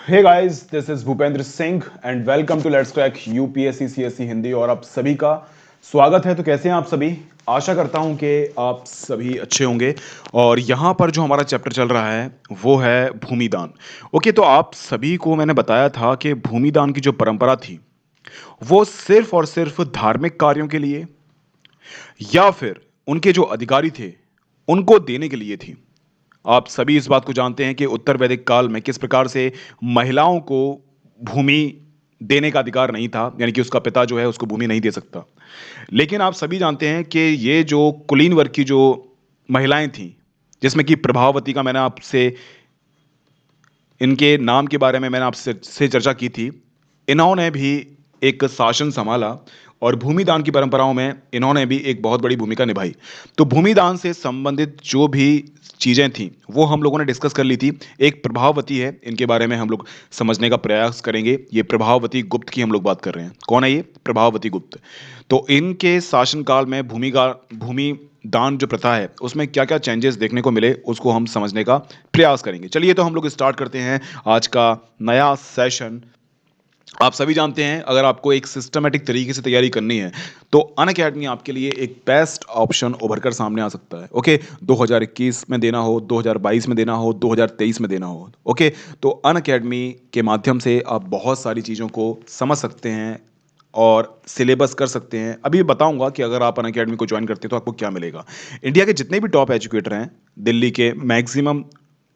Hey guys, this is Bhupendra Singh and welcome to let's crack UPSC CSC Hindi. और आप सभी का स्वागत है। तो कैसे हैं आप सभी? आशा करता हूं कि आप सभी अच्छे होंगे। और यहाँ पर जो हमारा चैप्टर चल रहा है वो है भूमिदान। ओके, तो आप सभी को मैंने बताया था कि भूमिदान की जो परंपरा थी वो सिर्फ और सिर्फ धार्मिक कार्यों के लिए या फिर उनके जो अधिकारी थे उनको देने के लिए थी। आप सभी इस बात को जानते हैं कि उत्तर वैदिक काल में किस प्रकार से महिलाओं को भूमि देने का अधिकार नहीं था, यानी कि उसका पिता जो है उसको भूमि नहीं दे सकता। लेकिन आप सभी जानते हैं कि ये जो कुलीन वर्ग की जो महिलाएं थीं, जिसमें कि प्रभावती का मैंने आपसे इनके नाम के बारे में मैंने आपसे से चर्चा की थी। इन्होंने भी एक शासन संभाला और भूमिदान की परंपराओं में इन्होंने भी एक बहुत बड़ी भूमिका निभाई। तो भूमिदान से संबंधित जो भी चीज़ें थीं वो हम लोगों ने डिस्कस कर ली थी। एक प्रभावती है, इनके बारे में हम लोग समझने का प्रयास करेंगे। ये प्रभावती गुप्त की हम लोग बात कर रहे हैं। कौन है ये प्रभावती गुप्त? तो इनके शासनकाल में भूमि दान जो प्रथा है उसमें क्या क्या चेंजेस देखने को मिले उसको हम समझने का प्रयास करेंगे। चलिए तो हम लोग स्टार्ट करते हैं आज का नया सेशन। आप सभी जानते हैं, अगर आपको एक सिस्टमेटिक तरीके से तैयारी करनी है तो अनअकैडमी आपके लिए एक बेस्ट ऑप्शन उभर कर सामने आ सकता है। ओके, 2021 में देना हो, 2022 में देना हो, 2023 में देना हो, ओके, तो अनअकैडमी के माध्यम से आप बहुत सारी चीज़ों को समझ सकते हैं और सिलेबस कर सकते हैं। अभी बताऊंगा कि अगर आप अनअकैडमी को ज्वाइन करते हैं तो आपको क्या मिलेगा। इंडिया के जितने भी टॉप एजुकेटर हैं, दिल्ली के मैक्सिमम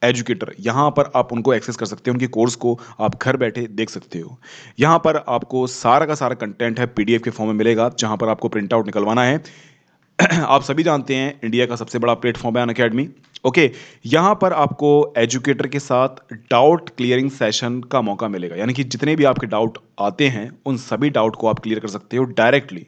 एजुकेटर, यहाँ पर आप उनको एक्सेस कर सकते हैं। उनके कोर्स को आप घर बैठे देख सकते हो। यहाँ पर आपको सारा का सारा कंटेंट है पीडीएफ के फॉर्म में मिलेगा, जहाँ पर आपको प्रिंट आउट निकलवाना है। आप सभी जानते हैं इंडिया का सबसे बड़ा प्लेटफॉर्म है अनअकैडमी। ओके, यहाँ पर आपको एजुकेटर के साथ डाउट क्लियरिंग सेशन का मौका मिलेगा, यानी कि जितने भी आपके डाउट आते हैं उन सभी डाउट को आप क्लियर कर सकते हो डायरेक्टली।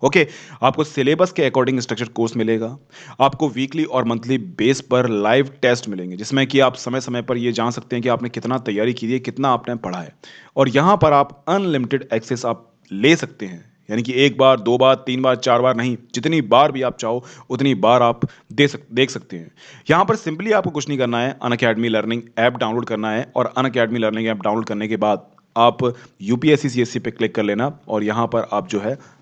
ओके, आपको सिलेबस के अकॉर्डिंग स्ट्रक्चर कोर्स मिलेगा। आपको वीकली और मंथली बेस पर लाइव टेस्ट मिलेंगे, जिसमें कि आप समय समय पर ये जान सकते हैं कि आपने कितना तैयारी की है, कितना आपने पढ़ा है। और यहाँ पर आप अनलिमिटेड एक्सेस आप ले सकते हैं, यानी कि एक बार, दो बार, तीन बार, चार बार नहीं, जितनी बार भी आप चाहो उतनी बार आप देख सकते हैं। यहाँ पर सिंपली आपको कुछ नहीं करना है, अनअकैडमी लर्निंग ऐप डाउनलोड करना है और अनअकैडमी लर्निंग ऐप डाउनलोड करने के बाद आप यूपीएससी सीएससी पे क्लिक कर लेना और यहाँ पर आप जो है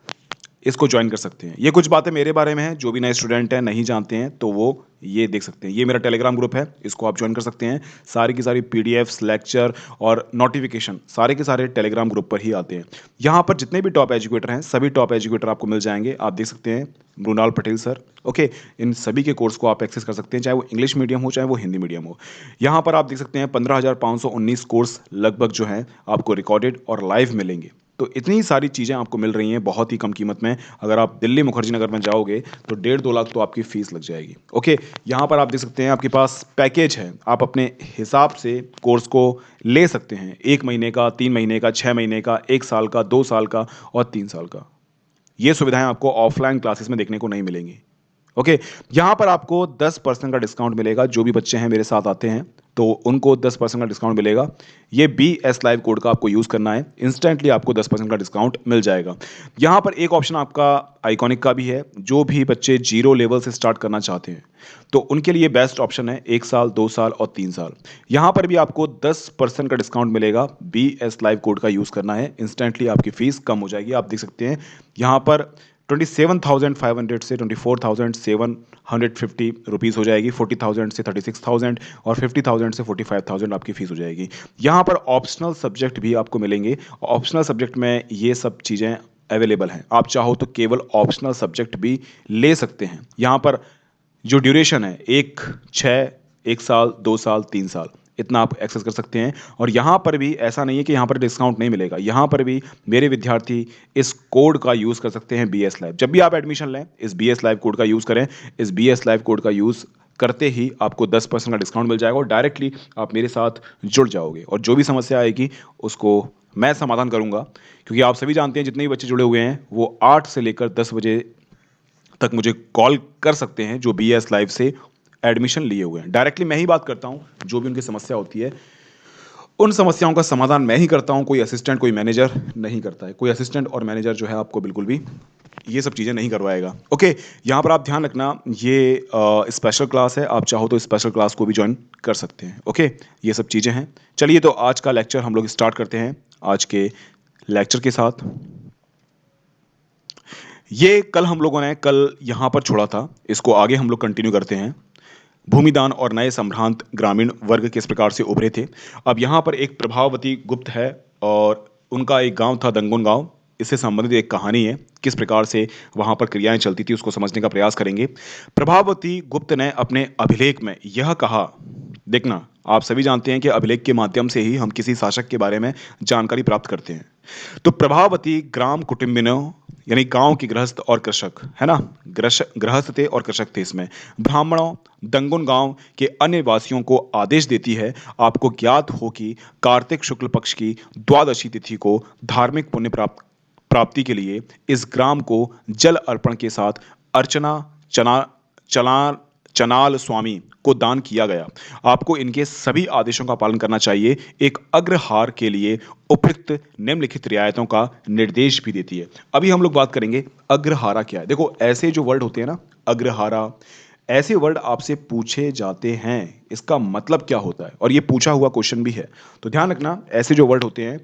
इसको ज्वाइन कर सकते हैं। ये कुछ बातें मेरे बारे में हैं, जो भी नए स्टूडेंट हैं नहीं जानते हैं तो वो ये देख सकते हैं। ये मेरा टेलीग्राम ग्रुप है, इसको आप ज्वाइन कर सकते हैं। सारी की सारी पीडीएफ्स, लेक्चर और नोटिफिकेशन सारे के सारे टेलीग्राम ग्रुप पर ही आते हैं। यहाँ पर जितने भी टॉप एजुकेटर हैं सभी टॉप एजुकेटर आपको मिल जाएंगे, आप देख सकते हैं। मृणाल पटेल सर, ओके, इन सभी के कोर्स को आप एक्सेस कर सकते हैं, चाहे वो इंग्लिश मीडियम हो चाहे वो हिंदी मीडियम हो। यहाँ पर आप देख सकते हैं 15,519 कोर्स लगभग जो हैं आपको रिकॉर्डेड और लाइव मिलेंगे। तो इतनी सारी चीज़ें आपको मिल रही हैं बहुत ही कम कीमत में। अगर आप दिल्ली मुखर्जी नगर में जाओगे तो 1.5-2 लाख तो आपकी फ़ीस लग जाएगी। ओके, यहाँ पर आप देख सकते हैं आपके पास पैकेज है, आप अपने हिसाब से कोर्स को ले सकते हैं। 1 महीने का, 3 महीने का, 6 महीने का, 1 साल का, 2 साल का और 3 साल का। ये सुविधाएं आपको ऑफलाइन क्लासेस में देखने को नहीं मिलेंगी। ओके, यहां पर आपको 10% का डिस्काउंट मिलेगा। जो भी बच्चे हैं मेरे साथ आते हैं तो उनको 10% का डिस्काउंट मिलेगा। ये BS लाइव कोड का आपको यूज करना है, इंस्टेंटली आपको 10% का डिस्काउंट मिल जाएगा। यहां पर एक ऑप्शन आपका आइकॉनिक का भी है। जो भी बच्चे जीरो लेवल से स्टार्ट करना चाहते हैं तो उनके लिए बेस्ट ऑप्शन है 1 साल, 2 साल और 3 साल। यहां पर भी आपको 10% का डिस्काउंट मिलेगा। BS लाइव कोड का यूज करना है, इंस्टेंटली आपकी फीस कम हो जाएगी। आप देख सकते हैं यहाँ पर 27,500 से 24,750 रुपीज़ हो जाएगी, 40,000 से 36,000 और 50,000 से 45,000 आपकी फ़ीस हो जाएगी। यहाँ पर ऑप्शनल सब्जेक्ट भी आपको मिलेंगे। ऑप्शनल सब्जेक्ट में ये सब चीज़ें अवेलेबल हैं। आप चाहो तो केवल ऑप्शनल सब्जेक्ट भी ले सकते हैं। यहाँ पर जो ड्यूरेशन है 1, 6, 1 साल, 2 साल, 3 साल, इतना आप एक्सेस कर सकते हैं। और यहाँ पर भी ऐसा नहीं है कि यहाँ पर डिस्काउंट नहीं मिलेगा। यहाँ पर भी मेरे विद्यार्थी इस कोड का यूज़ कर सकते हैं, BS लाइव। जब भी आप एडमिशन लें इस BS लाइव कोड का यूज़ करें। इस BS लाइव कोड का यूज़ करते ही आपको 10% का डिस्काउंट मिल जाएगा और डायरेक्टली आप मेरे साथ जुड़ जाओगे और जो भी समस्या आएगी उसको मैं समाधान करूंगा। क्योंकि आप सभी जानते हैं जितने भी बच्चे जुड़े हुए हैं वो 8 से लेकर 10 बजे तक मुझे कॉल कर सकते हैं, जो BS लाइव से एडमिशन लिए हुए हैं। डायरेक्टली मैं ही बात करता हूं, जो भी उनकी समस्या होती है उन समस्याओं का समाधान मैं ही करता हूं। कोई असिस्टेंट, कोई मैनेजर नहीं करता है। कोई असिस्टेंट और मैनेजर जो है आपको बिल्कुल भी ये सब चीज़ें नहीं करवाएगा। ओके, यहाँ पर आप ध्यान रखना, ये स्पेशल क्लास है, आप चाहो तो स्पेशल क्लास को भी ज्वाइन कर सकते हैं। ओके, ये सब चीज़ें हैं। चलिए तो आज का लेक्चर हम लोग स्टार्ट करते हैं आज के लेक्चर के साथ। ये कल हम लोगों ने कल यहाँ पर छोड़ा था, इसको आगे हम लोग कंटिन्यू करते हैं। भूमिदान और नए संभ्रांत ग्रामीण वर्ग किस प्रकार से उभरे थे। अब यहाँ पर एक प्रभावती गुप्त है और उनका एक गांव था दंगुन गांव। इससे संबंधित एक कहानी है, किस प्रकार से वहां पर क्रियाएं चलती थी उसको समझने का प्रयास करेंगे। प्रभावती गुप्त ने अपने अभिलेख में यह कहा, देखना आप सभी जानते हैं कि अभिलेख के माध्यम से ही हम किसी शासक के बारे में जानकारी प्राप्त करते हैं। तो प्रभावती ग्राम कुटुंबिनों यानी गांव के गृहस्थ और कृषक है ना, गृहस्थ थे और कृषक थे। इसमें ब्राह्मणों दंगुन गांव के अन्य वासियों को आदेश देती है, आपको ज्ञात हो कि कार्तिक शुक्ल पक्ष की द्वादशी तिथि को धार्मिक पुण्य प्राप्ति के लिए इस ग्राम को जल अर्पण के साथ अर्चना चना चला चनाल स्वामी को दान किया गया। आपको इनके सभी आदेशों का पालन करना चाहिए। एक अग्रहार के लिए उपयुक्त निम्नलिखित रियायतों का निर्देश भी देती है। अभी हम लोग बात करेंगे अग्रहारा क्या है। देखो ऐसे जो वर्ड होते हैं ना, अग्रहारा, ऐसे वर्ड आपसे पूछे जाते हैं, इसका मतलब क्या होता है, और ये पूछा हुआ क्वेश्चन भी है। तो ध्यान रखना, ऐसे जो वर्ड होते हैं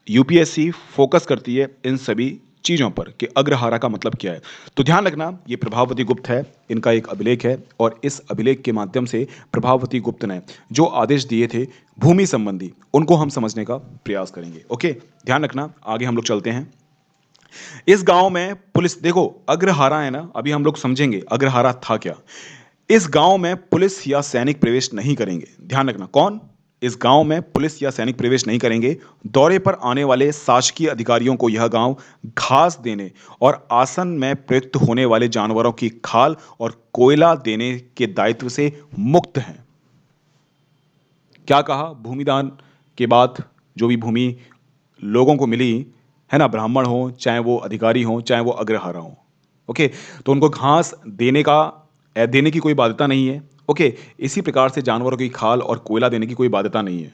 यूपीएससी फोकस करती है इन सभी चीजों पर कि अग्रहारा का मतलब क्या है। तो ध्यान रखना, ये प्रभावती गुप्त है, इनका एक अभिलेख है और इस अभिलेख के माध्यम से प्रभावती गुप्त ने जो आदेश दिए थे भूमि संबंधी, उनको हम समझने का प्रयास करेंगे। ओके, ध्यान रखना, आगे हम लोग चलते हैं। इस गांव में पुलिस, देखो अग्रहारा है ना, अभी हम लोग समझेंगे अग्रहारा था क्या। इस गांव में पुलिस या सैनिक प्रवेश नहीं करेंगे। ध्यान रखना, कौन? इस गांव में पुलिस या सैनिक प्रवेश नहीं करेंगे। दौरे पर आने वाले शासकीय अधिकारियों को यह गांव घास देने और आसन में प्रयुक्त होने वाले जानवरों की खाल और कोयला देने के दायित्व से मुक्त है। क्या कहा? भूमिदान के बाद जो भी भूमि लोगों को मिली है ना, ब्राह्मण हो चाहे वो अधिकारी हो चाहे वो अग्रहारा हो, ओके, तो उनको घास देने की कोई बाध्यता नहीं है। ओके, इसी प्रकार से जानवरों की खाल और कोयला देने की कोई बाध्यता नहीं है,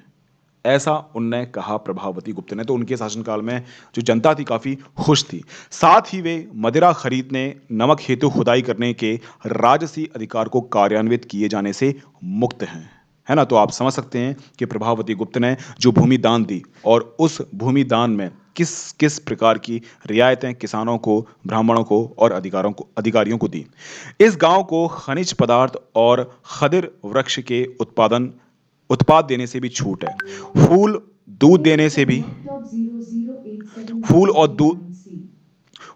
ऐसा उनने कहा प्रभावती गुप्त ने। तो उनके शासनकाल में जो जनता थी काफी खुश थी। साथ ही वे मदिरा खरीदने, नमक हेतु खुदाई करने के राजसी अधिकार को कार्यान्वित किए जाने से मुक्त हैं, है ना। तो आप समझ सकते हैं कि प्रभावती गुप्त ने जो भूमि दान दी और उस भूमि दान में किस किस प्रकार की रियायतें किसानों को, ब्राह्मणों को और अधिकारियों को दी। इस गांव को खनिज पदार्थ और खदिर वृक्ष के उत्पाद देने से भी छूट है। फूल दूध देने से भी फूल और दूध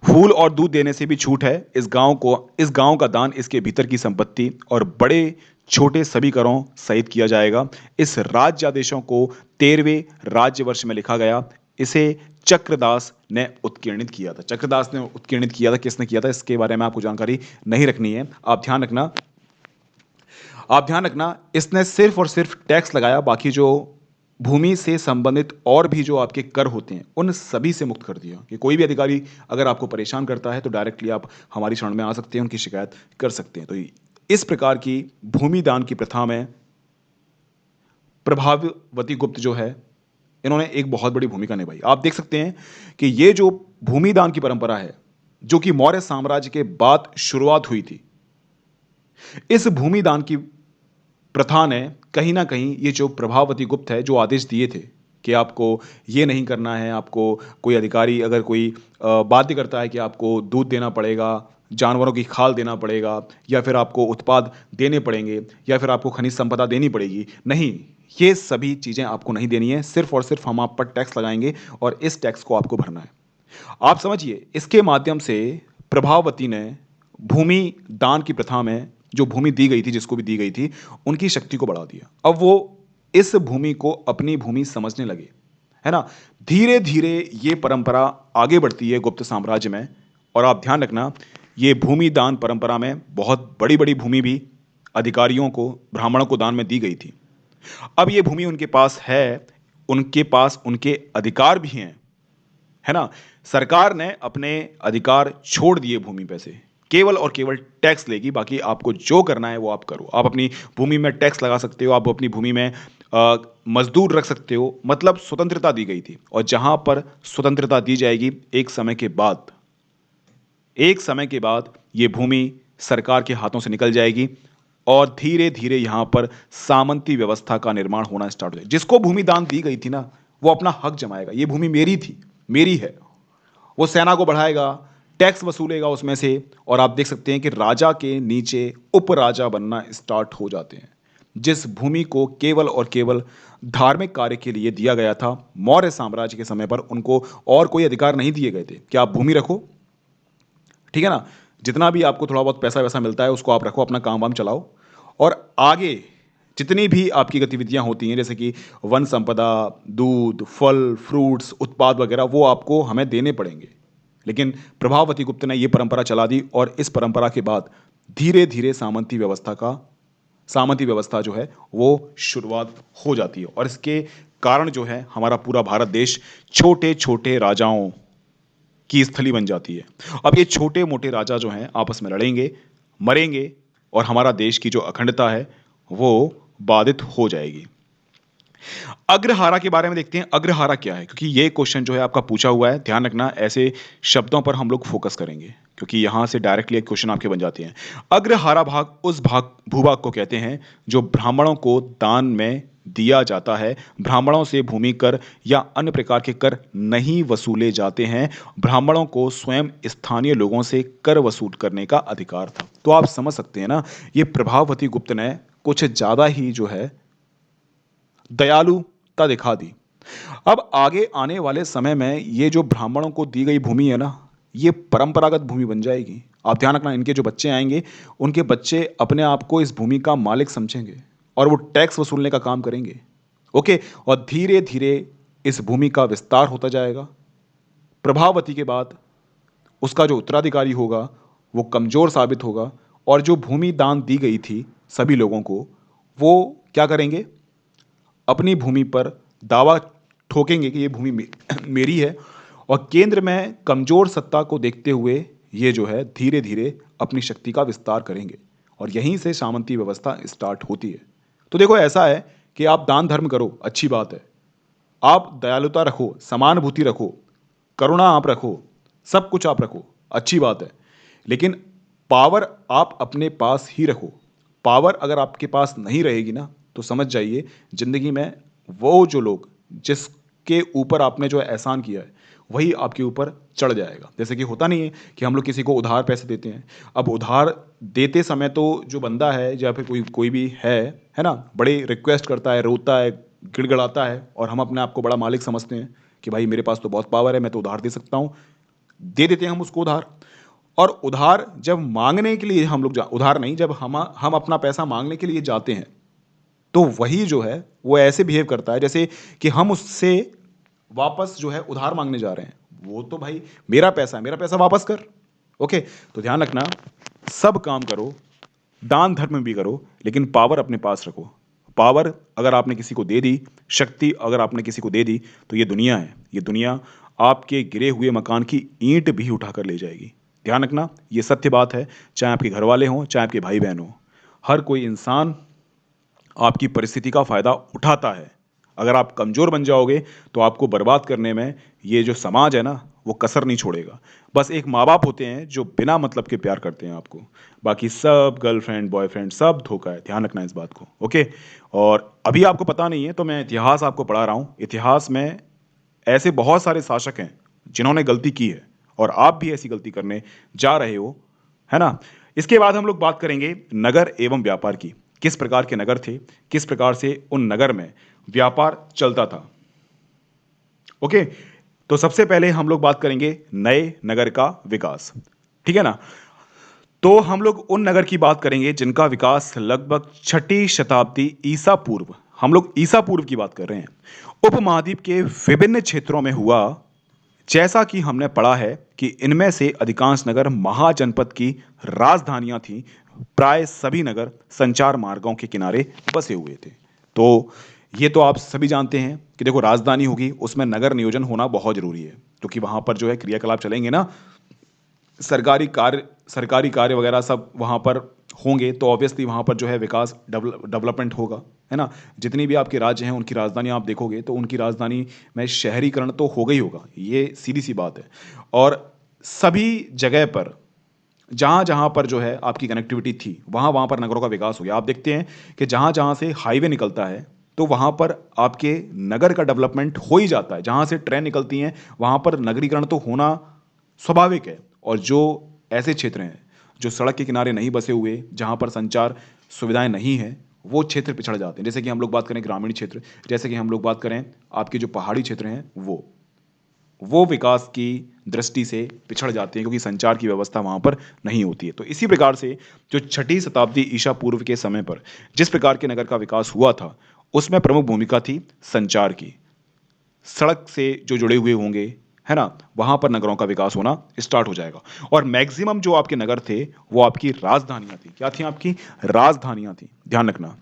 फूल और दूध देने से भी छूट है। इस गांव का दान इसके भीतर की संपत्ति और बड़े छोटे सभी करों सहित किया जाएगा। इस राज्यादेशों को 13वें राज्य वर्ष में लिखा गया। इसे चक्रदास ने उत्कीर्णित किया था। चक्रदास ने उत्कीर्णित किया था, किसने किया था इसके बारे में आपको जानकारी नहीं रखनी है। आप ध्यान रखना, इसने सिर्फ और सिर्फ टैक्स लगाया, बाकी जो भूमि से संबंधित और भी जो आपके कर होते हैं उन सभी से मुक्त कर दिया। कि कोई भी अधिकारी अगर आपको परेशान करता है तो डायरेक्टली आप हमारी शरण में आ सकते हैं, उनकी शिकायत कर सकते हैं। तो इस प्रकार की भूमि दान की प्रथा में प्रभावती गुप्त जो है, इन्होंने एक बहुत बड़ी भूमिका निभाई। आप देख सकते हैं कि ये जो भूमि दान की परंपरा है, जो कि मौर्य साम्राज्य के बाद शुरुआत हुई थी, इस भूमि दान की प्रथा ने कहीं ना कहीं, ये जो प्रभावती गुप्त है जो आदेश दिए थे कि आपको ये नहीं करना है, आपको कोई अधिकारी अगर कोई बाध्य करता है कि आपको दूध देना पड़ेगा, जानवरों की खाल देना पड़ेगा, या फिर आपको उत्पाद देने पड़ेंगे, या फिर आपको खनिज संपदा देनी पड़ेगी, नहीं, ये सभी चीज़ें आपको नहीं देनी है। सिर्फ और सिर्फ हम आप पर टैक्स लगाएंगे और इस टैक्स को आपको भरना है। आप समझिए, इसके माध्यम से प्रभावती ने भूमि दान की प्रथा में जो भूमि दी गई थी, जिसको भी दी गई थी, उनकी शक्ति को बढ़ा दिया। अब वो इस भूमि को अपनी भूमि समझने लगे, है ना। धीरे धीरे ये परंपरा आगे बढ़ती है गुप्त साम्राज्य में। और आप ध्यान रखना, ये भूमि दान परंपरा में बहुत बड़ी बड़ी भूमि भी अधिकारियों को, ब्राह्मणों को दान में दी गई थी। अब ये भूमि उनके पास है, उनके पास उनके अधिकार भी हैं, है ना। सरकार ने अपने अधिकार छोड़ दिए भूमि पे से, केवल और केवल टैक्स लेगी, बाकी आपको जो करना है वो आप करो। आप अपनी भूमि में टैक्स लगा सकते हो, आप अपनी भूमि में मजदूर रख सकते हो, मतलब स्वतंत्रता दी गई थी। और जहां पर स्वतंत्रता दी जाएगी, एक समय के बाद एक समय के बाद ये भूमि सरकार के हाथों से निकल जाएगी और धीरे-धीरे यहाँ पर सामंती व्यवस्था का निर्माण होना स्टार्ट हो जाएगा। जिसको भूमि दान दी गई थी ना, वो अपना हक जमाएगा। ये भूमि मेरी थी, मेरी है। वो सेना को बढ़ाएगा, टैक्स वसूलेगा उसमें से और आप देख सकते हैं कि राजा के नीचे उपराजा बनना स्टार्ट हो जाते हैं। जिस भूमि को केवल और केवल धार्मिक कार्य के लिए दिया गया था, मौर्य साम्राज्य के समय पर उनको और कोई अधिकार नहीं दिए गए थे कि आप भूमि रखो, ठीक है ना? जितना भी आपको थोड़ा बहुत पैसा-वैसा मिलता है, उसको आप रखो, अपना काम-वाम चलाओ और आगे जितनी भी आपकी गतिविधियाँ होती हैं, जैसे कि वन संपदा, दूध, फल, फ्रूट्स, उत्पाद वगैरह, वो आपको हमें देने पड़ेंगे। लेकिन प्रभावती गुप्त ने ये परंपरा चला दी और इस परंपरा के बाद धीरे-धीरे सामंती व्यवस्था जो है, वो शुरुआत हो जाती है और इसके कारण जो है, हमारा पूरा भारत देश छोटे-छोटे राजाओं की स्थली बन जाती है। अब ये छोटे-मोटे राजा जो हैं आपस में लड़ेंगे, मरेंगे और हमारा देश की जो अखंडता है वो बाधित हो जाएगी। अग्रहारा के बारे में देखते हैं, अग्रहारा क्या है? क्योंकि ये क्वेश्चन जो है आपका पूछा हुआ है, ध्यान रखना ऐसे शब्दों पर हम लोग फोकस करेंगे, क्योंकि यहाँ से डायरेक्टली एक क्वेश्चन आपके बन जाते हैं। अग्रहारा भाग उस भाग भूभाग को कहते हैं जो ब्राह्मणों को दान में दिया जाता है। ब्राह्मणों से भूमि कर या अन्य प्रकार के कर नहीं वसूले जाते हैं। ब्राह्मणों को स्वयं स्थानीय लोगों से कर वसूल करने का अधिकार था। तो आप समझ सकते हैं ना, ये प्रभावती गुप्त ने कुछ ज़्यादा ही जो है दयालुता दिखा दी। अब आगे आने वाले समय में ये जो ब्राह्मणों को दी गई भूमि है ना, ये परंपरागत भूमि बन जाएगी। आप ध्यान रखना, इनके जो बच्चे आएँगे, उनके बच्चे अपने आप को इस भूमि का मालिक समझेंगे और वो टैक्स वसूलने का काम करेंगे। ओके? और धीरे-धीरे इस भूमि का विस्तार होता जाएगा। प्रभावती के बाद उसका जो उत्तराधिकारी होगा, वो कमज़ोर साबित होगा और जो भूमि दान दी गई थी सभी लोगों को, वो क्या करेंगे? अपनी भूमि पर दावा ठोकेंगे कि ये भूमि मेरी है और केंद्र में कमजोर सत्ता को देखते हुए ये जो है धीरे-धीरे अपनी शक्ति का विस्तार करेंगे और यहीं से सामंती व्यवस्था स्टार्ट होती है। तो देखो ऐसा है कि आप दान धर्म करो, अच्छी बात है। आप दयालुता रखो, समानुभूति रखो, करुणा आप रखो, सब कुछ आप रखो, अच्छी बात है। लेकिन पावर आप अपने पास ही रखो। पावर अगर आपके पास नहीं रहेगी ना, तो समझ जाइए ज़िंदगी में वो जो लोग जिसके ऊपर आपने जो एहसान किया है, वही आपके ऊपर चढ़ जाएगा। जैसे कि होता नहीं है कि हम लोग किसी को उधार पैसे देते हैं। अब उधार देते समय तो जो बंदा है या फिर कोई कोई भी है ना? बड़ी रिक्वेस्ट करता है, रोता है, गिड़गिड़ाता है और हम अपने आप को बड़ा मालिक समझते हैं कि भाई मेरे पास तो बहुत पावर है, मैं तो उधार दे सकता हूँ। दे देते हैं हम उसको उधार और उधार जब माँगने के लिए हम लोग जा उधार नहीं, जब हम अपना पैसा माँगने के लिए जाते हैं, तो वही जो है वो ऐसे बिहेव करता है जैसे कि हम उससे वापस जो है उधार माँगने जा रहे हैं। वो तो भाई मेरा पैसा वापस कर। ओके? तो ध्यान रखना, सब काम करो, दान धर्म भी करो, लेकिन पावर अपने पास रखो। पावर अगर आपने किसी को दे दी, शक्ति अगर आपने किसी को दे दी, तो ये दुनिया है। ये दुनिया आपके गिरे हुए मकान की ईंट भी उठाकर ले जाएगी। ध्यान रखना, ये सत्य बात है, चाहे आपके घरवाले हों, चाहे आपके भाई-बहन हों। हर कोई इंसान आपकी परिस्थिति का फ़ायदा उठाता है। अगर आप कमज़ोर बन जाओगे, तो आपको बर्बाद करने में ये जो समाज है ना, वो कसर नहीं छोड़ेगा। बस एक माँ-बाप होते हैं जो बिना मतलब के प्यार करते हैं आपको। बाकी सब गर्लफ्रेंड, बॉयफ्रेंड सब धोखा है, ध्यान रखना इस बात को, ओके? और अभी आपको पता नहीं है तो मैं इतिहास आपको पढ़ा रहा हूँ। इतिहास में ऐसे बहुत सारे शासक हैं, जिन्होंने गलती की है और आप भी ऐसी गलती करने जा रहे हो, है ना? इसके बाद हम लोग बात करेंगे नगर एवं व्यापार की। किस प्रकार के नगर थे? किस प्रकार से उन नगर में व्यापार चलता था? ओके? तो सबसे पहले हम लोग बात करेंगे नए नगर का विकास, ठीक है ना? तो हम लोग उन नगर की बात करेंगे जिनका विकास लगभग छठी शताब्दी ईसा पूर्व, हम लोग ईसा पूर्व की बात कर रहे हैं, उपमहाद्वीप के विभिन्न क्षेत्रों में हुआ। जैसा कि हमने पढ़ा है कि इनमें से अधिकांश नगर महाजनपद की राजधानियां थीं। प्राय सभी नगर संचार मार्गों के किनारे बसे हुए थे। तो ये तो आप सभी जानते हैं कि देखो राजधानी होगी, उसमें नगर नियोजन होना बहुत ज़रूरी है, क्योंकि वहाँ पर जो है क्रियाकलाप चलेंगे ना, सरकारी कार्य वगैरह सब वहाँ पर होंगे, तो ऑब्वियसली वहाँ पर जो है विकास डेवलपमेंट होगा, है ना? जितनी भी आपके राज्य हैं उनकी राजधानी आप देखोगे तो उनकी राजधानी में शहरीकरण तो होगा ही होगा, ये सीधी सी बात है। और सभी जगह पर जहाँ जहाँ पर जो है आपकी कनेक्टिविटी थी, वहाँ वहाँ पर नगरों का विकास हो गया। आप देखते हैं कि जहाँ जहाँ से हाईवे निकलता है, तो वहाँ पर आपके नगर का डेवलपमेंट हो ही जाता है। जहाँ से ट्रेन निकलती हैं, वहाँ पर नगरीकरण तो होना स्वाभाविक है। और जो ऐसे क्षेत्र हैं, जो सड़क के किनारे नहीं बसे हुए, जहाँ पर संचार सुविधाएँ नहीं हैं, वो क्षेत्र पिछड़ जाते हैं। जैसे कि हम लोग बात करें ग्रामीण क्षेत्र, जैसे कि हम लोग बात करें आपके जो पहाड़ी क्षेत्र हैं, वो विकास की दृष्टि से पिछड़ जाते हैं, क्योंकि संचार की व्यवस्था वहाँ पर नहीं होती है। तो इसी प्रकार से जो छठी शताब्दी ईसा पूर्व के समय पर जिस प्रकार के नगर का विकास हुआ था, उसमें प्रमुख भूमिका थी संचार की। सड़क से जो जुड़े हुए होंगे, है ना? वहाँ पर नगरों का विकास होना स्टार्ट हो जाएगा। और मैक्सिमम जो आपके नगर थे, वो आपकी राजधानियाँ थीं। क्या थीं आपकी? राजधानियाँ थीं। ध्यान रखना।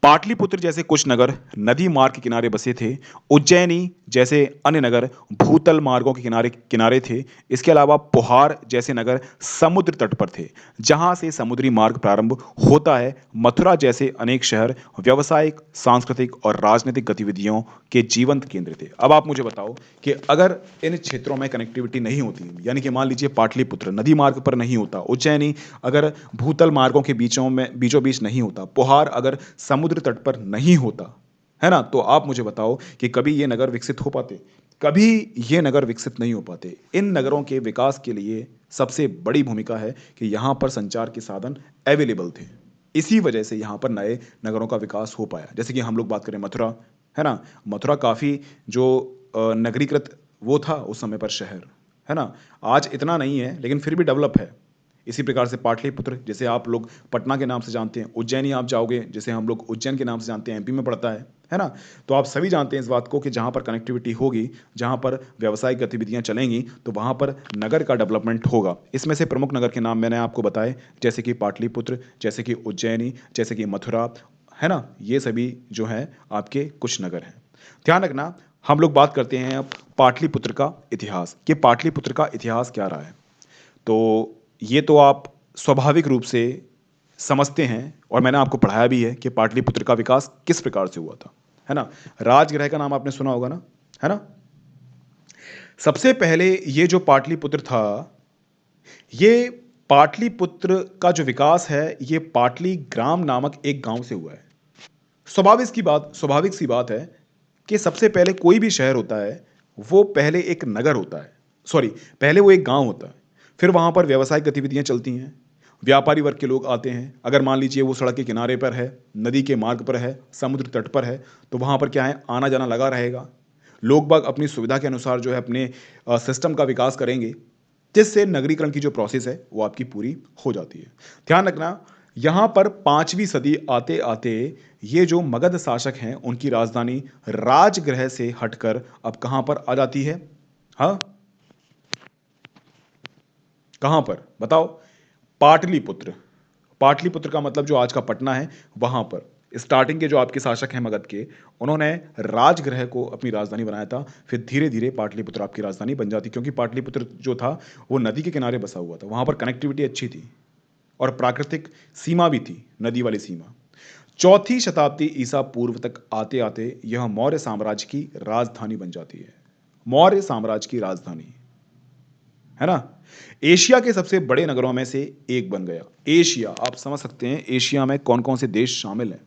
पाटलिपुत्र जैसे कुछ नगर नदी मार्ग के किनारे बसे थे। उज्जैनी जैसे अन्य नगर भूतल मार्गों के किनारे किनारे थे। इसके अलावा पुहार जैसे नगर समुद्र तट पर थे, जहां से समुद्री मार्ग प्रारंभ होता है। मथुरा जैसे अनेक शहर व्यावसायिक, सांस्कृतिक और राजनीतिक गतिविधियों के जीवंत केंद्र थे। अब आप मुझे बताओ कि अगर इन क्षेत्रों में कनेक्टिविटी नहीं होती, यानी कि मान लीजिए पाटलिपुत्र नदी मार्ग पर नहीं होता, उज्जैनी अगर भूतल मार्गों के बीचों बीच नहीं होता, पुहार अगर समुद्र तट पर नहीं होता, है ना? तो आप मुझे बताओ कि कभी ये नगर विकसित हो पाते? कभी ये नगर विकसित नहीं हो पाते। इन नगरों के विकास के लिए सबसे बड़ी भूमिका है कि यहाँ पर संचार के साधन अवेलेबल थे। इसी वजह से यहाँ पर नए नगरों का विकास हो पाया। जैसे कि हम लोग बात करें मथुरा, है ना? मथुरा काफ़ी जो नगरीकृत वो था उस समय पर शहर, है ना? आज इतना नहीं है, लेकिन फिर भी डेवलप है। इसी प्रकार से पाटलिपुत्र, जिसे आप लोग पटना के नाम से जानते हैं, उज्जैनी आप जाओगे, जिसे हम लोग उज्जैन के नाम से जानते हैं, एमपी में पड़ता है ना? तो आप सभी जानते हैं इस बात को कि जहाँ पर कनेक्टिविटी होगी, जहाँ पर व्यावसायिक गतिविधियाँ चलेंगी, तो वहाँ पर नगर का डेवलपमेंट होगा। इसमें से प्रमुख नगर के नाम मैंने आपको बताए, जैसे कि पाटलिपुत्र, जैसे कि उज्जैनी, जैसे कि मथुरा, है ना? ये सभी जो हैं आपके कुछ नगर हैं। ध्यान रखना, हम लोग बात करते हैं अब पाटलिपुत्र का इतिहास, कि पाटलिपुत्र का इतिहास क्या रहा है। तो ये तो आप स्वाभाविक रूप से समझते हैं, और मैंने आपको पढ़ाया भी है कि पाटलिपुत्र का विकास किस प्रकार से हुआ था, है ना? राजगृह का नाम आपने सुना होगा ना, है ना? सबसे पहले ये जो पाटलिपुत्र था, ये पाटलिपुत्र का जो विकास है, ये पाटली ग्राम नामक एक गांव से हुआ है। स्वाभाविक सी बात है कि सबसे पहले कोई भी शहर होता है, वो पहले एक नगर होता है, सॉरी, पहले वो एक गांव होता है, फिर वहां पर व्यावसायिक गतिविधियां चलती हैं, व्यापारी वर्ग के लोग आते हैं। अगर मान लीजिए वो सड़क के किनारे पर है, नदी के मार्ग पर है, समुद्र तट पर है, तो वहां पर क्या है, आना जाना लगा रहेगा। लोग बाग अपनी सुविधा के अनुसार जो है अपने सिस्टम का विकास करेंगे, जिससे नगरीकरण की जो प्रोसेस है वो आपकी पूरी हो जाती है। ध्यान रखना, यहाँ पर 5वीं सदी आते आते ये जो मगध शासक हैं, उनकी राजधानी राजगृह से हटकर अब कहाँ पर आ जाती है? हाँ, कहाँ पर बताओ? पाटलिपुत्र। पाटलिपुत्र का मतलब जो आज का पटना है, वहां पर स्टार्टिंग के जो आपके शासक हैं मगध के, उन्होंने राजगृह को अपनी राजधानी बनाया था। फिर धीरे धीरे पाटलिपुत्र आपकी राजधानी बन जाती, क्योंकि पाटलिपुत्र जो था वो नदी के किनारे बसा हुआ था, वहां पर कनेक्टिविटी अच्छी थी और प्राकृतिक सीमा भी थी, नदी वाली सीमा। चौथी शताब्दी ईसा पूर्व तक आते आते यह मौर्य साम्राज्य की राजधानी बन जाती है। मौर्य साम्राज्य की राजधानी, है ना? एशिया के सबसे बड़े नगरों में से एक बन गया। एशिया, आप समझ सकते हैं एशिया में कौन कौन से देश शामिल हैं।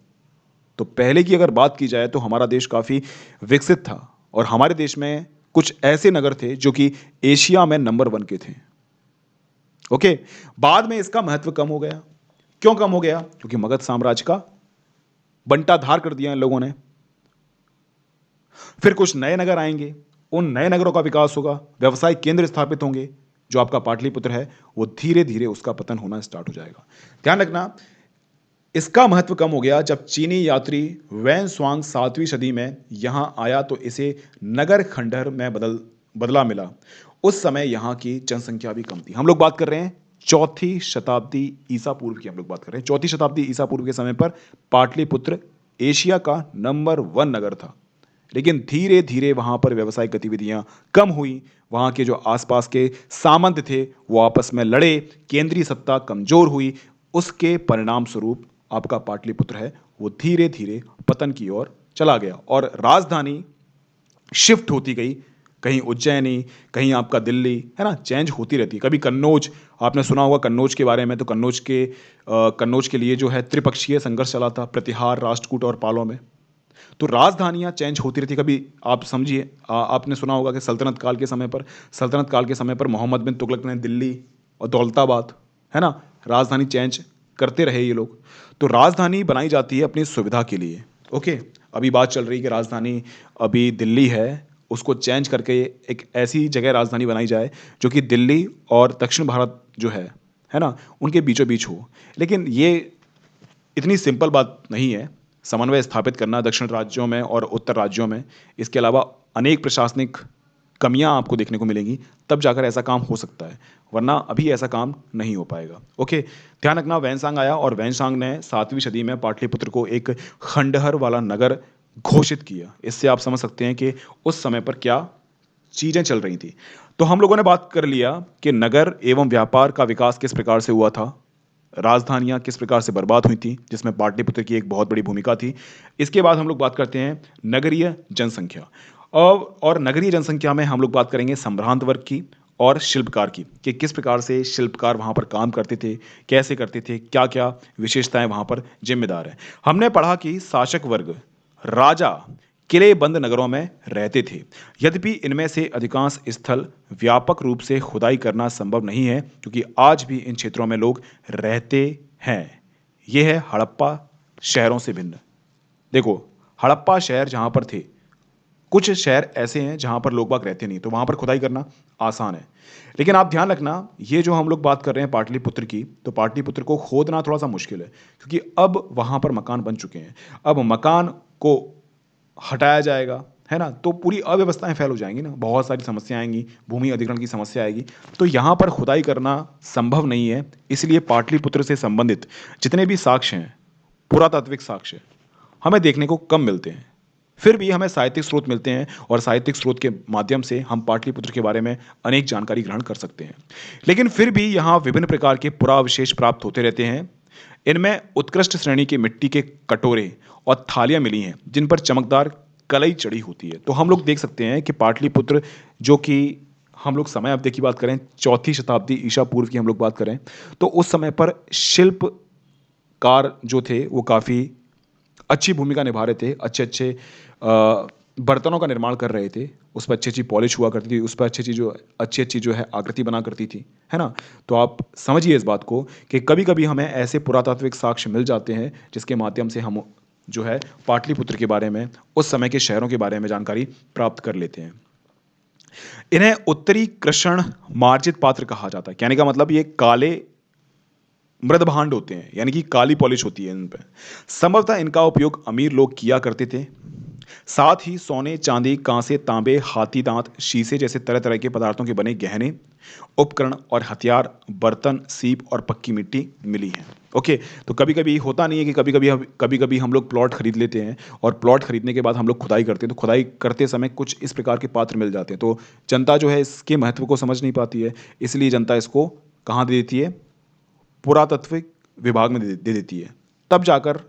तो पहले की अगर बात की जाए तो हमारा देश काफी विकसित था, और हमारे देश में कुछ ऐसे नगर थे जो कि एशिया में नंबर 1 के थे। ओके। बाद में इसका महत्व कम हो गया। क्यों कम हो गया? क्योंकि मगध साम्राज्य का बंटाधार कर दिया इन लोगों ने। फिर कुछ नए नगर आएंगे, उन नए नगरों का विकास होगा, व्यवसायिक केंद्र स्थापित होंगे। जो आपका पाटलिपुत्र है, वो धीरे धीरे उसका पतन होना स्टार्ट हो जाएगा। ध्यान रखना, इसका महत्व कम हो गया जब चीनी यात्री वैन स्वांग 7वीं सदी में यहां आया, तो इसे नगर खंडहर में बदला मिला। उस समय यहां की जनसंख्या भी कम थी। हम लोग बात कर रहे हैं चौथी शताब्दी ईसा पूर्व की। हम लोग बात कर रहे हैं चौथी शताब्दी ईसा पूर्व के समय पर पाटलिपुत्र एशिया का नंबर 1 नगर था। लेकिन धीरे धीरे वहां पर व्यावसायिक गतिविधियां कम हुई। वहां के जो आसपास के सामंत थे वो आपस में लड़े, केंद्रीय सत्ता कमजोर हुई। उसके परिणाम स्वरूप आपका पाटलिपुत्र है वो धीरे धीरे पतन की ओर चला गया, और राजधानी शिफ्ट होती गई कहीं उज्जैनी, कहीं आपका दिल्ली, है ना? चेंज होती रहती है। कभी कन्नौज, आपने सुना होगा कन्नौज के बारे में, तो कन्नौज के लिए जो है त्रिपक्षीय संघर्ष चला था, प्रतिहार, राष्ट्रकूट और पालों में। तो राजधानियाँ चेंज होती रहती। कभी आप समझिए, आपने सुना होगा कि सल्तनत काल के समय पर मोहम्मद बिन तुगलक ने दिल्ली और दौलताबाद, है ना? राजधानी चेंज करते रहे ये लोग। तो राजधानी बनाई जाती है अपनी सुविधा के लिए, ओके? अभी बात चल रही है कि राजधानी अभी दिल्ली है, उसको चेंज करके एक ऐसी जगह राजधानी बनाई जाए, जो कि दिल्ली और दक्षिण भारत जो है ना? उनके बीचों-बीच हो। लेकिन ये इतनी सिंपल बात नहीं है, समन्वय स्थापित करना दक्षिण राज्यों में और उत्तर राज्यों में। इसके अलावा अनेक प्रशासनिक कमियाँ आपको देखने को मिलेंगी, तब जाकर ऐसा काम हो सकता है, वरना अभी ऐसा काम नहीं हो पाएगा। ओके, ध्यान रखना, वैनसांग आया और वैनसांग ने 7वीं सदी में पाटलिपुत्र को एक खंडहर वाला नगर घोषित किया। इससे आप समझ सकते हैं कि उस समय पर क्या चीज़ें चल रही थी। तो हम लोगों ने बात कर लिया कि नगर एवं व्यापार का विकास किस प्रकार से हुआ था, राजधानियाँ किस प्रकार से बर्बाद हुई थीं, जिसमें पाटलिपुत्र की एक बहुत बड़ी भूमिका थी। इसके बाद हम लोग बात करते हैं नगरीय जनसंख्या। और नगरीय जनसंख्या में हम लोग बात करेंगे संभ्रांत वर्ग की और शिल्पकार की, कि किस प्रकार से शिल्पकार वहाँ पर काम करते थे, कैसे करते थे, क्या-क्या विशेषताएँ वहाँ पर ज़िम्मेदार हैं। हमने पढ़ा कि शासक वर्ग, राजा किलेबंद नगरों में रहते थे। यद्यपि इनमें से अधिकांश स्थल व्यापक रूप से खुदाई करना संभव नहीं है, क्योंकि आज भी इन क्षेत्रों में लोग रहते हैं। ये है हड़प्पा शहरों से भिन्न। देखो, हड़प्पा शहर जहाँ पर थे, कुछ शहर ऐसे हैं जहाँ पर लोग बाग रहते नहीं, तो वहाँ पर खुदाई करना आसान है। लेकिन आप ध्यान रखना, ये जो हम लोग बात कर रहे हैं पाटलिपुत्र की, तो पाटलिपुत्र को खोदना थोड़ा-सा मुश्किल है, क्योंकि अब वहाँ पर मकान बन चुके हैं। अब मकान को हटाया जाएगा, है ना? तो पूरी अव्यवस्थाएँ फैल हो जाएँगी ना, बहुत सारी समस्याएँ आएँगी, भूमि अधिग्रहण की समस्या आएगी। तो यहाँ पर खुदाई करना संभव नहीं है, इसलिए पाटलिपुत्र से संबंधित जितने भी साक्ष्य हैं, पुरातात्विक साक्ष्य, हमें देखने को कम मिलते हैं। फिर भी हमें साहित्यिक स्रोत मिलते हैं और साहित्यिक स्रोत के माध्यम से हम पाटलिपुत्र के बारे में अनेक जानकारी ग्रहण कर सकते हैं। लेकिन फिर भी यहाँ विभिन्न प्रकार के पुरावशेष प्राप्त होते रहते हैं। इनमें उत्कृष्ट श्रेणी के मिट्टी के कटोरे और थालियाँ मिली हैं, जिन पर चमकदार कलई चढ़ी होती है। तो हम लोग देख सकते हैं कि पाटलिपुत्र, जो कि हम लोग समय अवधि की बात करें, 4वीं शताब्दी ईसा पूर्व की हम लोग बात करें, तो उस समय पर शिल्पकार जो थे, वो काफ़ी अच्छी भूमिका निभा रहे थे। अच्छे-अच्छे बर्तनों का निर्माण कर रहे थे। उस पे अच्छी-अच्छी पॉलिश हुआ करती थी, उस पे अच्छी-अच्छी जो है आकृति बना करती थी, है ना? तो आप समझिए इस बात को कि कभी-कभी हमें ऐसे पुरातात्विक साक्ष्य मिल जाते हैं, जिसके माध्यम से हम जो है पाटलिपुत्र के बारे में, उस समय के शहरों के बारे में जानकारी प्राप्त कर लेते हैं। इन्हें उत्तरी कृषण मार्जित पात्र कहा जाता है। कहने का मतलब ये काले मृदभांड होते हैं, यानी कि काली पॉलिश होती है इन पे। संभवतः इनका उपयोग अमीर लोग किया करते थे। साथ ही सोने, चांदी, कांसे, तांबे, हाथी दांत, शीशे जैसे तरह-तरह के पदार्थों के बने गहने, उपकरण और हथियार, बर्तन, सीप और पक्की मिट्टी मिली है। ओके, तो कभी-कभी होता नहीं है कि कभी-कभी हम लोग प्लॉट खरीद लेते हैं और प्लॉट खरीदने के बाद हम लोग खुदाई करते हैं, तो खुदाई करते समय कुछ इस प्रकार के पात्र मिल जाते हैं। तो जनता जो है इसके महत्व को समझ नहीं पाती है, इसलिए जनता इसको कहाँ दे देती है? पुरातात्विक विभाग में दे देती है। तब जाकर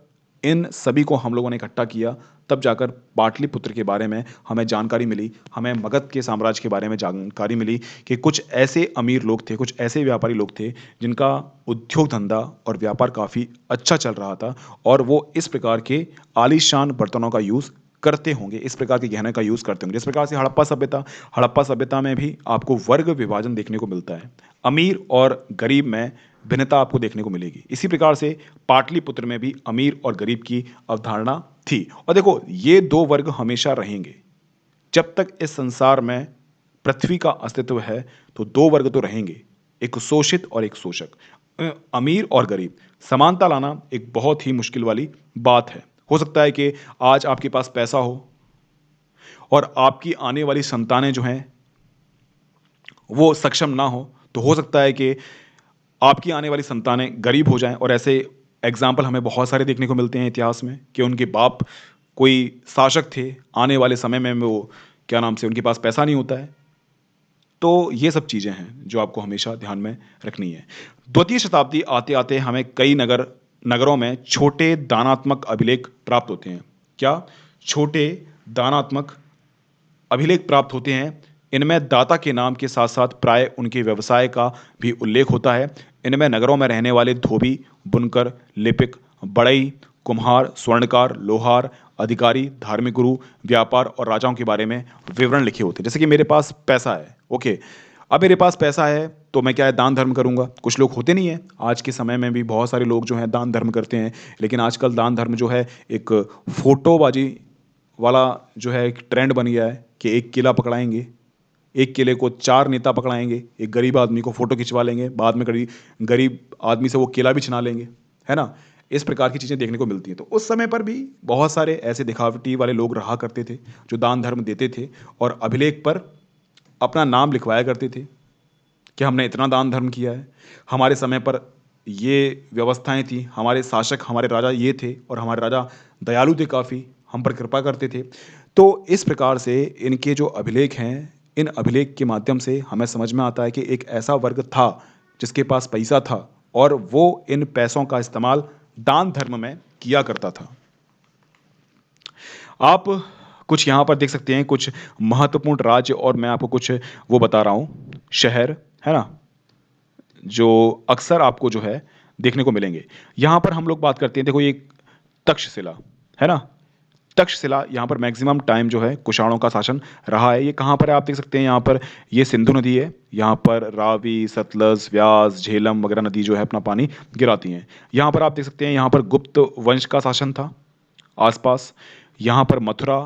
इन सभी को हम लोगों ने इकट्ठा किया, तब जाकर पाटलिपुत्र के बारे में हमें जानकारी मिली, हमें मगध के साम्राज्य के बारे में जानकारी मिली कि कुछ ऐसे अमीर लोग थे, कुछ ऐसे व्यापारी लोग थे, जिनका उद्योग धंधा और व्यापार काफ़ी अच्छा चल रहा था और वो इस प्रकार के आलीशान बर्तनों का यूज़ करते होंगे, इस प्रकार के गहने का यूज़ करते होंगे। जिस प्रकार से हड़प्पा सभ्यता में भी आपको वर्ग विभाजन देखने को मिलता है। अमीर और गरीब में भिन्नता आपको देखने को मिलेगी। इसी प्रकार से पाटलिपुत्र में भी अमीर और गरीब की अवधारणा थी। और देखो, ये 2 वर्ग हमेशा रहेंगे। जब तक इस संसार में पृथ्वी का अस्तित्व है, तो 2 वर्ग तो रहेंगे, एक शोषित और एक शोषक। अमीर और गरीब, समानता लाना एक बहुत ही मुश्किल वाली बात है। हो सकता है कि आज आपके पास पैसा हो और आपकी आने वाली संतानें जो हैं, वो सक्षम ना हो, तो हो सकता है कि आपकी आने वाली संतानें गरीब हो जाएँ और ऐसे एग्ज़ाम्पल हमें बहुत सारे देखने को मिलते हैं इतिहास में कि उनके बाप कोई शासक थे, आने वाले समय में वो क्या नाम से उनके पास पैसा नहीं होता है। तो ये सब चीज़ें हैं जो आपको हमेशा ध्यान में रखनी है। द्वितीय शताब्दी आते-आते हमें कई नगरों में छोटे दानात्मक अभिलेख प्राप्त होते हैं। क्या? छोटे दानात्मक अभिलेख प्राप्त होते हैं इनमें दाता के नाम के साथ-साथ प्राय उनके व्यवसाय का भी उल्लेख होता है। इनमें नगरों में रहने वाले धोबी, बुनकर, लिपिक, बढ़ई, कुम्हार, स्वर्णकार, लोहार, अधिकारी, धार्मिक गुरु, व्यापार और राजाओं के बारे में विवरण लिखे होते हैं। जैसे कि मेरे पास पैसा है, ओके। अब मेरे पास पैसा है, तो मैं क्या है दान धर्म करूँगा। कुछ लोग होते नहीं हैं, आज के समय में भी बहुत सारे लोग जो हैं दान धर्म करते हैं। लेकिन आजकल दान धर्म जो है एक फ़ोटोबाज़ी वाला जो है एक ट्रेंड बन गया है कि एक केला पकड़ाएँगे, एक केले को 4 नेता पकड़ाएँगे, एक गरीब आदमी को फ़ोटो खिंचवा लेंगे, बाद में गरीब आदमी से वो केला भी छिना लेंगे, है ना? इस प्रकार की चीज़ें देखने को मिलती हैं। तो उस समय पर भी बहुत सारे ऐसे दिखावटी वाले लोग रहा करते थे, जो दान धर्म देते थे और अभिलेख पर अपना नाम लिखवाया करते थे कि हमने इतना दान धर्म किया है। हमारे समय पर ये व्यवस्थाएँ थी, हमारे शासक, हमारे राजा ये थे और हमारे राजा दयालु थे काफ़ी, हम पर कृपा करते थे। तो इस प्रकार से इनके जो अभिलेख हैं, इन अभिलेख के माध्यम से हमें समझ में आता है कि एक ऐसा वर्ग था, जिसके पास पैसा था और वो इन पैसों का इस्तेमाल दान धर्म में किया करता था। आप कुछ यहाँ पर देख सकते हैं, कुछ महत्वपूर्ण राज्य और मैं आपको कुछ वो बता रहा हूँ, शहर, है ना? जो अक्सर आपको जो है देखने को मिलेंगे। यहाँ पर हम लोग बात करते हैं, देखो ये तक्षशिला, है ना? तक्षशिला यहाँ पर मैक्सिमम टाइम जो है कुषाणों का शासन रहा है। ये कहाँ पर है आप देख सकते हैं, यहाँ पर ये सिंधु नदी है। यहाँ पर रावी, सतलज, व्यास, झेलम वगैरह नदी जो है अपना पानी गिराती हैं। यहाँ पर आप देख सकते हैं, यहाँ पर गुप्त वंश का शासन था आसपास। यहाँ पर मथुरा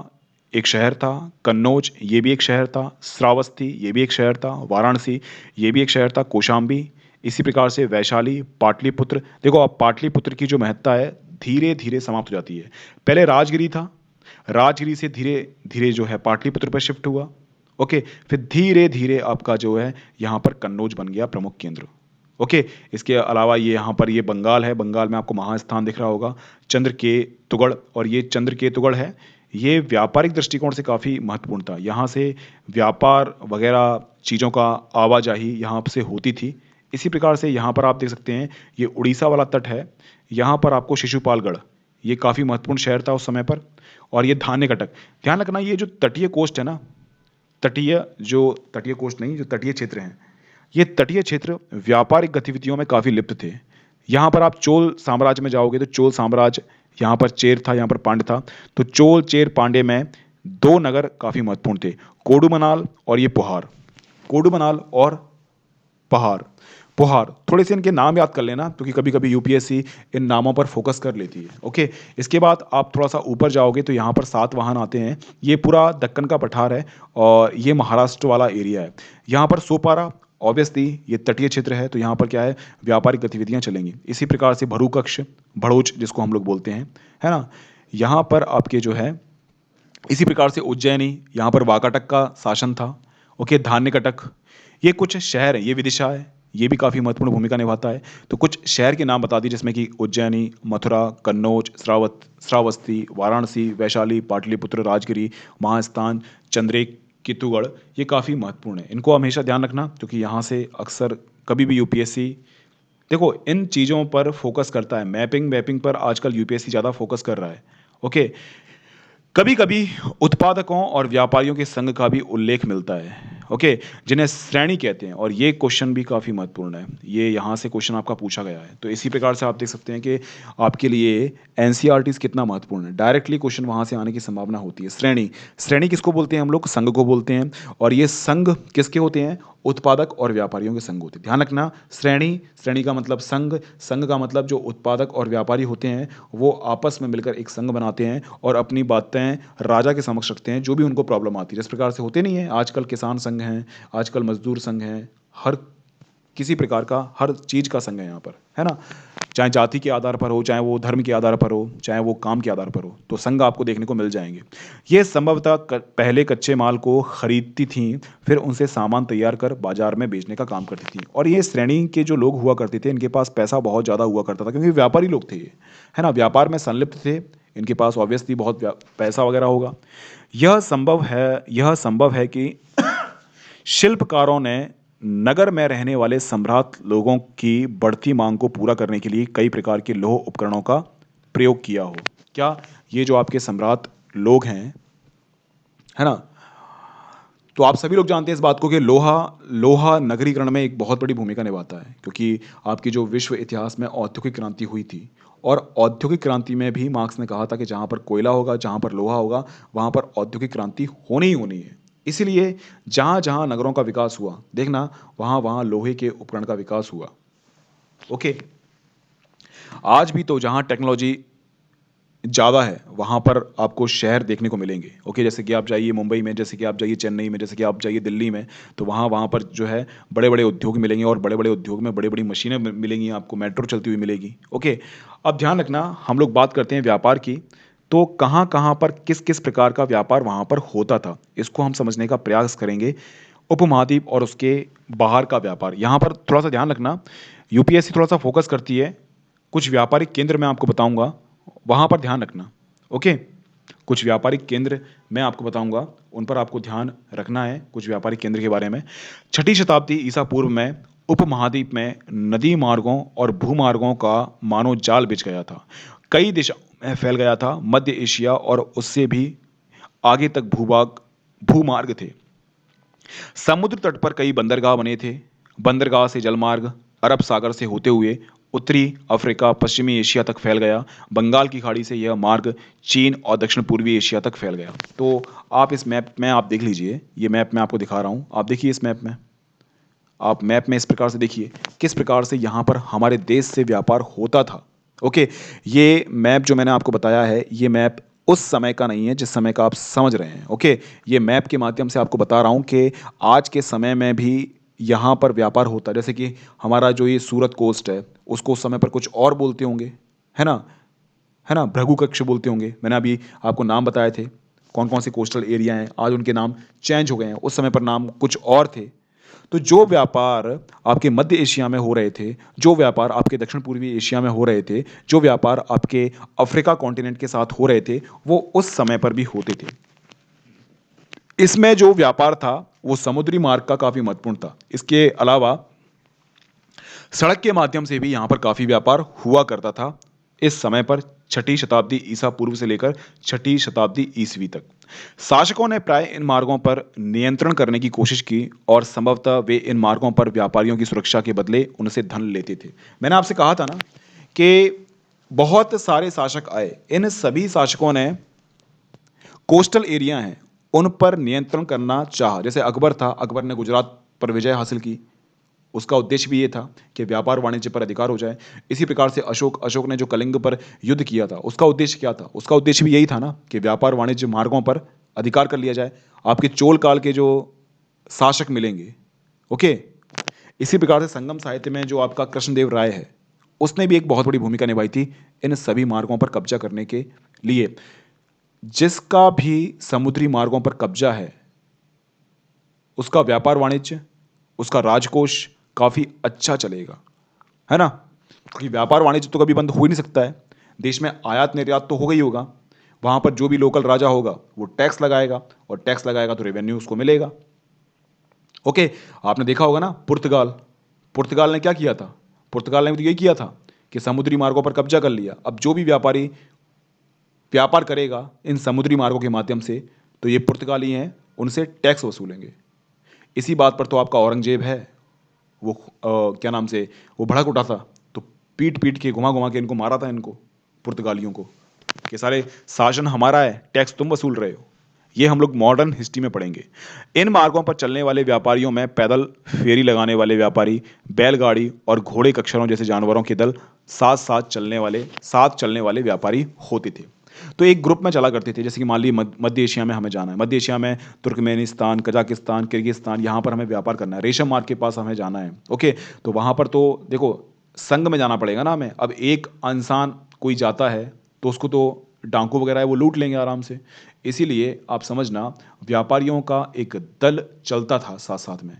एक शहर था, कन्नौज ये भी एक शहर था, श्रावस्ती ये भी एक शहर था, वाराणसी ये भी एक शहर था, कौशाम्बी, इसी प्रकार से वैशाली, पाटलिपुत्र। देखो आप पाटलिपुत्र की जो महत्ता है धीरे-धीरे समाप्त हो जाती है। पहले राजगिरी था, राजगिरी से धीरे-धीरे जो है पाटलिपुत्र पर शिफ्ट हुआ, ओके। फिर धीरे-धीरे आपका जो है यहाँ पर कन्नौज बन गया प्रमुख केंद्र, ओके। इसके अलावा ये यहाँ पर ये बंगाल है, बंगाल में आपको महास्थान दिख रहा होगा, चंद्रकेतुगढ़, और ये चंद्रकेतुगढ़ है, ये व्यापारिक दृष्टिकोण से काफ़ी महत्वपूर्ण था। यहाँ से व्यापार वगैरह चीज़ों का आवाजाही यहाँ से होती थी। इसी प्रकार से यहाँ पर आप देख सकते हैं, ये उड़ीसा वाला तट है, यहाँ पर आपको शिशुपालगढ़, ये काफ़ी महत्वपूर्ण शहर था उस समय पर, और ये धान्यकटक। ध्यान रखना ये जो तटीय कोस्ट है ना, तटीय कोस्ट नहीं, जो तटीय क्षेत्र हैं, ये तटीय क्षेत्र व्यापारिक गतिविधियों में काफ़ी लिप्त थे। यहाँ पर आप चोल साम्राज्य में जाओगे तो चोल साम्राज्य, यहाँ पर चेर था, यहाँ पर पांड्य था। तो चोल, चेर, पांड्य में 2 नगर काफ़ी महत्वपूर्ण थे, कोडुमनाल और ये पुहार। कोडुमनाल और पहाड़, पुहार, थोड़े से इनके नाम याद कर लेना, क्योंकि कभी-कभी यूपीएससी इन नामों पर फोकस कर लेती है, ओके। इसके बाद आप थोड़ा-सा ऊपर जाओगे तो यहाँ पर सातवाहन आते हैं। ये पूरा दक्कन का पठार है और ये महाराष्ट्र वाला एरिया है। यहाँ पर सोपारा, ऑब्वियसली ये तटीय क्षेत्र है, तो यहाँ पर क्या है व्यापारिक गतिविधियाँ चलेंगी। इसी प्रकार से भरूकक्ष, भड़ोच जिसको हम लोग बोलते हैं, है ना? यहाँ पर आपके जो है इसी प्रकार से उज्जैनी, यहाँ पर वाकाटक का शासन था, ओके। धान्यकटक, ये कुछ शहर हैं, ये विदिशा है, ये भी काफ़ी महत्वपूर्ण भूमिका निभाता है। तो कुछ शहर के नाम बता दिए, जिसमें कि उज्जैनी, मथुरा, कन्नौज, श्रावस्ती, वाराणसी, वैशाली, पाटलिपुत्र, राजगिरी, महास्थान, चंद्रकेतुगढ़, ये काफ़ी महत्वपूर्ण है। इनको हमेशा ध्यान रखना, क्योंकि यहाँ से अक्सर कभी भी यूपीएससी देखो इन चीज़ों पर फोकस करता है। मैपिंग वैपिंग पर आजकल यूपीएससी ज़्यादा फोकस कर रहा है, ओके। कभी-कभी उत्पादकों और व्यापारियों के संघ का भी उल्लेख मिलता है, ओके, जिन्हें श्रेणी कहते हैं, और ये क्वेश्चन भी काफ़ी महत्वपूर्ण है। ये यहाँ से क्वेश्चन आपका पूछा गया है। तो इसी प्रकार से आप देख सकते हैं कि आपके लिए एनसीईआरटीज़ कितना महत्वपूर्ण है। डायरेक्टली क्वेश्चन वहाँ से आने की संभावना होती है। श्रेणी, श्रेणी किसको बोलते हैं हम लोग? संघ को बोलते हैं, और ये संघ किसके होते हैं? उत्पादक और व्यापारियों के संघ होते हैं। ध्यान रखना, श्रेणी, श्रेणी का मतलब संघ, संघ का मतलब जो उत्पादक और व्यापारी होते हैं, वो आपस में मिलकर एक संघ बनाते हैं और अपनी बातें राजा के समक्ष रखते हैं, जो भी उनको प्रॉब्लम आती है। जिस प्रकार से होते नहीं है आजकल किसान संघ हैं, आजकल मजदूर संघ हैं, हर किसी प्रकार का हर चीज़ का संघ है यहाँ पर, है ना? चाहे जाति के आधार पर हो, चाहे वो धर्म के आधार पर हो, चाहे वो काम के आधार पर हो, तो संघ आपको देखने को मिल जाएंगे। ये संभवतः पहले कच्चे माल को खरीदती थीं, फिर उनसे सामान तैयार कर बाजार में बेचने का काम करती थीं। और ये श्रेणी के जो लोग हुआ करते थे, इनके पास पैसा बहुत ज़्यादा हुआ करता था, क्योंकि व्यापारी लोग थे ये, है ना? व्यापार में संलिप्त थे, इनके पास ऑब्वियसली बहुत पैसा वगैरह होगा। यह संभव है कि शिल्पकारों ने नगर में रहने वाले सम्राट लोगों की बढ़ती मांग को पूरा करने के लिए कई प्रकार के लौह उपकरणों का प्रयोग किया हो। क्या ये जो आपके सम्राट लोग हैं, है ना? तो आप सभी लोग जानते हैं इस बात को कि लोहा लोहा नगरीकरण में एक बहुत बड़ी भूमिका निभाता है, क्योंकि आपकी जो विश्व इतिहास में औद्योगिक क्रांति हुई थी, और औद्योगिक क्रांति में भी मार्क्स ने कहा था कि जहाँ पर कोयला होगा, जहाँ पर लोहा होगा, वहाँ पर औद्योगिक क्रांति होनी ही होनी है। इसीलिए जहाँ-जहाँ नगरों का विकास हुआ, देखना वहाँ-वहाँ लोहे के उपकरण का विकास हुआ। ओके, आज भी तो जहाँ टेक्नोलॉजी ज़्यादा है, वहाँ पर आपको शहर देखने को मिलेंगे। ओके, जैसे कि आप जाइए मुंबई में, जैसे कि आप जाइए चेन्नई में, जैसे कि आप जाइए दिल्ली में, तो वहाँ वहाँ पर जो है बड़े-बड़े उद्योग मिलेंगे, और बड़े-बड़े उद्योग में बड़ी-बड़ी मशीनें मिलेंगी, आपको मेट्रो चलती हुई मिलेगी। ओके, अब ध्यान रखना, हम लोग बात करते हैं व्यापार की, तो कहाँ-कहाँ पर किस-किस प्रकार का व्यापार वहाँ पर होता था, इसको हम समझने का प्रयास करेंगे। उपमहाद्वीप और उसके बाहर का व्यापार, यहाँ पर थोड़ा-सा ध्यान रखना, यूपीएससी थोड़ा-सा फोकस करती है, कुछ व्यापारिक केंद्र मैं आपको बताऊँगा, वहाँ पर ध्यान रखना। ओके? कुछ व्यापारिक केंद्र मैं आपको बताऊँगा, उन पर आपको ध्यान रखना है, कुछ व्यापारिक केंद्र के बारे में। छठी शताब्दी ईसा पूर्व में उपमहाद्वीप में नदी मार्गों और भूमार्गों का मानो जाल बिछ गया था। कई दिशाओं में फैल गया था, मध्य एशिया और उससे भी आगे तक भूमार्ग थे। समुद्र तट पर कई बंदरगाह बने थे। बंदरगाह से जलमार्ग अरब सागर से होते हुए उत्तरी अफ्रीका, पश्चिमी एशिया तक फैल गया। बंगाल की खाड़ी से यह मार्ग चीन और दक्षिण पूर्वी एशिया तक फैल गया। तो आप इस मैप में आप देख लीजिए, ये मैप मैं आपको दिखा रहा हूँ। आप देखिए इस मैप में, आप मैप में इस प्रकार से देखिए, किस प्रकार से यहाँ पर हमारे देश से व्यापार होता था। ओके, ये मैप जो मैंने आपको बताया है, ये मैप उस समय का नहीं है जिस समय का आप समझ रहे हैं। ओके, ये मैप के माध्यम से आपको बता रहा हूँ कि आज के समय में भी यहाँ पर व्यापार होता है। जैसे कि हमारा जो ये सूरत कोस्ट है, उसको उस समय पर कुछ और बोलते होंगे, है ना? है ना? भृगु कक्ष बोलते होंगे। मैंने अभी आपको नाम बताए थे, कौन-कौन से कोस्टल एरिया हैं, आज उनके नाम चेंज हो गए हैं, उस समय पर नाम कुछ और थे। तो जो व्यापार आपके मध्य एशिया में हो रहे थे, जो व्यापार आपके दक्षिण पूर्वी एशिया में हो रहे थे, जो व्यापार आपके अफ्रीका कॉन्टिनेंट के साथ हो रहे थे, वो उस समय पर भी होते थे। इसमें जो व्यापार था, वो समुद्री मार्ग का काफ़ी महत्वपूर्ण था। इसके अलावा सड़क के माध्यम से भी यहाँ पर काफ़ी व्यापार हुआ करता था, इस समय पर छठी शताब्दी ईसा पूर्व से लेकर छठी शताब्दी ईसवी तक। शासकों ने प्राय इन मार्गों पर नियंत्रण करने की कोशिश की, और संभवतः वे इन मार्गों पर व्यापारियों की सुरक्षा के बदले उनसे धन लेते थे। मैंने आपसे कहा था ना कि बहुत सारे शासक आए, इन सभी शासकों ने कोस्टल एरिया हैं, उन पर नियंत्रण करना चाहा। जैसे अकबर था, अकबर ने गुजरात पर विजय हासिल की। उसका उद्देश्य भी ये था कि व्यापार वाणिज्य पर अधिकार हो जाए। इसी प्रकार से अशोक ने जो कलिंग पर युद्ध किया था, उसका उद्देश्य क्या था? उसका उद्देश्य भी यही था ना कि व्यापार वाणिज्य मार्गों पर अधिकार कर लिया जाए। आपके चोल काल के जो शासक मिलेंगे, ओके? इसी प्रकार से संगम साहित्य में जो आपका कृष्णदेव राय है, उसने भी एक बहुत बड़ी भूमिका निभाई थी इन सभी मार्गों पर कब्जा करने के लिए। जिसका भी समुद्री मार्गों पर कब्जा है, उसका व्यापार वाणिज्य, उसका राजकोष काफ़ी अच्छा चलेगा, है ना? क्योंकि व्यापार वाणिज्य तो कभी बंद हो ही नहीं सकता है। देश में आयात निर्यात तो होगा ही होगा। वहाँ पर जो भी लोकल राजा होगा, वो टैक्स लगाएगा, और टैक्स लगाएगा तो रेवेन्यू उसको मिलेगा। ओके, आपने देखा होगा ना पुर्तगाल, पुर्तगाल ने क्या किया था? पुर्तगाल ने भी तो यही किया था कि समुद्री मार्गों पर कब्जा कर लिया। अब जो भी व्यापारी व्यापार करेगा इन समुद्री मार्गों के माध्यम से, तो ये पुर्तगाली हैं, उनसे टैक्स वसूलेंगे। इसी बात पर तो आपका औरंगजेब है, वो क्या नाम से, वो भड़क उठा था, तो पीट-पीट के, घुमा-घुमा के इनको मारा था, इनको, पुर्तगालियों को, कि साले शासन हमारा है, टैक्स तुम वसूल रहे हो। ये हम लोग मॉडर्न हिस्ट्री में पढ़ेंगे। इन मार्गों पर चलने वाले व्यापारियों में पैदल फेरी लगाने वाले व्यापारी, बैलगाड़ी और घोड़े कक्षरों जैसे जानवरों के दल, साथ चलने वाले व्यापारी होते थे। तो एक ग्रुप में चला करते थे, जैसे कि मान लीजिए मध्य एशिया में हमें जाना है, मध्य एशिया में तुर्कमेनिस्तान, कजाकिस्तान, किर्गिस्तान, यहाँ पर हमें व्यापार करना है, रेशम मार्ग के पास हमें जाना है। ओके, तो वहाँ पर तो देखो संघ में जाना पड़ेगा ना हमें। अब एक इंसान कोई जाता है, तो उसको तो डाकू वगैरह है वो लूट लेंगे आराम से। इसीलिए आप समझना, व्यापारियों का एक दल चलता था साथ साथ में,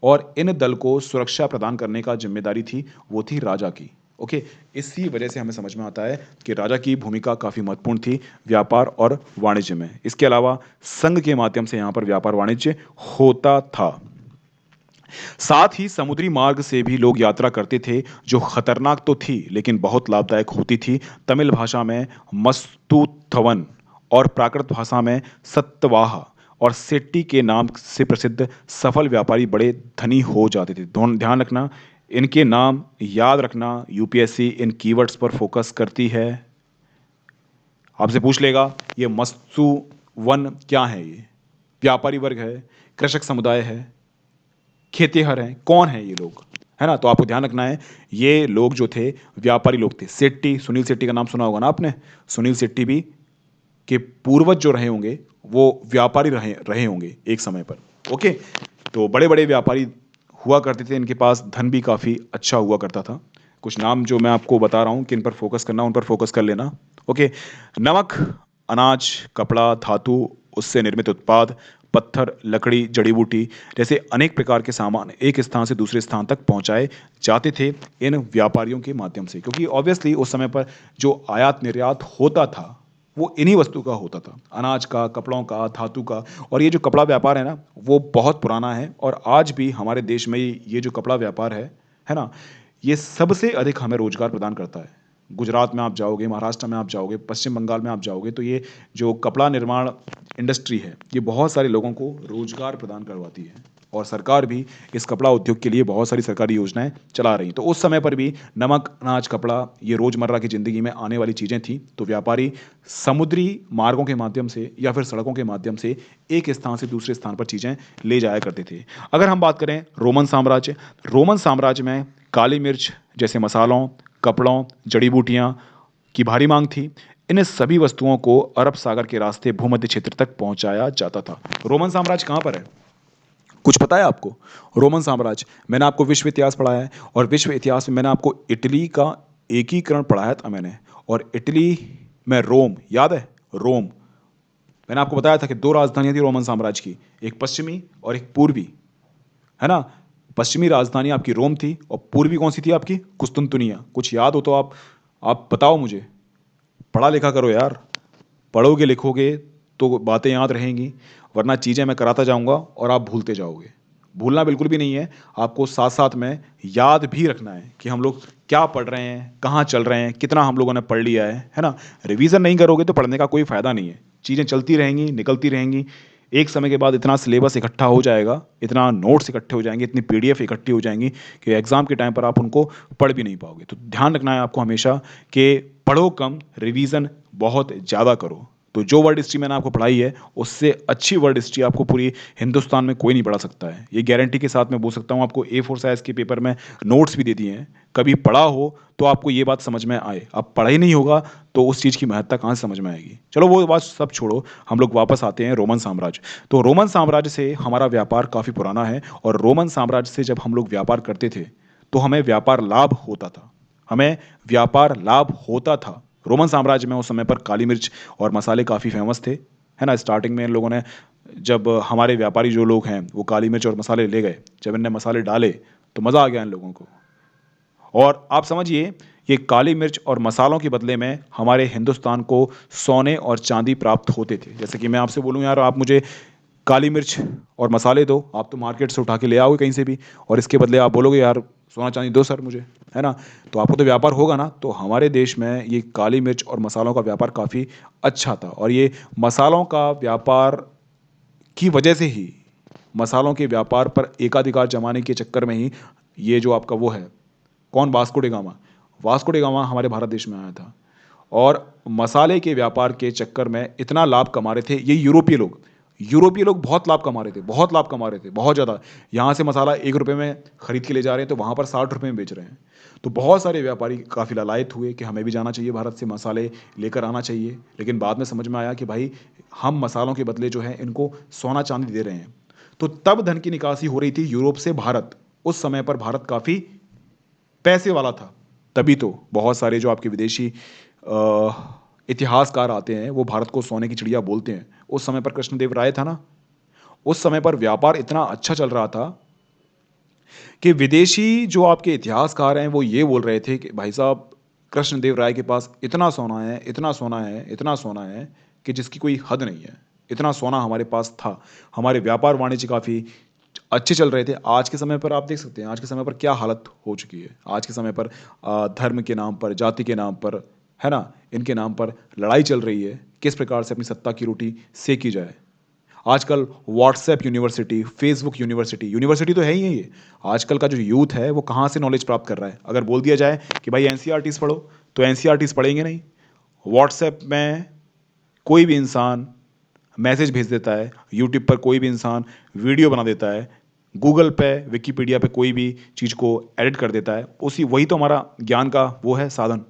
और इन दल को सुरक्षा प्रदान करने का जिम्मेदारी थी, वो थी राजा की। ओके, इसी वजह से हमें समझ में आता है कि राजा की भूमिका काफ़ी महत्वपूर्ण थी व्यापार और वाणिज्य में। इसके अलावा संघ के माध्यम से यहाँ पर व्यापार वाणिज्य होता था। साथ ही समुद्री मार्ग से भी लोग यात्रा करते थे, जो खतरनाक तो थी लेकिन बहुत लाभदायक होती थी। तमिल भाषा में मस्तूथवन और प्राकृत भाषा में सत्तवाह और सेट्टी के नाम से प्रसिद्ध सफल व्यापारी बड़े धनी हो जाते थे। ध्यान रखना, इनके नाम याद रखना। यूपीएससी इन कीवर्ड्स पर फोकस करती है। आपसे पूछ लेगा ये मत्स्य वन क्या है, ये व्यापारी वर्ग है, कृषक समुदाय है, खेतिहर हैं, कौन है ये लोग, है ना। तो आपको ध्यान रखना है, ये लोग जो थे व्यापारी लोग थे। सेट्टी, सुनील सेट्टी का नाम सुना होगा ना आपने। सुनील सेट्टी भी के पूर्वज जो रहे होंगे वो व्यापारी रहे रहे होंगे एक समय पर। ओके, तो बड़े बड़े व्यापारी हुआ करते थे, इनके पास धन भी काफ़ी अच्छा हुआ करता था। कुछ नाम जो मैं आपको बता रहा हूँ कि इन पर फोकस करना, उन पर फोकस कर लेना। ओके, नमक, अनाज, कपड़ा, धातु, उससे निर्मित उत्पाद, पत्थर, लकड़ी, जड़ी बूटी जैसे अनेक प्रकार के सामान एक स्थान से दूसरे स्थान तक पहुंचाए जाते थे इन व्यापारियों के माध्यम से, क्योंकि ऑब्वियसली उस समय पर जो आयात निर्यात होता था वो इन्हीं वस्तु का होता था, अनाज का, कपड़ों का, धातु का। और ये जो कपड़ा व्यापार है ना, वो बहुत पुराना है और आज भी हमारे देश में ये जो कपड़ा व्यापार है ना, ये सबसे अधिक हमें रोजगार प्रदान करता है। गुजरात में आप जाओगे, महाराष्ट्र में आप जाओगे, पश्चिम बंगाल में आप जाओगे, तो ये जो कपड़ा निर्माण इंडस्ट्री है ये बहुत सारे लोगों को रोजगार प्रदान करवाती है। और सरकार भी इस कपड़ा उद्योग के लिए बहुत सारी सरकारी योजनाएं चला रही। तो उस समय पर भी नमक, अनाज, कपड़ा ये रोजमर्रा की जिंदगी में आने वाली चीजें थी। तो व्यापारी समुद्री मार्गों के माध्यम से या फिर सड़कों के माध्यम से एक स्थान से दूसरे स्थान पर चीजें ले जाया करते थे। अगर हम बात करें रोमन साम्राज्य में काली मिर्च जैसे मसालों, कपड़ों, जड़ी बूटियां की भारी मांग थी। इन सभी वस्तुओं को अरब सागर के रास्ते भूमध्य क्षेत्र तक पहुंचाया जाता था। रोमन साम्राज्य कहां पर है, कुछ पता है आपको? रोमन साम्राज्य, मैंने आपको विश्व इतिहास पढ़ाया है और विश्व इतिहास में मैंने आपको इटली का एकीकरण पढ़ाया था मैंने। और इटली में रोम, याद है? रोम, मैंने आपको बताया था कि दो राजधानियां थी रोमन साम्राज्य की, एक पश्चिमी और एक पूर्वी, है ना। पश्चिमी राजधानी आपकी रोम थी और पूर्वी कौन सी थी आपकी? कुस्तुनतुनिया। कुछ याद हो तो आप बताओ मुझे। पढ़ा लिखा करो यार, पढ़ोगे लिखोगे तो बातें याद रहेंगी, वरना चीज़ें मैं कराता जाऊंगा और आप भूलते जाओगे। भूलना बिल्कुल भी नहीं है, आपको साथ साथ में याद भी रखना है कि हम लोग क्या पढ़ रहे हैं, कहाँ चल रहे हैं, कितना हम लोगों ने पढ़ लिया है ना। रिवीजन नहीं करोगे तो पढ़ने का कोई फ़ायदा नहीं है। चीज़ें चलती रहेंगी, निकलती रहेंगी, एक समय के बाद इतना सिलेबस इकट्ठा हो जाएगा, इतना नोट्स इकट्ठे हो जाएंगे, इतनी पीडीएफ इकट्ठी हो जाएंगी कि एग्जाम के टाइम पर आप उनको पढ़ भी नहीं पाओगे। तो ध्यान रखना है आपको हमेशा कि पढ़ो कम, रिवीजन बहुत ज़्यादा करो। तो जो वर्ड हिस्ट्री मैंने आपको पढ़ाई है उससे अच्छी वर्ड हिस्ट्री आपको पूरी हिंदुस्तान में कोई नहीं पढ़ा सकता है। ये गारंटी के साथ मैं बोल सकता हूँ। आपको A4 साइज के पेपर में नोट्स भी दे दिए हैं, कभी पढ़ा हो तो आपको ये बात समझ में आए। अब पढ़ा ही नहीं होगा तो उस चीज़ की महत्ता कहाँ से समझ में आएगी। चलो वो बात सब छोड़ो, हम लोग वापस आते हैं रोमन साम्राज्य। तो रोमन साम्राज्य से हमारा व्यापार काफ़ी पुराना है और रोमन साम्राज्य से जब हम लोग व्यापार करते थे तो हमें व्यापार लाभ होता था, हमें व्यापार लाभ होता था। रोमन साम्राज्य में उस समय पर काली मिर्च और मसाले काफ़ी फेमस थे, है ना। स्टार्टिंग में इन लोगों ने, जब हमारे व्यापारी जो लोग हैं वो काली मिर्च और मसाले ले गए, जब इनने मसाले डाले तो मज़ा आ गया इन लोगों को। और आप समझिए ये काली मिर्च और मसालों के बदले में हमारे हिंदुस्तान को सोने और चांदी प्राप्त होते थे। जैसे कि मैं आपसे बोलूँ यार आप मुझे काली मिर्च और मसाले दो, आप तो मार्केट से उठा के ले आओगे कहीं से भी, और इसके बदले आप बोलोगे यार सोना चांदी दो सर मुझे, है ना। तो आपको तो व्यापार होगा ना। तो हमारे देश में ये काली मिर्च और मसालों का व्यापार काफ़ी अच्छा था। और ये मसालों का व्यापार की वजह से ही, मसालों के व्यापार पर एकाधिकार जमाने के चक्कर में ही ये जो आपका वो है, कौन, Vasco day gamma, Vasco day gamma हमारे भारत देश में आया था। और मसाले के व्यापार के चक्कर में इतना लाभ कमा रहे थे ये यूरोपीय लोग बहुत लाभ कमा रहे थे, बहुत लाभ कमा रहे थे, बहुत ज़्यादा। यहाँ से मसाला 1 रुपये में खरीद के ले जा रहे हैं तो वहाँ पर 60 रुपये में बेच रहे हैं। तो बहुत सारे व्यापारी काफ़ी लालायित हुए कि हमें भी जाना चाहिए भारत से मसाले लेकर आना चाहिए। लेकिन बाद में समझ में आया कि भाई हम मसालों के बदले जो है इनको सोना चांदी दे रहे हैं। तो तब धन की निकासी हो रही थी यूरोप से भारत। उस समय पर भारत काफ़ी पैसे वाला था। तभी तो बहुत सारे जो आपके विदेशी इतिहासकार आते हैं वो भारत को सोने की चिड़िया बोलते हैं। उस समय पर कृष्णदेव राय था ना, उस समय पर व्यापार इतना अच्छा चल रहा था कि विदेशी जो आपके इतिहासकार हैं वो ये बोल रहे थे कि भाई साहब कृष्णदेव राय के पास इतना सोना है, इतना सोना है, इतना सोना है कि जिसकी कोई हद नहीं है। इतना सोना हमारे पास था, हमारे व्यापार वाणिज्य काफ़ी अच्छे चल रहे थे। आज के समय पर आप देख सकते हैं आज के समय पर क्या हालत हो चुकी है। आज के समय पर धर्म के नाम पर, जाति के नाम पर, है ना, इनके नाम पर लड़ाई चल रही है, किस प्रकार से अपनी सत्ता की रोटी सेकी जाए। आजकल WhatsApp university, Facebook university, university तो है ही है ये। आजकल का जो यूथ है वो कहाँ से नॉलेज प्राप्त कर रहा है? अगर बोल दिया जाए कि भाई एनसीईआरटीज़ पढ़ो, तो एनसीईआरटीज़ पढ़ेंगे नहीं। व्हाट्सएप में कोई भी इंसान मैसेज भेज देता है, यूट्यूब पर कोई भी इंसान वीडियो बना देता है, गूगल पे, विकिपीडिया पे कोई भी चीज़ को एडिट कर देता है, उसी वही तो हमारा ज्ञान का वो है साधन।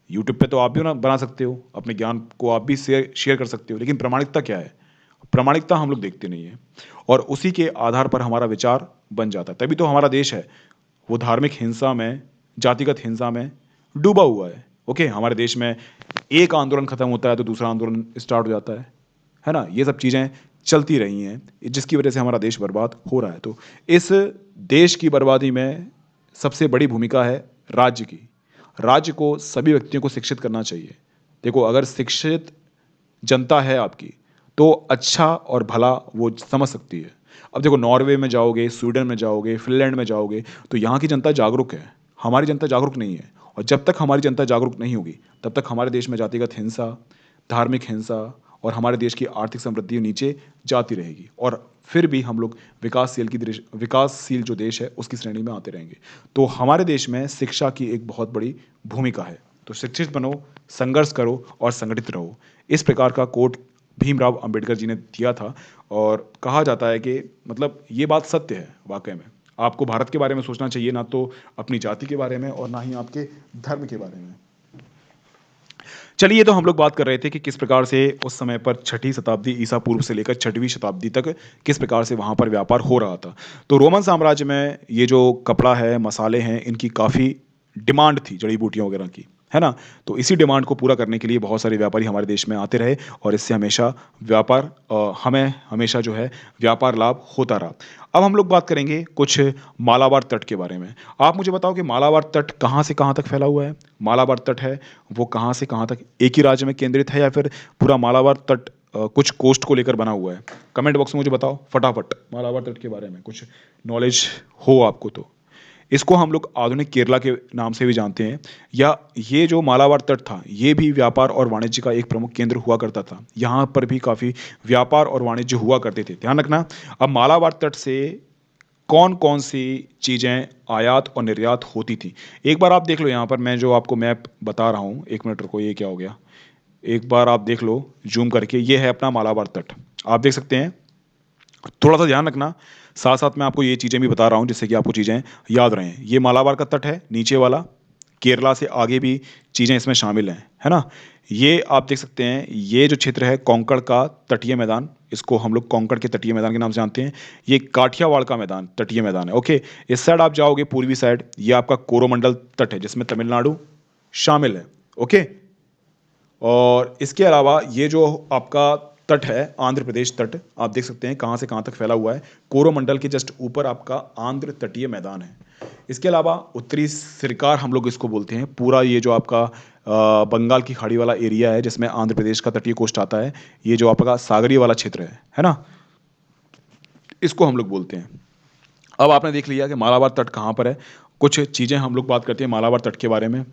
यूट्यूब पे तो आप भी ना बना सकते हो, अपने ज्ञान को आप भी शेयर शेयर कर सकते हो, लेकिन प्रामाणिकता क्या है? प्रामाणिकता हम लोग देखते नहीं हैं, और उसी के आधार पर हमारा विचार बन जाता है। तभी तो हमारा देश है वो धार्मिक हिंसा में, जातिगत हिंसा में डूबा हुआ है। ओके, हमारे देश में एक आंदोलन खत्म होता है तो दूसरा आंदोलन स्टार्ट हो जाता है ना? ये सब चीज़ें चलती रही हैं, जिसकी वजह से हमारा देश बर्बाद हो रहा है। तो इस देश की बर्बादी में सबसे बड़ी भूमिका है राज्य की। राज्य को, सभी व्यक्तियों को शिक्षित करना चाहिए। देखो, अगर शिक्षित जनता है आपकी, तो अच्छा और भला वो समझ सकती है। अब देखो, नॉर्वे में जाओगे, स्वीडन में जाओगे, फ़िनलैंड में जाओगे, तो यहाँ की जनता जागरूक है, हमारी जनता जागरूक नहीं है। और जब तक हमारी जनता जागरूक नहीं होगी, तब तक हमारे देश में जातिगत हिंसा, धार्मिक हिंसा और हमारे देश की आर्थिक समृद्धि नीचे जाती रहेगी, और फिर भी हम लोग विकासशील जो देश है, उसकी श्रेणी में आते रहेंगे। तो हमारे देश में शिक्षा की एक बहुत बड़ी भूमिका है। तो शिक्षित बनो, संघर्ष करो और संगठित रहो। इस प्रकार का कोट भीमराव अंबेडकर जी ने दिया था, और कहा जाता है कि मतलब ये बात सत्य है वाक़ई में। आपको भारत के बारे में सोचना चाहिए, ना तो अपनी जाति के बारे में और ना ही आपके धर्म के बारे में। चलिए, तो हम लोग बात कर रहे थे कि किस प्रकार से उस समय पर छठी शताब्दी ईसा पूर्व से लेकर छठवीं शताब्दी तक किस प्रकार से वहाँ पर व्यापार हो रहा था। तो रोमन साम्राज्य में ये जो कपड़ा है, मसाले हैं, इनकी काफ़ी डिमांड थी, जड़ी बूटियों वगैरह की, है ना? तो इसी डिमांड को पूरा करने के लिए बहुत सारे व्यापारी हमारे देश में आते रहे, और इससे हमेशा हमें हमेशा जो है व्यापार लाभ होता रहा। अब हम लोग बात करेंगे कुछ मालाबार तट के बारे में। आप मुझे बताओ कि मालाबार तट कहाँ से कहाँ तक फैला हुआ है? मालाबार तट है, वो कहाँ से कहाँ तक एक ही राज्य में केंद्रित है, या फिर पूरा मालाबार तट कुछ कोस्ट को लेकर बना हुआ है? कमेंट बॉक्स में मुझे बताओ फटाफट, मालाबार तट के बारे में कुछ नॉलेज हो आपको तो। इसको हम लोग आधुनिक केरला के नाम से भी जानते हैं, या ये जो मालाबार तट था, ये भी व्यापार और वाणिज्य का एक प्रमुख केंद्र हुआ करता था। यहाँ पर भी काफ़ी व्यापार और वाणिज्य हुआ करते थे। ध्यान रखना, अब मालाबार तट से कौन-कौन सी चीज़ें आयात और निर्यात होती थी। एक बार आप देख लो, यहाँ पर मैं जो आपको मैप बता रहा हूँ, 1 मिनट रुको, ये क्या हो गया? एक बार आप देख लो ज़ूम करके, ये है अपना मालाबार तट। आप देख सकते हैं, थोड़ा-सा ध्यान रखना, साथ-साथ मैं आपको ये चीज़ें भी बता रहा हूँ जिससे कि आपको चीज़ें याद रहें। ये मालाबार का तट है, नीचे वाला, केरला से आगे भी चीज़ें इसमें शामिल हैं, है ना? ये आप देख सकते हैं, ये जो क्षेत्र है कोंकण का तटीय मैदान, इसको हम लोग कोंकण के तटीय मैदान के नाम से जानते हैं। ये काठियावाड़ का मैदान, तटीय मैदान है, ओके? इस साइड आप जाओगे, पूर्वी साइड, ये आपका कोरोमंडल तट है जिसमें तमिलनाडु शामिल है, ओके? और इसके अलावा ये जो आपका तट है, आंध्र प्रदेश तट, आप देख सकते हैं कहाँ से कहाँ तक फैला हुआ है। कोरोमंडल के जस्ट ऊपर आपका आंध्र तटीय मैदान है। इसके अलावा उत्तरी सिरकार हम लोग इसको बोलते हैं, पूरा ये जो आपका बंगाल की खाड़ी वाला एरिया है जिसमें आंध्र प्रदेश का तटीय कोस्ट आता है, ये जो आपका सागरीय वाला क्षेत्र है ना? इसको हम लोग बोलते हैं। अब आपने देख लिया कि मालाबार तट कहाँ पर है। कुछ चीज़ें हम लोग बात करते हैं मालाबार तट के बारे में।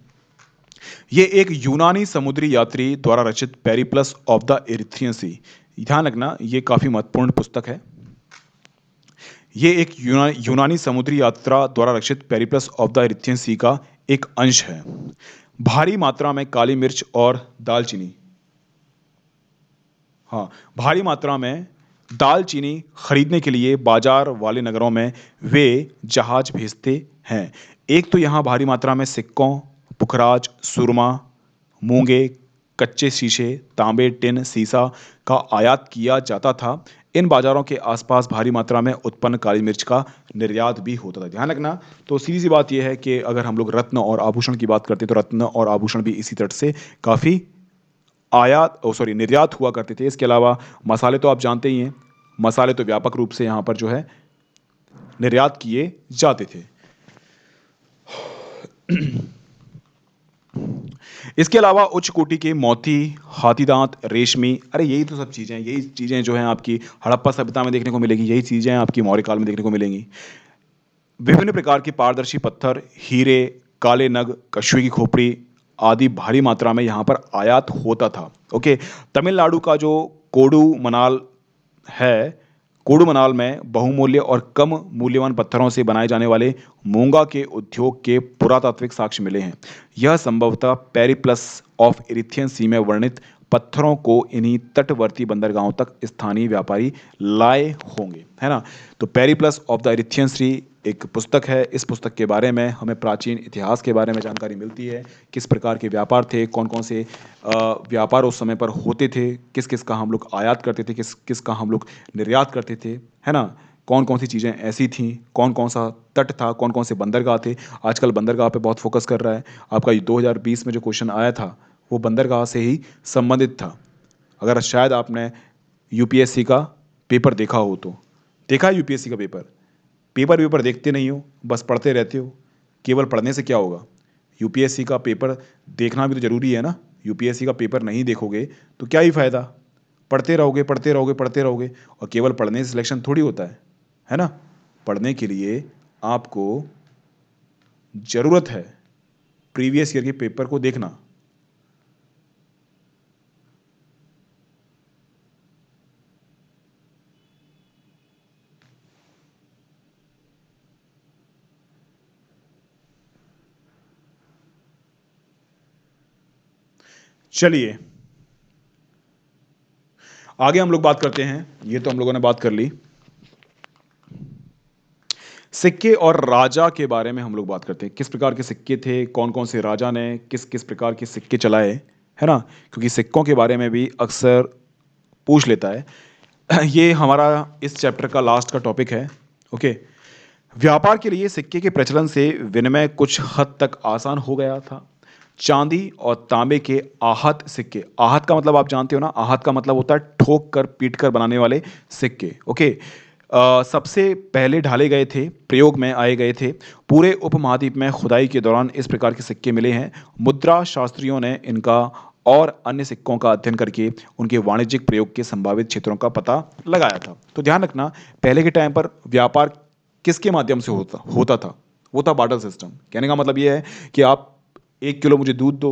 ये एक यूनानी समुद्री यात्री द्वारा रचित पेरिप्लस ऑफ द इरिथ्रियन सी। ध्यान रखना, ये काफ़ी महत्वपूर्ण पुस्तक है। ये एक यूनानी समुद्री यात्रा द्वारा रचित पेरिप्लस ऑफ द इरिथ्रियन सी का एक अंश है। भारी मात्रा में काली मिर्च और दालचीनी, हाँ, भारी मात्रा में दालचीनी खरीदने के लिए बाजार वाले नगरों में वे जहाज भेजते हैं। एक तो यहाँ भारी मात्रा में सिक्कों, पुखराज, सुरमा, मूंगे, कच्चे शीशे, तांबे, टिन, सीसा का आयात किया जाता था। इन बाजारों के आसपास भारी मात्रा में उत्पन्न काली मिर्च का निर्यात भी होता था। ध्यान रखना, तो सीधी सी बात यह है कि अगर हम लोग रत्न और आभूषण की बात करते हैं, तो रत्न और आभूषण भी इसी तट से काफ़ी निर्यात हुआ करते थे। इसके अलावा मसाले तो आप जानते ही हैं, मसाले तो व्यापक रूप से यहाँ पर जो है निर्यात किए जाते थे। इसके अलावा उच्च कोटि के मोती, हाथीदांत, रेशमी, अरे यही तो सब चीज़ें हैं, यही चीज़ें जो हैं आपकी हड़प्पा सभ्यता में देखने को मिलेगी, यही चीज़ें आपकी मौर्य काल में देखने को मिलेंगी। विभिन्न प्रकार के पारदर्शी पत्थर, हीरे, काले नग, कछुए की खोपड़ी आदि भारी मात्रा में यहाँ पर आयात होता था। ओके, तमिलनाडु का जो कोडू मनाल है कुडुमनाल में बहुमूल्य और कम मूल्यवान पत्थरों से बनाए जाने वाले मूंगा के उद्योग के पुरातात्विक साक्ष्य मिले हैं। यह संभवतः पेरिप्लस ऑफ इरिथियन सी में वर्णित पत्थरों को इन्हीं तटवर्ती बंदरगाहों तक स्थानीय व्यापारी लाए होंगे, है ना। तो पेरिप्लस ऑफ द इरिथियन सी एक पुस्तक है। इस पुस्तक के बारे में हमें प्राचीन इतिहास के बारे में जानकारी मिलती है, किस प्रकार के व्यापार थे, कौन कौन से व्यापार उस समय पर होते थे, किस किस का हम लोग आयात करते थे, किस किस का हम लोग निर्यात करते थे, है ना। कौन कौन सी चीज़ें ऐसी थीं, कौन कौन सा तट था, कौन कौन से बंदरगाह थे। आजकल बंदरगाह पे बहुत फोकस कर रहा है। आपका ये 2020 में जो क्वेश्चन आया था वो बंदरगाह से ही संबंधित था। अगर शायद आपने यूपीएससी का पेपर देखा हो तो। देखा है यूपीएससी का पेपर? पेपर वेपर देखते नहीं हो, बस पढ़ते रहते हो। केवल पढ़ने से क्या होगा? यूपीएससी का पेपर देखना भी तो ज़रूरी है ना। यूपीएससी का पेपर नहीं देखोगे तो क्या ही फ़ायदा। पढ़ते रहोगे, पढ़ते रहोगे, पढ़ते रहोगे, और केवल पढ़ने से सिलेक्शन थोड़ी होता है ना। पढ़ने के लिए आपको ज़रूरत है प्रीवियस ईयर के पेपर को देखना। चलिए आगे हम लोग बात करते हैं। ये तो हम लोगों ने बात कर ली। सिक्के और राजा के बारे में हम लोग बात करते हैं। किस प्रकार के सिक्के थे, कौन कौन से राजा ने किस किस प्रकार के सिक्के चलाए, है ना। क्योंकि सिक्कों के बारे में भी अक्सर पूछ लेता है। ये हमारा इस चैप्टर का लास्ट का टॉपिक है। ओके। व्यापार के लिए सिक्के के प्रचलन से विनिमय कुछ हद तक आसान हो गया था। चांदी और तांबे के आहत सिक्के, आहत का मतलब आप जानते हो ना, आहत का मतलब होता है ठोक कर पीट कर बनाने वाले सिक्के। ओके। सबसे पहले ढाले गए थे, प्रयोग में आए गए थे। पूरे उपमहाद्वीप में खुदाई के दौरान इस प्रकार के सिक्के मिले हैं। मुद्रा शास्त्रियों ने इनका और अन्य सिक्कों का अध्ययन करके उनके वाणिज्यिक प्रयोग के संभावित क्षेत्रों का पता लगाया था। तो ध्यान रखना, पहले के टाइम पर व्यापार किसके माध्यम से होता होता था? वो था बार्टर सिस्टम। कहने का मतलब ये है कि आप 1 किलो मुझे दूध दो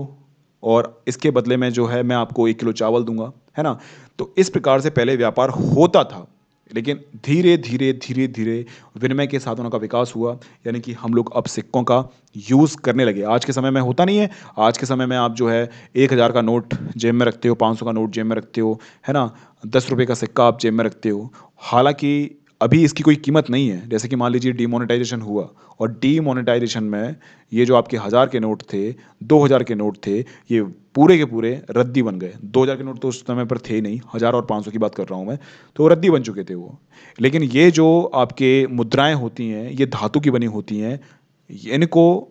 और इसके बदले में जो है मैं आपको 1 किलो चावल दूंगा, है ना। तो इस प्रकार से पहले व्यापार होता था। लेकिन धीरे धीरे धीरे धीरे विनिमय के साधनों का विकास हुआ, यानी कि हम लोग अब सिक्कों का यूज़ करने लगे। आज के समय में होता नहीं है। आज के समय में आप जो है 1,000 का नोट जेब में रखते हो, 500 का नोट जेब में रखते हो, है ना। 10 रुपये का सिक्का आप जेब में रखते हो। हालांकि अभी इसकी कोई कीमत नहीं है। जैसे कि मान लीजिए डीमोनेटाइजेशन हुआ, और डीमोनेटाइजेशन में ये जो आपके 1,000 के नोट थे, 2,000 के नोट थे, ये पूरे के पूरे रद्दी बन गए। 2,000 के नोट तो उस समय पर थे ही नहीं, 1,000 और 500 की बात कर रहा हूँ मैं। तो वो रद्दी बन चुके थे वो। लेकिन ये जो आपके मुद्राएं होती हैं, ये धातु की बनी होती हैं। इनको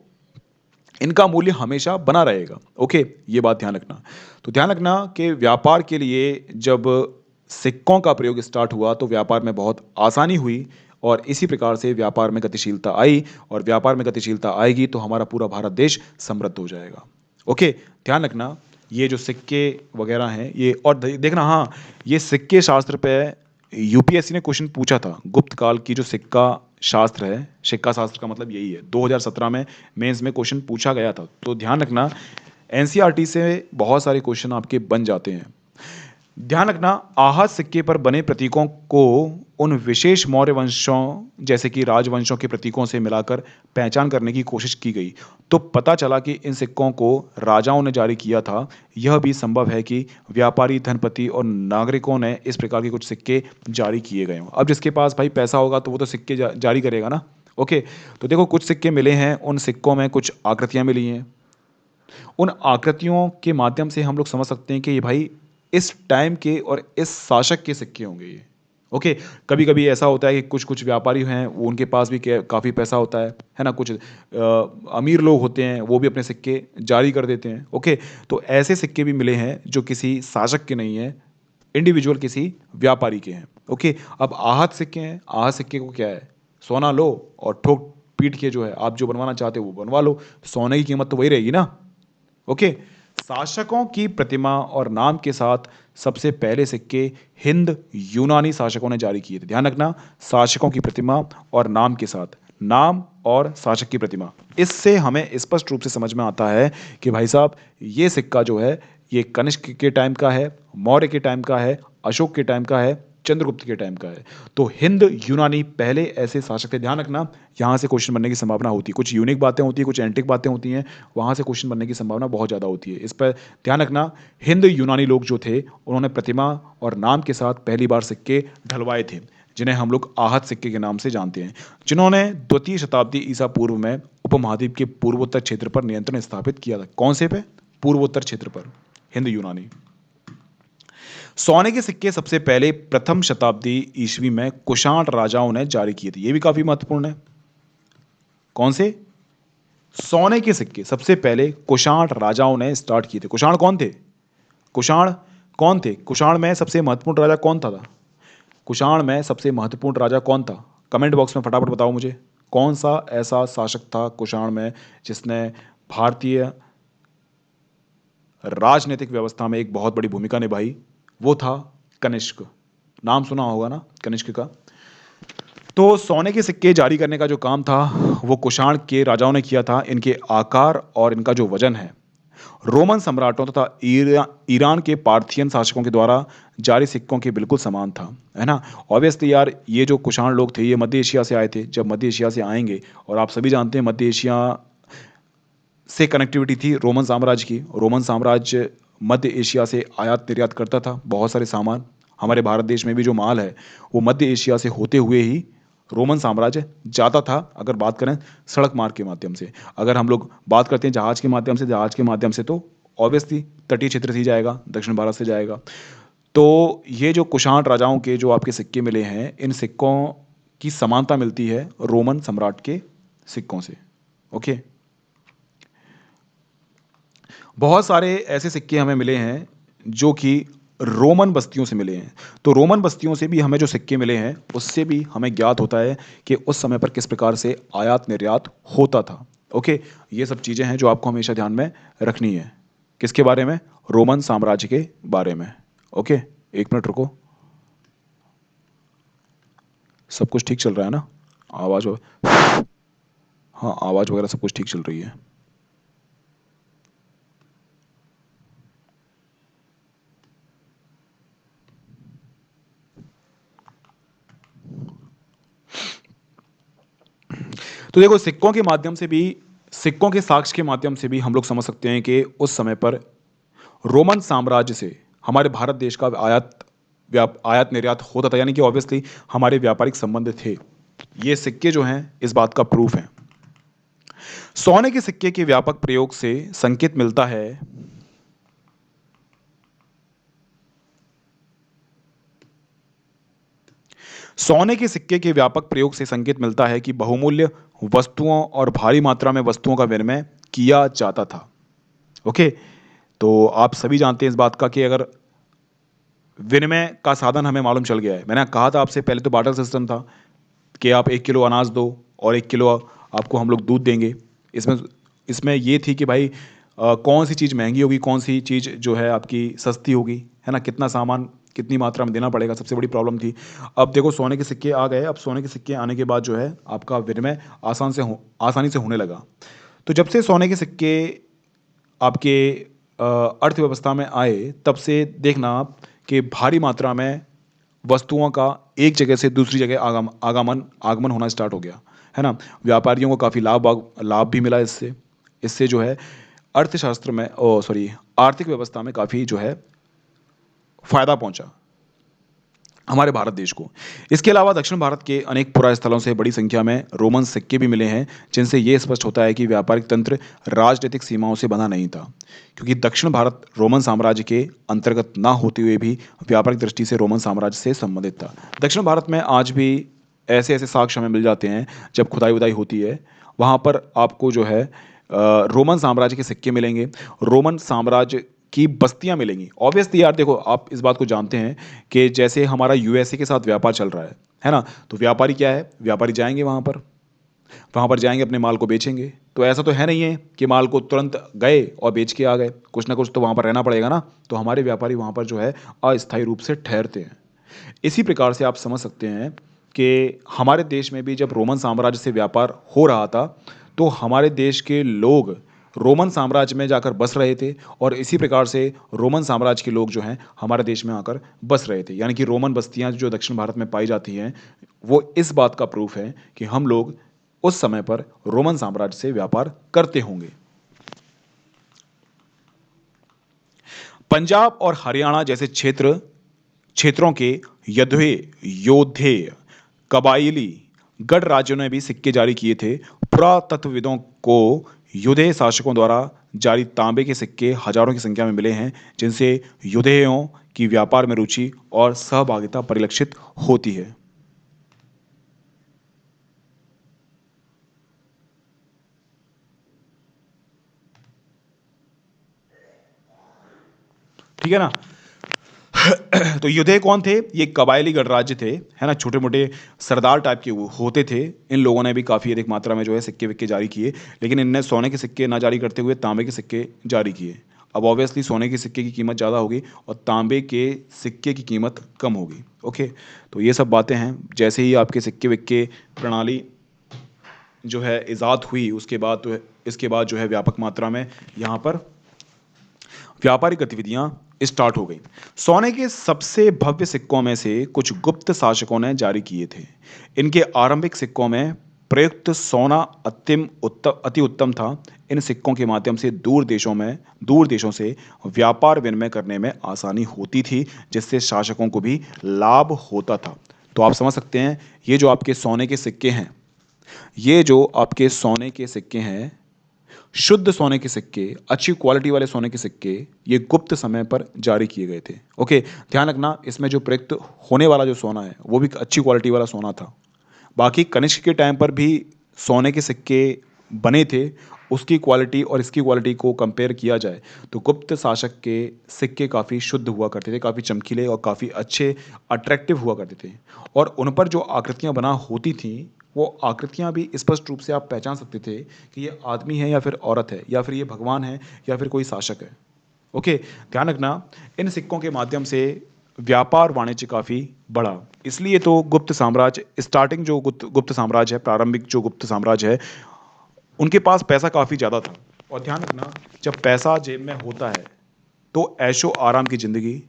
इनका मूल्य हमेशा बना रहेगा। ओके, ये बात ध्यान रखना। तो ध्यान रखना कि व्यापार के लिए जब सिक्कों का प्रयोग स्टार्ट हुआ तो व्यापार में बहुत आसानी हुई, और इसी प्रकार से व्यापार में गतिशीलता आई, और व्यापार में गतिशीलता आएगी तो हमारा पूरा भारत देश समृद्ध हो जाएगा। ओके, ध्यान रखना। ये जो सिक्के वगैरह हैं, ये और देखना, हाँ, ये सिक्के शास्त्र पे यूपीएससी ने क्वेश्चन पूछा था। गुप्त काल की जो सिक्का शास्त्र है, सिक्का शास्त्र का मतलब यही है, 2017 में मेंस में क्वेश्चन पूछा गया था। तो ध्यान रखना, एनसीईआरटी से बहुत सारे क्वेश्चन आपके बन जाते हैं। ध्यान रखना, आहत सिक्के पर बने प्रतीकों को उन विशेष मौर्य वंशों जैसे कि राजवंशों के प्रतीकों से मिलाकर पहचान करने की कोशिश की गई। तो पता चला कि इन सिक्कों को राजाओं ने जारी किया था। यह भी संभव है कि व्यापारी, धनपति और नागरिकों ने इस प्रकार के कुछ सिक्के जारी किए गए हों। अब जिसके पास भाई पैसा होगा तो वो तो सिक्के जारी करेगा ना। ओके, तो देखो कुछ सिक्के मिले हैं, उन सिक्कों में कुछ आकृतियां मिली हैं। उन आकृतियों के माध्यम से हम लोग समझ सकते हैं कि ये भाई इस टाइम के और इस शासक के सिक्के होंगे ये। ओके, कभी कभी ऐसा होता है कि कुछ कुछ व्यापारी हैं, वो उनके पास भी काफ़ी पैसा होता है ना। कुछ अमीर लोग होते हैं, वो भी अपने सिक्के जारी कर देते हैं। ओके, तो ऐसे सिक्के भी मिले हैं जो किसी शासक के नहीं है, इंडिविजुअल किसी व्यापारी के हैं। ओके, अब आहत सिक्के हैं। आहत सिक्के को क्या है, सोना लो और ठोक पीट के जो है आप जो बनवाना चाहते हो वो बनवा लो। सोने की कीमत तो वही रहेगी ना। ओके, शासकों की प्रतिमा और नाम के साथ सबसे पहले सिक्के हिंद यूनानी शासकों ने जारी किए थे। ध्यान रखना, शासकों की प्रतिमा और नाम के साथ, नाम और शासक की प्रतिमा, इससे हमें स्पष्ट रूप से समझ में आता है कि भाई साहब ये सिक्का जो है ये कनिष्क के टाइम का है, मौर्य के टाइम का है, अशोक के टाइम का है, चंद्रगुप्त के टाइम का है। तो हिंद यूनानी पहले ऐसे शासक थे। ध्यान रखना, यहाँ से क्वेश्चन बनने की संभावना होती है। कुछ यूनिक बातें होती हैं, कुछ एंटिक बातें होती हैं, वहाँ से क्वेश्चन बनने की संभावना बहुत ज़्यादा होती है। इस पर ध्यान रखना। हिंद यूनानी लोग जो थे, उन्होंने प्रतिमा और नाम के साथ पहली बार सिक्के ढलवाए थे, जिन्हें हम लोग आहत सिक्के के नाम से जानते हैं, जिन्होंने द्वितीय शताब्दी ईसा पूर्व में उपमहाद्वीप के पूर्वोत्तर क्षेत्र पर नियंत्रण स्थापित किया था। कौन से पे? पूर्वोत्तर क्षेत्र पर, हिंद यूनानी। सोने के सिक्के सबसे पहले प्रथम शताब्दी ईस्वी में कुषाण राजाओं ने जारी किए थे। ये भी काफी महत्वपूर्ण है। कौन से? सोने के सिक्के सबसे पहले कुषाण राजाओं ने स्टार्ट किए थे। कुषाण कौन थे? कुषाण कौन थे? कुषाण में सबसे महत्वपूर्ण राजा कौन था? कुषाण में सबसे महत्वपूर्ण राजा कौन था? कमेंट बॉक्स में फटाफट बताओ मुझे। कौन सा ऐसा शासक था कुषाण में जिसने भारतीय राजनीतिक व्यवस्था में एक बहुत बड़ी भूमिका निभाई? वो था कनिष्क। नाम सुना होगा ना कनिष्क का। तो सोने के सिक्के जारी करने का जो काम था वो कुषाण के राजाओं ने किया था। इनके आकार और इनका जो वजन है, रोमन सम्राटों तथा ईरान के पार्थियन शासकों के द्वारा जारी सिक्कों के बिल्कुल समान था, है ना। ऑब्वियसली यार, ये जो कुषाण लोग थे ये मध्य एशिया से आए थे। जब मध्य एशिया से आएंगे, और आप सभी जानते हैं मध्य एशिया से कनेक्टिविटी थी रोमन साम्राज्य की। रोमन साम्राज्य मध्य एशिया से आयात निर्यात करता था बहुत सारे सामान। हमारे भारत देश में भी जो माल है वो मध्य एशिया से होते हुए ही रोमन साम्राज्य जाता था। अगर बात करें सड़क मार्ग के माध्यम से, अगर हम लोग बात करते हैं जहाज के माध्यम से तो ऑब्वियसली तटीय क्षेत्र से ही जाएगा, दक्षिण भारत से जाएगा। तो ये जो कुषाण राजाओं के जो आपके सिक्के मिले हैं, इन सिक्कों की समानता मिलती है रोमन सम्राट के सिक्कों से। ओके, बहुत सारे ऐसे सिक्के हमें मिले हैं जो कि रोमन बस्तियों से मिले हैं। तो रोमन बस्तियों से भी हमें जो सिक्के मिले हैं उससे भी हमें ज्ञात होता है कि उस समय पर किस प्रकार से आयात निर्यात होता था। ओके, ये सब चीज़ें हैं जो आपको हमेशा ध्यान में रखनी है। किसके बारे में? रोमन साम्राज्य के बारे में। ओके, एक मिनट रुको। सब कुछ ठीक चल रहा है ना? आवाज़ हाँ, आवाज़ वगैरह सब कुछ ठीक चल रही है। तो देखो, सिक्कों के साक्ष्य के माध्यम से भी हम लोग समझ सकते हैं कि उस समय पर रोमन साम्राज्य से हमारे भारत देश का आयात निर्यात होता था, यानी कि ऑब्वियसली हमारे व्यापारिक संबंध थे। ये सिक्के जो हैं इस बात का प्रूफ हैं। सोने के सिक्के के व्यापक प्रयोग से संकेत मिलता है सोने के सिक्के के व्यापक प्रयोग से संकेत मिलता है कि बहुमूल्य वस्तुओं और भारी मात्रा में वस्तुओं का विनिमय किया जाता था। ओके, तो आप सभी जानते हैं इस बात का कि अगर विनिमय का साधन हमें मालूम चल गया है। मैंने कहा था आपसे पहले तो बार्टर सिस्टम था कि आप 1 किलो अनाज दो और 1 किलो आपको हम लोग दूध देंगे। इसमें इसमें ये थी कि भाई कौन सी चीज़ महंगी होगी, कौन सी चीज़ जो है आपकी सस्ती होगी, है ना। कितना सामान कितनी मात्रा में देना पड़ेगा, सबसे बड़ी प्रॉब्लम थी। अब देखो सोने के सिक्के आ गए। अब सोने के सिक्के आने के बाद जो है आपका विनिमय आसानी से होने लगा। तो जब से सोने के सिक्के आपके अर्थव्यवस्था में आए, तब से देखना आप कि भारी मात्रा में वस्तुओं का एक जगह से दूसरी जगह आगमन आगमन होना स्टार्ट हो गया, है ना। व्यापारियों को काफ़ी लाभ भी मिला इससे। इससे जो है अर्थशास्त्र में आर्थिक व्यवस्था में काफ़ी जो है फायदा पहुंचा हमारे भारत देश को। इसके अलावा दक्षिण भारत के अनेक पुरा स्थलों से बड़ी संख्या में रोमन सिक्के भी मिले हैं, जिनसे ये स्पष्ट होता है कि व्यापारिक तंत्र राजनीतिक सीमाओं से बंधा नहीं था, क्योंकि दक्षिण भारत रोमन साम्राज्य के अंतर्गत ना होते हुए भी व्यापारिक दृष्टि से रोमन साम्राज्य से संबंधित था। दक्षिण भारत में आज भी ऐसे ऐसे साक्ष्य हमें मिल जाते हैं, जब खुदाई उदाई होती है वहाँ पर आपको जो है रोमन साम्राज्य के सिक्के मिलेंगे, रोमन साम्राज्य की बस्तियां मिलेंगी। ऑब्वियसली यार देखो, आप इस बात को जानते हैं कि जैसे हमारा यूएसए के साथ व्यापार चल रहा है ना। तो व्यापारी क्या है, व्यापारी जाएंगे वहाँ पर जाएंगे, अपने माल को बेचेंगे। तो ऐसा तो है नहीं है कि माल को तुरंत गए और बेच के आ गए, कुछ ना कुछ तो वहाँ पर रहना पड़ेगा ना। तो हमारे व्यापारी वहाँ पर जो है अस्थायी रूप से ठहरते हैं। इसी प्रकार से आप समझ सकते हैं कि हमारे देश में भी जब रोमन साम्राज्य से व्यापार हो रहा था, तो हमारे देश के लोग रोमन साम्राज्य में जाकर बस रहे थे और इसी प्रकार से रोमन साम्राज्य के लोग जो हैं हमारे देश में आकर बस रहे थे। यानी कि रोमन बस्तियां जो दक्षिण भारत में पाई जाती हैं वो इस बात का प्रूफ है कि हम लोग उस समय पर रोमन साम्राज्य से व्यापार करते होंगे। पंजाब और हरियाणा जैसे क्षेत्रों के योद्धे कबाइली गढ़ राज्यों ने भी सिक्के जारी किए थे। पुरातत्वविदों को युद्धेय शासकों द्वारा जारी तांबे के सिक्के हजारों की संख्या में मिले हैं, जिनसे युद्धेयों की व्यापार में रुचि और सहभागिता परिलक्षित होती है। ठीक है ना। तो योद्धे कौन थे? ये कबायली गणराज्य थे, है ना, छोटे मोटे सरदार टाइप के वो होते थे। इन लोगों ने भी काफ़ी अधिक मात्रा में जो है सिक्के विक्के जारी किए, लेकिन इनने सोने के सिक्के ना जारी करते हुए तांबे के सिक्के जारी किए। अब ऑब्वियसली सोने के सिक्के की कीमत ज़्यादा होगी और तांबे के सिक्के की कीमत कम होगी। ओके, तो ये सब बातें हैं। जैसे ही आपके सिक्के विक्के प्रणाली जो है ईजाद हुई, उसके बाद तो इसके बाद जो है व्यापक मात्रा में यहाँ पर व्यापारिक गतिविधियां स्टार्ट हो गई। सोने के सबसे भव्य सिक्कों में से कुछ गुप्त शासकों ने जारी किए थे। इनके आरंभिक सिक्कों में प्रयुक्त सोना अति उत्तम था। इन सिक्कों के माध्यम से दूर देशों से व्यापार विनिमय करने में आसानी होती थी, जिससे शासकों को भी लाभ होता था। तो आप समझ सकते हैं, ये जो आपके सोने के सिक्के हैं, ये जो आपके सोने के सिक्के हैं, शुद्ध सोने के सिक्के, अच्छी क्वालिटी वाले सोने के सिक्के, ये गुप्त समय पर जारी किए गए थे। ओके, ध्यान रखना, इसमें जो प्रयुक्त होने वाला जो सोना है वो भी अच्छी क्वालिटी वाला सोना था। बाकी कनिष्क के टाइम पर भी सोने के सिक्के बने थे। उसकी क्वालिटी और इसकी क्वालिटी को कंपेयर किया जाए तो गुप्त शासक के सिक्के काफ़ी शुद्ध हुआ करते थे, काफ़ी चमकीले और काफ़ी अच्छे, अट्रैक्टिव हुआ करते थे। और उन पर जो आकृतियाँ बना होती थीं, वो आकृतियाँ भी स्पष्ट रूप से आप पहचान सकते थे कि ये आदमी है या फिर औरत है, या फिर ये भगवान है या फिर कोई शासक है। ओके, ध्यान रखना, इन सिक्कों के माध्यम से व्यापार वाणिज्य काफ़ी बढ़ा। इसलिए तो गुप्त साम्राज्य, स्टार्टिंग जो गुप्त साम्राज्य है, प्रारंभिक जो गुप्त साम्राज्य है, उनके पास पैसा काफ़ी ज़्यादा था। और ध्यान रखना, जब पैसा जेब में होता है तो ऐशो आराम की ज़िंदगी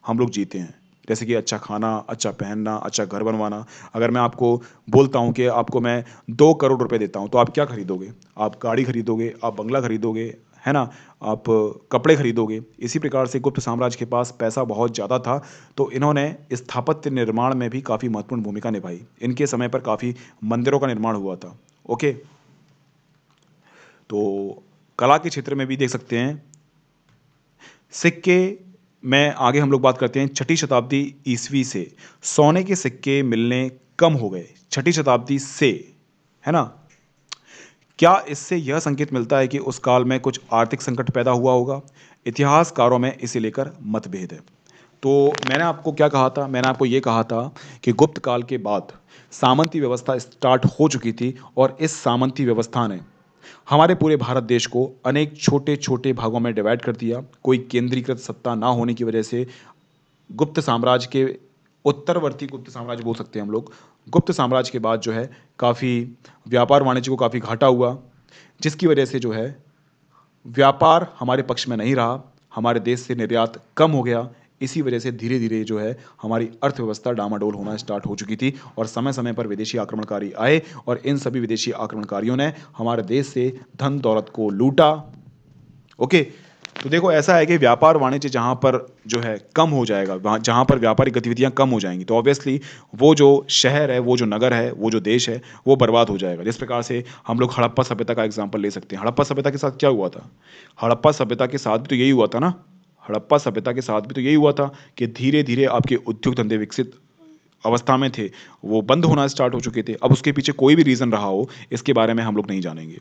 हम लोग जीते हैं। जैसे कि अच्छा खाना, अच्छा पहनना, अच्छा घर बनवाना। अगर मैं आपको बोलता हूँ कि आपको मैं 2 करोड़ रुपए देता हूँ, तो आप क्या खरीदोगे? आप गाड़ी खरीदोगे, आप बंगला खरीदोगे, है ना? आप कपड़े खरीदोगे। इसी प्रकार से गुप्त साम्राज्य के पास पैसा बहुत ज़्यादा था, तो इन्होंने स्थापत्य निर्माण में भी काफ़ी महत्वपूर्ण भूमिका निभाई। इनके समय पर काफ़ी मंदिरों का निर्माण हुआ था। ओके, तो कला के क्षेत्र में भी देख सकते हैं सिक्के में। आगे हम लोग बात करते हैं, छठी शताब्दी ईस्वी से सोने के सिक्के मिलने कम हो गए। छठी शताब्दी से, है ना? क्या इससे यह संकेत मिलता है कि उस काल में कुछ आर्थिक संकट पैदा हुआ होगा? इतिहासकारों में इसे लेकर मतभेद है। तो मैंने आपको क्या कहा था? मैंने आपको ये कहा था कि गुप्त काल के बाद सामंती व्यवस्था स्टार्ट हो चुकी थी और इस सामंती व्यवस्था ने हमारे पूरे भारत देश को अनेक छोटे छोटे भागों में डिवाइड कर दिया। कोई केंद्रीकृत सत्ता ना होने की वजह से गुप्त साम्राज्य के उत्तरवर्ती गुप्त साम्राज्य बोल सकते हैं हम लोग, गुप्त साम्राज्य के बाद जो है काफ़ी व्यापार वाणिज्य को काफ़ी घाटा हुआ, जिसकी वजह से जो है व्यापार हमारे पक्ष में नहीं रहा, हमारे देश से निर्यात कम हो गया। इसी वजह से धीरे धीरे जो है हमारी अर्थव्यवस्था डामाडोल होना स्टार्ट हो चुकी थी और समय समय पर विदेशी आक्रमणकारी आए और इन सभी विदेशी आक्रमणकारियों ने हमारे देश से धन दौलत को लूटा। ओके, तो देखो ऐसा है कि व्यापार वाणिज्य जहाँ पर जो है कम हो जाएगा, वहाँ जहाँ पर व्यापारिक गतिविधियाँ कम हो जाएंगी, तो ऑब्वियसली वो जो शहर है, वो जो नगर है, वो जो देश है, वो बर्बाद हो जाएगा। जिस प्रकार से हम लोग हड़प्पा सभ्यता का एग्जाम्पल ले सकते हैं। हड़प्पा सभ्यता के साथ क्या हुआ था? हड़प्पा सभ्यता के साथ भी तो यही हुआ था ना। हड़प्पा सभ्यता के साथ भी तो यही हुआ था कि धीरे धीरे आपके उद्योग धंधे विकसित अवस्था में थे, वो बंद होना स्टार्ट हो चुके थे। अब उसके पीछे कोई भी रीज़न रहा हो, इसके बारे में हम लोग नहीं जानेंगे।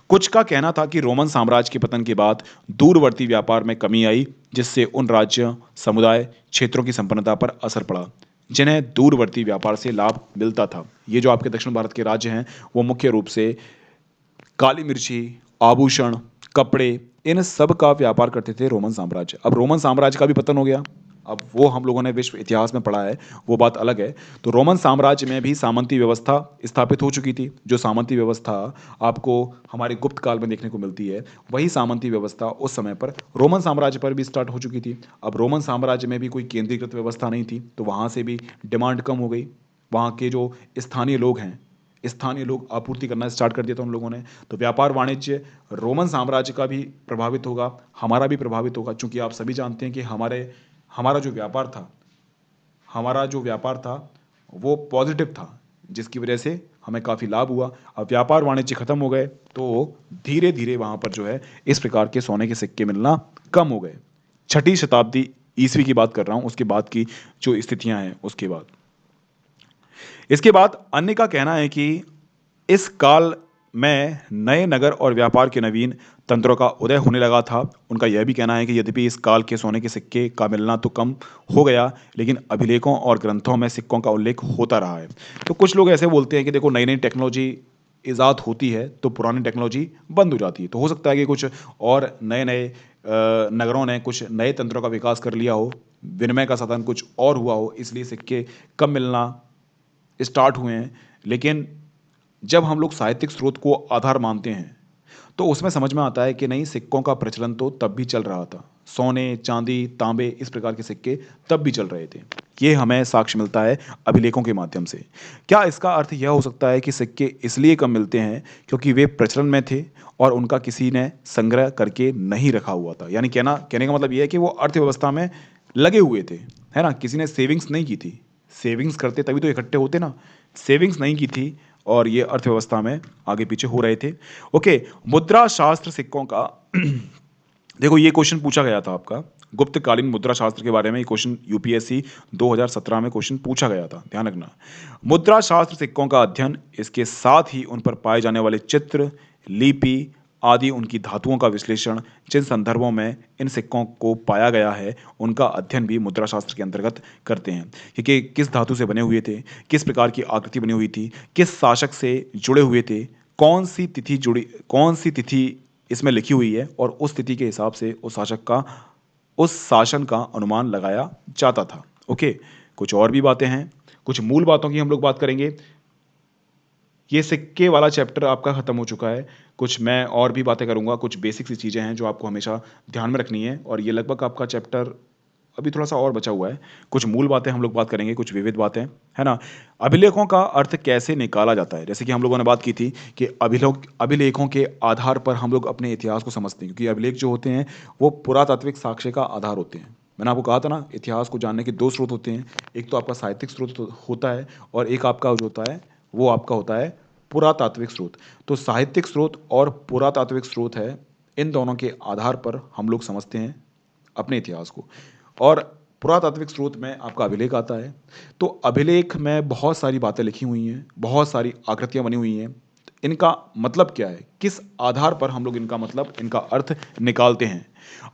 कुछ का कहना था कि रोमन साम्राज्य के पतन के बाद दूरवर्ती व्यापार में कमी आई, जिससे उन राज्य, समुदाय, क्षेत्रों की संपन्नता पर असर पड़ा जिन्हें दूरवर्ती व्यापार से लाभ मिलता था। ये जो आपके दक्षिण भारत के राज्य हैं, वो मुख्य रूप से काली मिर्ची, आभूषण, कपड़े, इन सब का व्यापार करते थे रोमन साम्राज्य। अब रोमन साम्राज्य का भी पतन हो गया। अब वो हम लोगों ने विश्व इतिहास में पढ़ा है, वो बात अलग है। तो रोमन साम्राज्य में भी सामंती व्यवस्था स्थापित हो चुकी थी। जो सामंती व्यवस्था आपको हमारे गुप्त काल में देखने को मिलती है, वही सामंती व्यवस्था उस समय पर रोमन साम्राज्य पर भी स्टार्ट हो चुकी थी। अब रोमन साम्राज्य में भी कोई केंद्रीकृत व्यवस्था नहीं थी, तो वहाँ से भी डिमांड कम हो गई। वहाँ के जो स्थानीय लोग हैं, स्थानीय लोग आपूर्ति करना स्टार्ट कर दिया था उन लोगों ने। तो व्यापार वाणिज्य रोमन साम्राज्य का भी प्रभावित होगा, हमारा भी प्रभावित होगा, क्योंकि आप सभी जानते हैं कि हमारा जो व्यापार था, हमारा जो व्यापार था वो पॉजिटिव था, जिसकी वजह से हमें काफ़ी लाभ हुआ। अब व्यापार वाणिज्य खत्म हो गए तो धीरे धीरे वहाँ पर जो है इस प्रकार के सोने के सिक्के मिलना कम हो गए। छठी शताब्दी ईस्वी की बात कर रहा हूँ, उसके बाद की जो स्थितियाँ हैं उसके बाद। इसके बाद अन्य का कहना है कि इस काल में नए नगर और व्यापार के नवीन तंत्रों का उदय होने लगा था। उनका यह भी कहना है कि यद्यपि इस काल के सोने के सिक्के का मिलना तो कम हो गया, लेकिन अभिलेखों और ग्रंथों में सिक्कों का उल्लेख होता रहा है। तो कुछ लोग ऐसे बोलते हैं कि देखो, नई नई टेक्नोलॉजी ईजाद होती है तो पुरानी टेक्नोलॉजी बंद हो जाती है। तो हो सकता है कि कुछ और नए नए नगरों ने कुछ नए तंत्रों का विकास कर लिया हो, विनिमय का साधन कुछ और हुआ हो, इसलिए सिक्के कम मिलना स्टार्ट हुए हैं। लेकिन जब हम लोग साहित्यिक स्रोत को आधार मानते हैं, तो उसमें समझ में आता है कि नहीं, सिक्कों का प्रचलन तो तब भी चल रहा था। सोने, चांदी, तांबे, इस प्रकार के सिक्के तब भी चल रहे थे। ये हमें साक्ष्य मिलता है अभिलेखों के माध्यम से। क्या इसका अर्थ यह हो सकता है कि सिक्के इसलिए कम मिलते हैं क्योंकि वे प्रचलन में थे और उनका किसी ने संग्रह करके नहीं रखा हुआ था? यानी कहने का मतलब यह है कि वो अर्थव्यवस्था में लगे हुए थे, है ना? किसी ने सेविंग्स नहीं की थी। सेविंग्स करते तभी तो इकट्ठे होते ना। सेविंग्स नहीं की थी और ये अर्थव्यवस्था में आगे पीछे हो रहे थे। ओके, मुद्रा शास्त्र सिक्कों का देखो, ये क्वेश्चन पूछा गया था आपका गुप्तकालीन मुद्रा शास्त्र के बारे में। ये क्वेश्चन यूपीएससी 2017 में क्वेश्चन पूछा गया था, ध्यान रखना। मुद्रा शास्त्र सिक्कों का अध्ययन, इसके साथ ही उन पर पाए जाने वाले चित्र, लिपि आदि, उनकी धातुओं का विश्लेषण, जिन संदर्भों में इन सिक्कों को पाया गया है उनका अध्ययन भी मुद्रा शास्त्र के अंतर्गत करते हैं। कि किस धातु से बने हुए थे, किस प्रकार की आकृति बनी हुई थी, किस शासक से जुड़े हुए थे, कौन सी तिथि इसमें लिखी हुई है, और उस तिथि के हिसाब से उस शासन का अनुमान लगाया जाता था। ओके, कुछ और भी बातें हैं, कुछ मूल बातों की हम लोग बात करेंगे। ये सिक्के वाला चैप्टर आपका खत्म हो चुका है। कुछ मैं और भी बातें करूंगा, कुछ बेसिक सी चीज़ें हैं जो आपको हमेशा ध्यान में रखनी है, और ये लगभग आपका चैप्टर अभी थोड़ा सा और बचा हुआ है। कुछ मूल बातें हम लोग बात करेंगे, कुछ विविध बातें, है ना? अभिलेखों का अर्थ कैसे निकाला जाता है, जैसे कि हम लोगों ने बात की थी कि अभिलेखों के आधार पर हम लोग अपने इतिहास को समझते हैं, क्योंकि अभिलेख जो होते हैं वो पुरातात्विक साक्ष्य का आधार होते हैं। मैंने आपको कहा था ना, इतिहास को जानने के दो स्रोत होते हैं। एक तो आपका साहित्यिक स्रोत होता है, और एक आपका जो होता है वो आपका होता है पुरातात्विक स्रोत। तो साहित्यिक स्रोत और पुरातात्विक स्रोत है, इन दोनों के आधार पर हम लोग समझते हैं अपने इतिहास को। और पुरातात्विक स्रोत में आपका अभिलेख आता है। तो अभिलेख में बहुत सारी बातें लिखी हुई हैं, बहुत सारी आकृतियां बनी हुई हैं। इनका मतलब क्या है, किस आधार पर हम लोग इनका मतलब, इनका अर्थ निकालते हैं?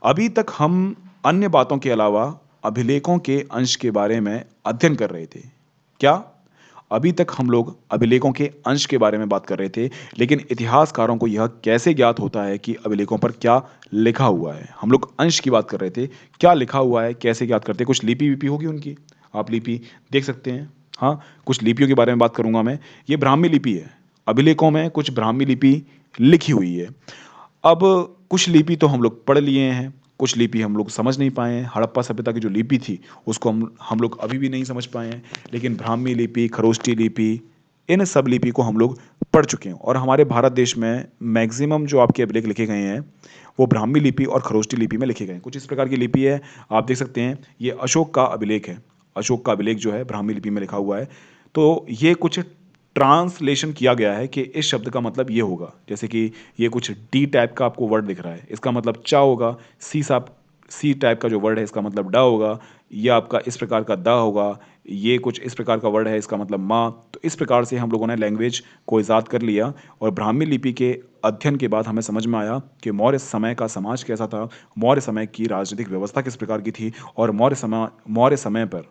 अभी तक हम अन्य बातों के अलावा अभिलेखों के अंश के बारे में अध्ययन कर रहे थे। क्या? अभी तक हम लोग अभिलेखों के अंश के बारे में बात कर रहे थे, लेकिन इतिहासकारों को यह कैसे ज्ञात होता है कि अभिलेखों पर क्या लिखा हुआ है? हम लोग अंश की बात कर रहे थे, क्या लिखा हुआ है कैसे ज्ञात करते हैं? कुछ लिपि विपि होगी उनकी, आप लिपि देख सकते हैं। हाँ, कुछ लिपियों के बारे में बात करूंगा मैं। ये ब्राह्मी लिपि है, अभिलेखों में कुछ ब्राह्मी लिपि लिखी हुई है। अब कुछ लिपि तो हम लोग पढ़ लिए हैं, कुछ लिपि हम लोग समझ नहीं पाए हैं। हड़प्पा सभ्यता की जो लिपि थी उसको हम लोग अभी भी नहीं समझ पाए हैं, लेकिन ब्राह्मी लिपि, खरोष्टी लिपि, इन सब लिपि को हम लोग पढ़ चुके हैं। और हमारे भारत देश में मैक्सिमम जो आपके अभिलेख लिखे गए हैं वो ब्राह्मी लिपि और खरोष्टी लिपि में लिखे गए हैं। कुछ इस प्रकार की लिपि है, आप देख सकते हैं। ये अशोक का अभिलेख है, अशोक का अभिलेख जो है ब्राह्मी लिपि में लिखा हुआ है। तो ये कुछ ट्रांसलेशन किया गया है कि इस शब्द का मतलब ये होगा। जैसे कि ये कुछ डी टाइप का आपको वर्ड दिख रहा है, इसका मतलब चा होगा। सी टाइप का जो वर्ड है इसका मतलब डा होगा। ये आपका इस प्रकार का दा होगा। ये कुछ इस प्रकार का वर्ड है, इसका मतलब माँ। तो इस प्रकार से हम लोगों ने लैंग्वेज को ईजाद कर लिया, और ब्राह्मी लिपि के अध्ययन के बाद हमें समझ में आया कि मौर्य समय का समाज कैसा था, मौर्य समय की राजनीतिक व्यवस्था किस प्रकार की थी, और मौर्य समय पर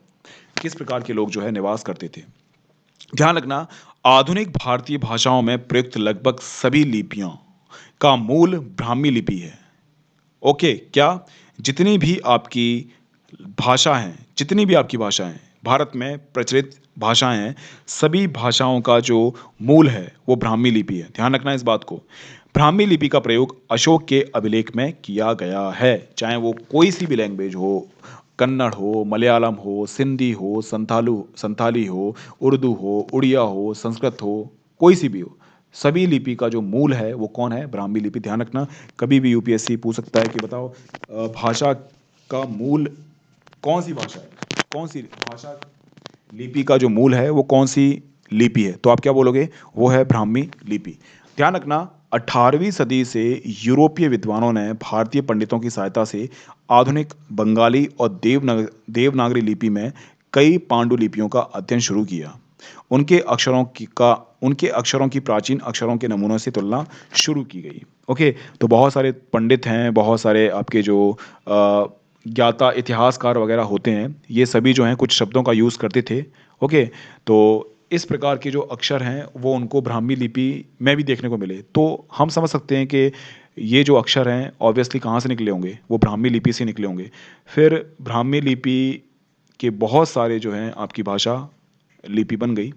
किस प्रकार के लोग जो है निवास करते थे। ध्यान रखना, आधुनिक भारतीय भाषाओं में प्रयुक्त लगभग सभी लिपियों का मूल ब्राह्मी लिपि है। ओके, क्या? जितनी भी आपकी भाषा हैं, जितनी भी आपकी भाषा हैं, भारत में प्रचलित भाषाएँ हैं, सभी भाषाओं का जो मूल है, वो ब्राह्मी लिपि है। ध्यान रखना इस बात को। ब्राह्मी लिपि का प्रयोग अशोक के अभिलेख में किया गया है, चाहे वो कोई-सी भी लैंग्वेज हो, कन्नड़ हो, मलयालम हो, सिंधी हो, संथाली हो, उर्दू हो, उड़िया हो, संस्कृत हो, कोई-सी भी हो। सभी लिपि का जो मूल है, वो कौन है? ब्राह्मी लिपि। ध्यान रखना, कभी भी यूपीएससी पूछ सकता है कि बताओ भाषा का मूल कौन सी भाषा है, कौन सी भाषा लिपि का जो मूल है वो कौन सी लिपि है, तो आप क्या बोलोगे? वो है ब्राह्मी लिपि। ध्यान रखना, 18वीं सदी से यूरोपीय विद्वानों ने भारतीय पंडितों की सहायता से आधुनिक बंगाली और देवनागरी लिपि में कई पांडुलिपियों का अध्ययन शुरू किया। उनके अक्षरों की का उनके अक्षरों की प्राचीन अक्षरों के नमूनों से तुलना शुरू की गई। ओके, तो बहुत सारे पंडित हैं, बहुत सारे आपके जो ज्ञाता इतिहासकार वगैरह होते हैं, ये सभी जो हैं कुछ शब्दों का यूज़ करते थे। ओके, तो इस प्रकार के जो अक्षर हैं वो उनको ब्राह्मी लिपि में भी देखने को मिले। तो हम समझ सकते हैं कि ये जो अक्षर हैं ऑब्वियसली कहाँ से निकले होंगे? वो ब्राह्मी लिपि से निकले होंगे। फिर ब्राह्मी लिपि के बहुत सारे जो हैं आपकी भाषा लिपि बन गई।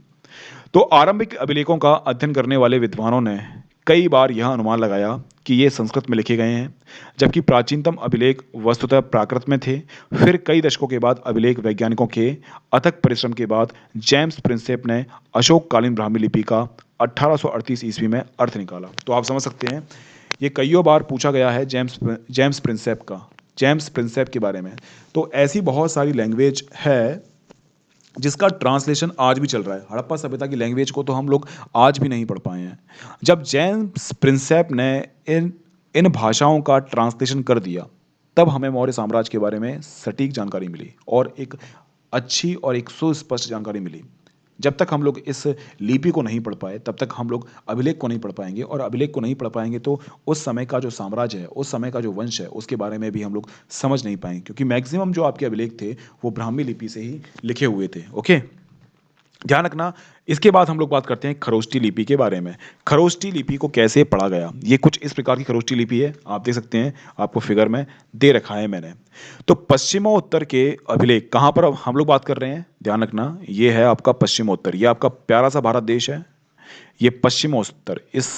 तो आरंभिक अभिलेखों का अध्ययन करने वाले विद्वानों ने कई बार यह अनुमान लगाया कि ये संस्कृत में लिखे गए हैं, जबकि प्राचीनतम अभिलेख वस्तुतः प्राकृत में थे। फिर कई दशकों के बाद अभिलेख वैज्ञानिकों के अथक परिश्रम के बाद जेम्स प्रिंसेप ने अशोककालीन ब्राह्मी लिपि का 1838 ईस्वी में अर्थ निकाला। तो आप समझ सकते हैं, ये कईयों बार पूछा गया है जेम्स प्रिंसेप के बारे में। तो ऐसी बहुत सारी लैंग्वेज है जिसका ट्रांसलेशन आज भी चल रहा है। हड़प्पा सभ्यता की लैंग्वेज को तो हम लोग आज भी नहीं पढ़ पाए हैं। जब जेम्स प्रिंसेप ने इन इन भाषाओं का ट्रांसलेशन कर दिया, तब हमें मौर्य साम्राज्य के बारे में सटीक जानकारी मिली और एक अच्छी और एक सुस्पष्ट जानकारी मिली। जब तक हम लोग इस लिपि को नहीं पढ़ पाए, तब तक हम लोग अभिलेख को नहीं पढ़ पाएंगे, और अभिलेख को नहीं पढ़ पाएंगे तो उस समय का जो साम्राज्य है, उस समय का जो वंश है, उसके बारे में भी हम लोग समझ नहीं पाएंगे, क्योंकि मैक्सिमम जो आपके अभिलेख थे वो ब्राह्मी लिपि से ही लिखे हुए थे। ओके, ध्यान रखना। इसके बाद हम लोग बात करते हैं खरोष्टी लिपि के बारे में। खरोष्टी लिपि को कैसे पढ़ा गया, ये कुछ इस प्रकार की खरोष्टी लिपि है, आप देख सकते हैं, आपको फिगर में दे रखा है मैंने। तो पश्चिमोत्तर के अभिलेख कहाँ पर अब हम लोग बात कर रहे हैं? ध्यान रखना, ये है आपका पश्चिमोत्तर, ये आपका प्यारा सा भारत देश है, ये पश्चिमोत्तर, इस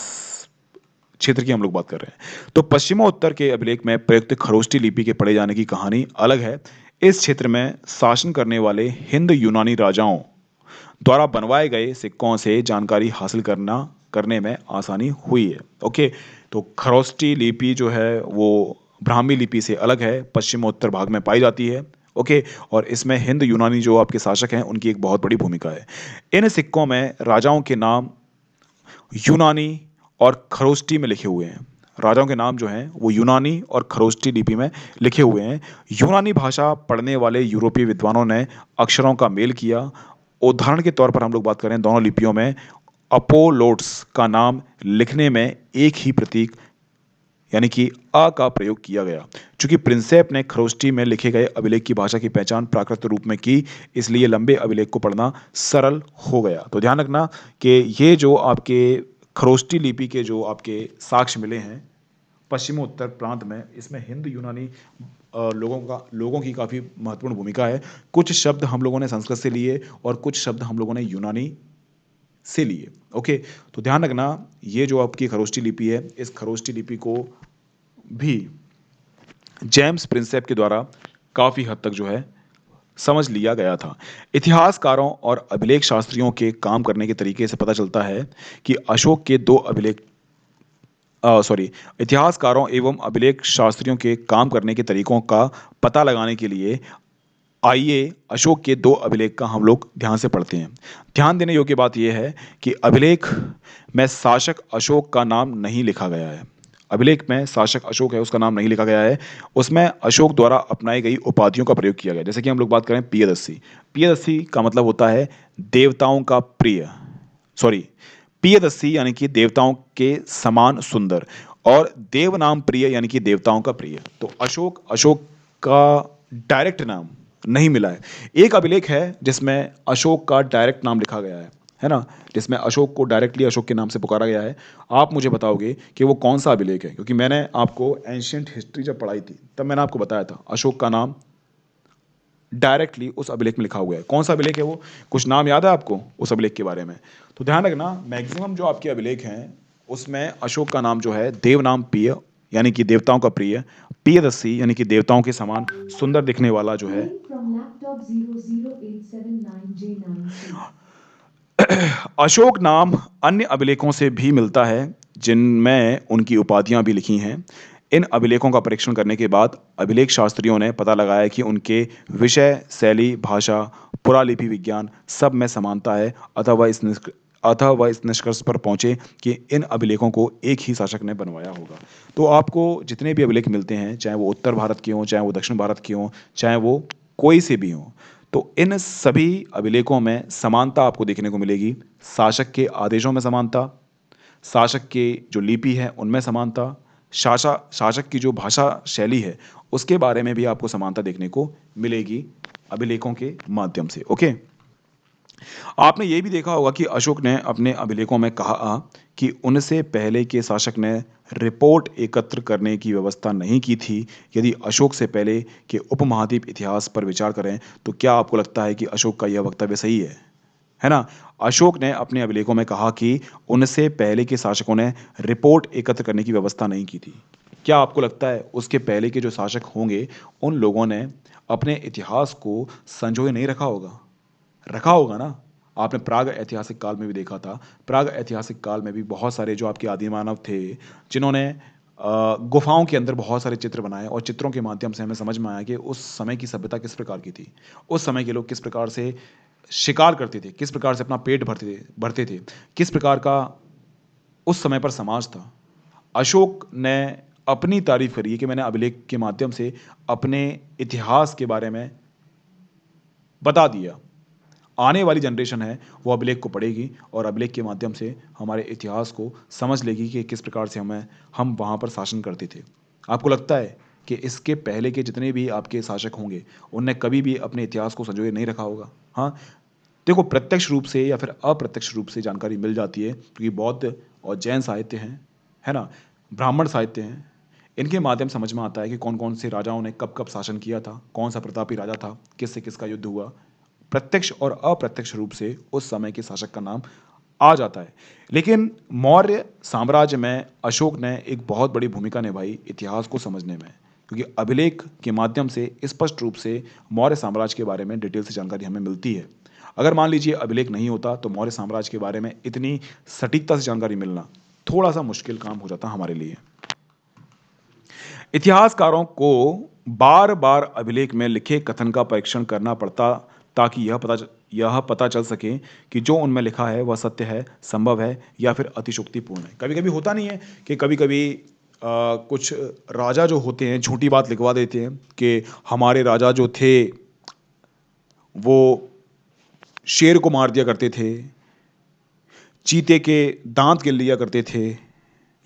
क्षेत्र की हम लोग बात कर रहे हैं। तो पश्चिमोत्तर के अभिलेख में प्रयुक्त खरोष्टी लिपि के पढ़े जाने की कहानी अलग है। इस क्षेत्र में शासन करने वाले हिंद यूनानी राजाओं द्वारा बनवाए गए सिक्कों से जानकारी हासिल करने में आसानी हुई है। ओके, तो खरोष्टी लिपि जो है वो ब्राह्मी लिपि से अलग है, पश्चिमोत्तर भाग में पाई जाती है। ओके, और इसमें हिंद यूनानी जो आपके शासक हैं उनकी एक बहुत बड़ी भूमिका है। इन सिक्कों में राजाओं के नाम यूनानी और खरोष्टी में लिखे हुए हैं। राजाओं के नाम जो हैं वो यूनानी और खरोष्टी लिपि में लिखे हुए हैं। यूनानी भाषा पढ़ने वाले यूरोपीय विद्वानों ने अक्षरों का मेल किया। उदाहरण के तौर पर हम लोग बात करें, दोनों लिपियों में अपोलोट्स का नाम लिखने में एक ही प्रतीक यानी कि अ का प्रयोग किया गया। चूंकि प्रिंसेप ने खरोष्टी में लिखे गए अभिलेख की भाषा की पहचान प्राकृत रूप में की, इसलिए लंबे अभिलेख को पढ़ना सरल हो गया। तो ध्यान रखना कि ये जो आपके खरोष्टी लिपि के जो आपके साक्ष्य मिले हैं पश्चिमोत्तर प्रांत में, इसमें हिंद यूनानी लोगों की काफ़ी महत्वपूर्ण भूमिका है। कुछ शब्द हम लोगों ने संस्कृत से लिए और कुछ शब्द हम लोगों ने यूनानी से लिए। ओके, तो ध्यान रखना, ये जो आपकी खरोष्टी लिपि है, इस खरोष्टी लिपि को भी जेम्स प्रिंसेप के द्वारा काफ़ी हद तक जो है समझ लिया गया था। इतिहासकारों और अभिलेख शास्त्रियों के काम करने के तरीके से पता चलता है कि अशोक के दो अभिलेख सॉरी इतिहासकारों एवं अभिलेख शास्त्रियों के काम करने के तरीकों का पता लगाने के लिए आइए अशोक के दो अभिलेख का हम लोग ध्यान से पढ़ते हैं। ध्यान देने योग्य बात यह है कि अभिलेख में शासक अशोक का नाम नहीं लिखा गया है। अभिलेख में शासक अशोक है उसका नाम नहीं लिखा गया है, उसमें अशोक द्वारा अपनाई गई उपाधियों का प्रयोग किया गया। जैसे कि हम लोग बात करें पियदस्सी, पियदस्सी का मतलब होता है देवताओं का प्रिय, सॉरी पियदस्सी यानी कि देवताओं के समान सुंदर, और देव नाम प्रिय यानी कि देवताओं का प्रिय। तो अशोक का डायरेक्ट नाम नहीं मिला है। एक अभिलेख है जिसमें अशोक का डायरेक्ट नाम लिखा गया है ना, जिसमें अशोक को डायरेक्टली अशोक के नाम से पुकारा गया है। आप मुझे बताओगे कि वो कौन सा अभिलेख है, क्योंकि मैंने आपको एंशियंट हिस्ट्री जब पढ़ाई थी तब मैंने आपको बताया था अशोक का नाम डायरेक्टली उस अभिलेख में लिखा हुआ है। कौन सा अभिलेख है वो? कुछ नाम याद है आपको उस अभिलेख के बारे में? तो ध्यान रखना, मैक्सिमम जो आपके अभिलेख हैं उसमें अशोक का नाम जो है देव नाम प्रिय, यानी कि देवताओं का प्रिय, प्रियदर्शी यानी कि देवताओं के समान सुंदर दिखने वाला जो है, अशोक नाम अन्य अभिलेखों से भी मिलता है जिनमें उनकी उपाधियां भी लिखी हैं। इन अभिलेखों का परीक्षण करने के बाद अभिलेख शास्त्रियों ने पता लगाया कि उनके विषय, शैली, भाषा, पुरालिपि विज्ञान सब में समानता है। अतः वह इस निष्कर्ष पर पहुंचे कि इन अभिलेखों को एक ही शासक ने बनवाया होगा। तो आपको जितने भी अभिलेख मिलते हैं, चाहे वो उत्तर भारत के हों, चाहे वो दक्षिण भारत के हों, चाहे वो कोई से भी हों, तो इन सभी अभिलेखों में समानता आपको देखने को मिलेगी। शासक के आदेशों में समानता, शासक के जो लिपि है उनमें समानता, शासक की जो भाषा शैली है उसके बारे में भी आपको समानता देखने को मिलेगी अभिलेखों के माध्यम से। ओके। आपने ये भी देखा होगा कि अशोक ने अपने अभिलेखों में कहा कि उनसे पहले के शासक ने रिपोर्ट एकत्र करने की व्यवस्था नहीं की थी। यदि अशोक से पहले के उपमहाद्वीप इतिहास पर विचार करें तो क्या आपको लगता है कि अशोक का यह वक्तव्य सही है ना? अशोक ने अपने अभिलेखों में कहा कि उनसे पहले के शासकों ने रिपोर्ट एकत्र करने की व्यवस्था नहीं की थी। क्या आपको लगता है उसके पहले के जो शासक होंगे उन लोगों ने अपने इतिहास को संजोए नहीं रखा होगा? रखा होगा ना? आपने प्राग ऐतिहासिक काल में भी देखा था। प्राग ऐतिहासिक काल में भी बहुत सारे जो आपके आदि मानव थे जिन्होंने गुफाओं के अंदर बहुत सारे चित्र बनाए, और चित्रों के माध्यम से हमें समझ में आया कि उस समय की सभ्यता किस प्रकार की थी। उस समय के लोग किस प्रकार से शिकार करते थे, किस प्रकार से अपना पेट भरते थे, किस प्रकार का उस समय पर समाज था। अशोक ने अपनी तारीफ करी है कि मैंने अभिलेख के माध्यम से अपने इतिहास के बारे में बता दिया। आने वाली जनरेशन है वो अभिलेख को पढ़ेगी और अभिलेख के माध्यम से हमारे इतिहास को समझ लेगी कि किस प्रकार से हम वहाँ पर शासन करते थे। आपको लगता है कि इसके पहले के जितने भी आपके शासक होंगे उनने कभी भी अपने इतिहास को संजोए नहीं रखा होगा? हाँ, देखो, प्रत्यक्ष रूप से या फिर अप्रत्यक्ष रूप से जानकारी मिल जाती है क्योंकि बौद्ध और जैन साहित्य हैं, है ना, ब्राह्मण साहित्य हैं। इनके माध्यम से समझ में आता है कि कौन कौन से राजाओं ने कब कब शासन किया था, कौन सा प्रतापी राजा था, किससे किसका युद्ध हुआ। प्रत्यक्ष और अप्रत्यक्ष रूप से उस समय के शासक का नाम आ जाता है। लेकिन मौर्य साम्राज्य में अशोक ने एक बहुत बड़ी भूमिका निभाई इतिहास को समझने में, क्योंकि अभिलेख के माध्यम से स्पष्ट रूप से मौर्य साम्राज्य के बारे में डिटेल से जानकारी हमें मिलती है। अगर मान लीजिए अभिलेख नहीं होता तो मौर्य साम्राज्य के बारे में इतनी सटीकता से जानकारी मिलना थोड़ा सा मुश्किल काम हो जाता हमारे लिए। इतिहासकारों को बार बार अभिलेख में लिखे कथन का परीक्षण करना पड़ता ताकि यह पता चल सके कि जो उनमें लिखा है वह सत्य है, संभव है या फिर अतिशयोक्तिपूर्ण है। कभी कभी होता नहीं है कि कभी कभी कुछ राजा जो होते हैं झूठी बात लिखवा देते हैं कि हमारे राजा जो थे वो शेर को मार दिया करते थे, चीते के दांत गिर लिया करते थे,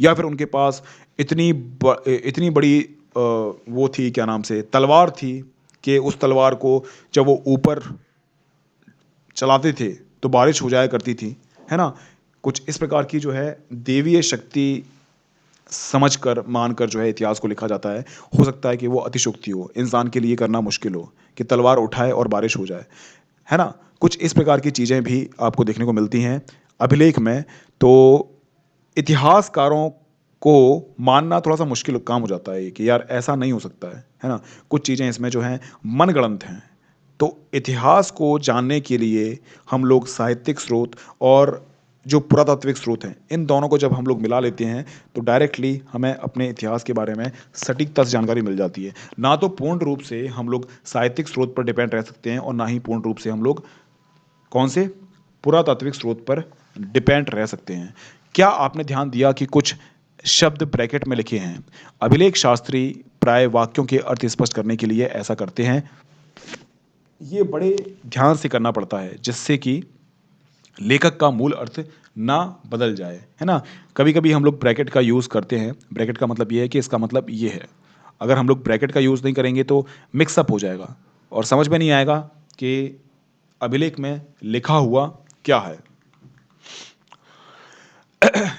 या फिर उनके पास इतनी बड़ी वो थी, क्या नाम से, तलवार थी कि उस तलवार को जब वो ऊपर चलाते थे तो बारिश हो जाया करती थी, है ना। कुछ इस प्रकार की जो है देवीय शक्ति समझकर मानकर जो है इतिहास को लिखा जाता है। हो सकता है कि वो अतिशयोक्ति हो, इंसान के लिए करना मुश्किल हो कि तलवार उठाए और बारिश हो जाए, है ना। कुछ इस प्रकार की चीज़ें भी आपको देखने को मिलती हैं अभिलेख में। तो इतिहासकारों को मानना थोड़ा सा मुश्किल काम हो जाता है कि यार ऐसा नहीं हो सकता है ना। कुछ चीज़ें इसमें जो हैं मनगढ़ंत हैं। तो इतिहास को जानने के लिए हम लोग साहित्यिक स्रोत और जो पुरातात्विक स्रोत हैं इन दोनों को जब हम लोग मिला लेते हैं तो डायरेक्टली हमें अपने इतिहास के बारे में सटीकता से जानकारी मिल जाती है। ना तो पूर्ण रूप से हम लोग साहित्यिक स्रोत पर डिपेंड रह सकते हैं और ना ही पूर्ण रूप से हम लोग कौन से पुरातात्विक स्रोत पर डिपेंड रह सकते हैं। क्या आपने ध्यान दिया कि कुछ शब्द ब्रैकेट में लिखे हैं? अभिलेख शास्त्री प्राय वाक्यों के अर्थ स्पष्ट करने के लिए ऐसा करते हैं। ये बड़े ध्यान से करना पड़ता है जिससे कि लेखक का मूल अर्थ ना बदल जाए, है ना। कभी कभी हम लोग ब्रैकेट का यूज़ करते हैं। ब्रैकेट का मतलब ये है कि इसका मतलब ये है। अगर हम लोग ब्रैकेट का यूज़ नहीं करेंगे तो मिक्सअप हो जाएगा और समझ में नहीं आएगा कि अभिलेख में लिखा हुआ क्या है।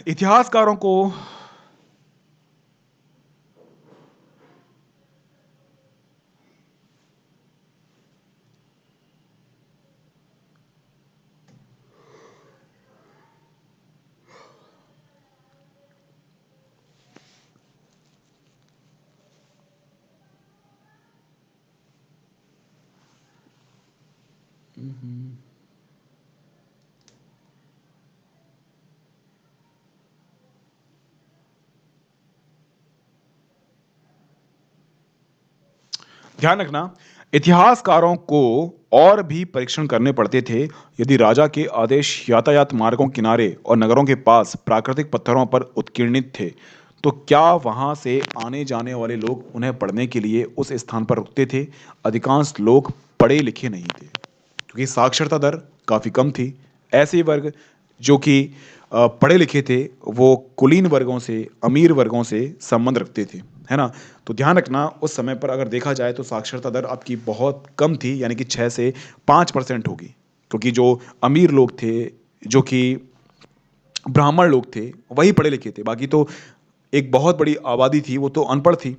इतिहासकारों को ध्यान रखना, इतिहासकारों को और भी परीक्षण करने पड़ते थे। यदि राजा के आदेश यातायात मार्गों किनारे और नगरों के पास प्राकृतिक पत्थरों पर उत्कीर्णित थे, तो क्या वहां से आने जाने वाले लोग उन्हें पढ़ने के लिए उस स्थान पर रुकते थे? अधिकांश लोग पढ़े लिखे नहीं थे, क्योंकि साक्षरता दर काफ़ी कम थी। ऐसे वर्ग जो कि पढ़े लिखे थे, वो कुलीन वर्गों से, अमीर वर्गों से संबंध रखते थे, है ना? तो ध्यान रखना, उस समय पर अगर देखा जाए तो साक्षरता दर आपकी बहुत कम थी, यानी कि 6 से 5% होगी, क्योंकि जो अमीर लोग थे, जो कि ब्राह्मण लोग थे, वही पढ़े लिखे थे। बाकी तो एक बहुत बड़ी आबादी थी, वो तो अनपढ़ थी।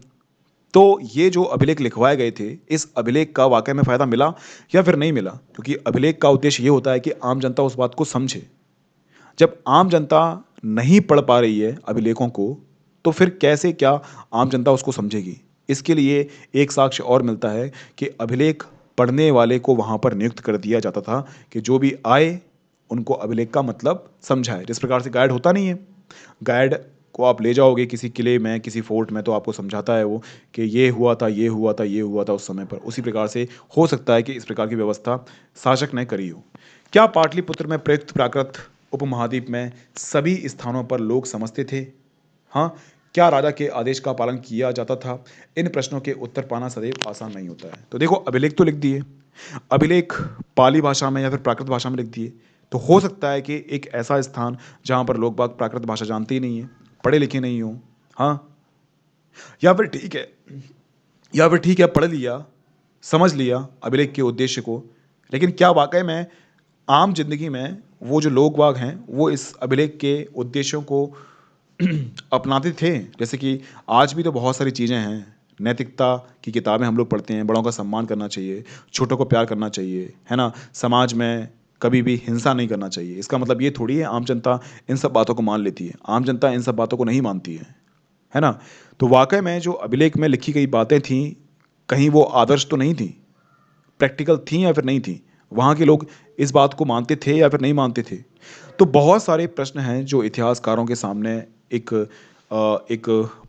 तो ये जो अभिलेख लिखवाए गए थे, इस अभिलेख का वाक़ई में फ़ायदा मिला या फिर नहीं मिला? क्योंकि अभिलेख का उद्देश्य ये होता है कि आम जनता उस बात को समझे। जब आम जनता नहीं पढ़ पा रही है अभिलेखों को, तो फिर कैसे क्या आम जनता उसको समझेगी? इसके लिए एक साक्ष्य और मिलता है कि अभिलेख पढ़ने वाले को वहाँ पर नियुक्त कर दिया जाता था कि जो भी आए, उनको अभिलेख का मतलब समझाए। जिस प्रकार से गाइड होता नहीं है, गाइड को आप ले जाओगे किसी किले में, किसी फोर्ट में, तो आपको समझाता है वो कि ये हुआ था, ये हुआ था, ये हुआ था उस समय पर। उसी प्रकार से हो सकता है कि इस प्रकार की व्यवस्था शासक ने करी हो। क्या पाटलिपुत्र में प्रयुक्त प्राकृत उपमहाद्वीप में सभी स्थानों पर लोग समझते थे? हाँ, क्या राजा के आदेश का पालन किया जाता था? इन प्रश्नों के उत्तर पाना सदैव आसान नहीं होता है। तो देखो, अभिलेख तो लिख दिए, अभिलेख पाली भाषा में या फिर प्राकृत भाषा में लिख दिए, तो हो सकता है कि एक ऐसा स्थान जहाँ पर लोग बाग प्राकृत भाषा जानते ही नहीं है, पढ़े लिखे नहीं हो, हाँ, या फिर ठीक है, पढ़ लिया, समझ लिया अभिलेख के उद्देश्य को, लेकिन क्या वाक़ई में आम ज़िंदगी में वो जो लोग-वाग हैं, वो इस अभिलेख के उद्देश्यों को अपनाते थे? जैसे कि आज भी तो बहुत सारी चीज़ें हैं, नैतिकता की किताबें हम लोग पढ़ते हैं, बड़ों का सम्मान करना चाहिए, छोटों को प्यार करना चाहिए, है ना? समाज में कभी भी हिंसा नहीं करना चाहिए। इसका मतलब ये थोड़ी है आम जनता इन सब बातों को मान लेती है। आम जनता इन सब बातों को नहीं मानती है ना? तो वाक़ई में जो अभिलेख में लिखी गई बातें थीं, कहीं वो आदर्श तो नहीं थीं? प्रैक्टिकल थी या फिर नहीं थी? वहाँ के लोग इस बात को मानते थे या फिर नहीं मानते थे? तो बहुत सारे प्रश्न हैं जो इतिहासकारों के सामने एक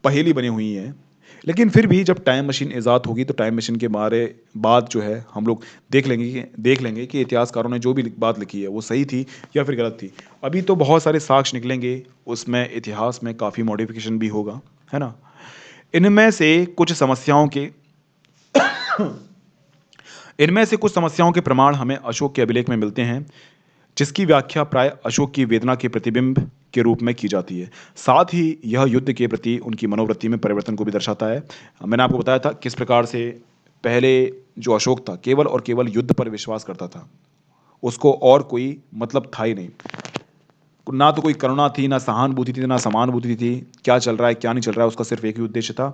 पहेली बनी हुई हैं। लेकिन फिर भी जब टाइम मशीन इज़ाद होगी तो टाइम मशीन के बारे बाद जो है हम लोग देख लेंगे कि इतिहासकारों ने जो भी बात लिखी है वो सही थी या फिर गलत थी। अभी तो बहुत सारे साक्ष्य निकलेंगे, उसमें इतिहास में काफ़ी मॉडिफ़िकेशन भी होगा, है ना? इनमें से कुछ समस्याओं के इनमें से कुछ समस्याओं के प्रमाण हमें अशोक के अभिलेख में मिलते हैं, जिसकी व्याख्या प्राय अशोक की वेदना के प्रतिबिंब के रूप में की जाती है। साथ ही यह युद्ध के प्रति उनकी मनोवृत्ति में परिवर्तन को भी दर्शाता है। मैंने आपको बताया था किस प्रकार से पहले जो अशोक था, केवल और केवल युद्ध पर विश्वास करता था। उसको और कोई मतलब था ही नहीं। ना तो कोई करुणा थी, ना सहानुभूति थी, ना समानुभूति थी। क्या चल रहा है, क्या नहीं चल रहा है, उसका सिर्फ़ एक ही उद्देश्य था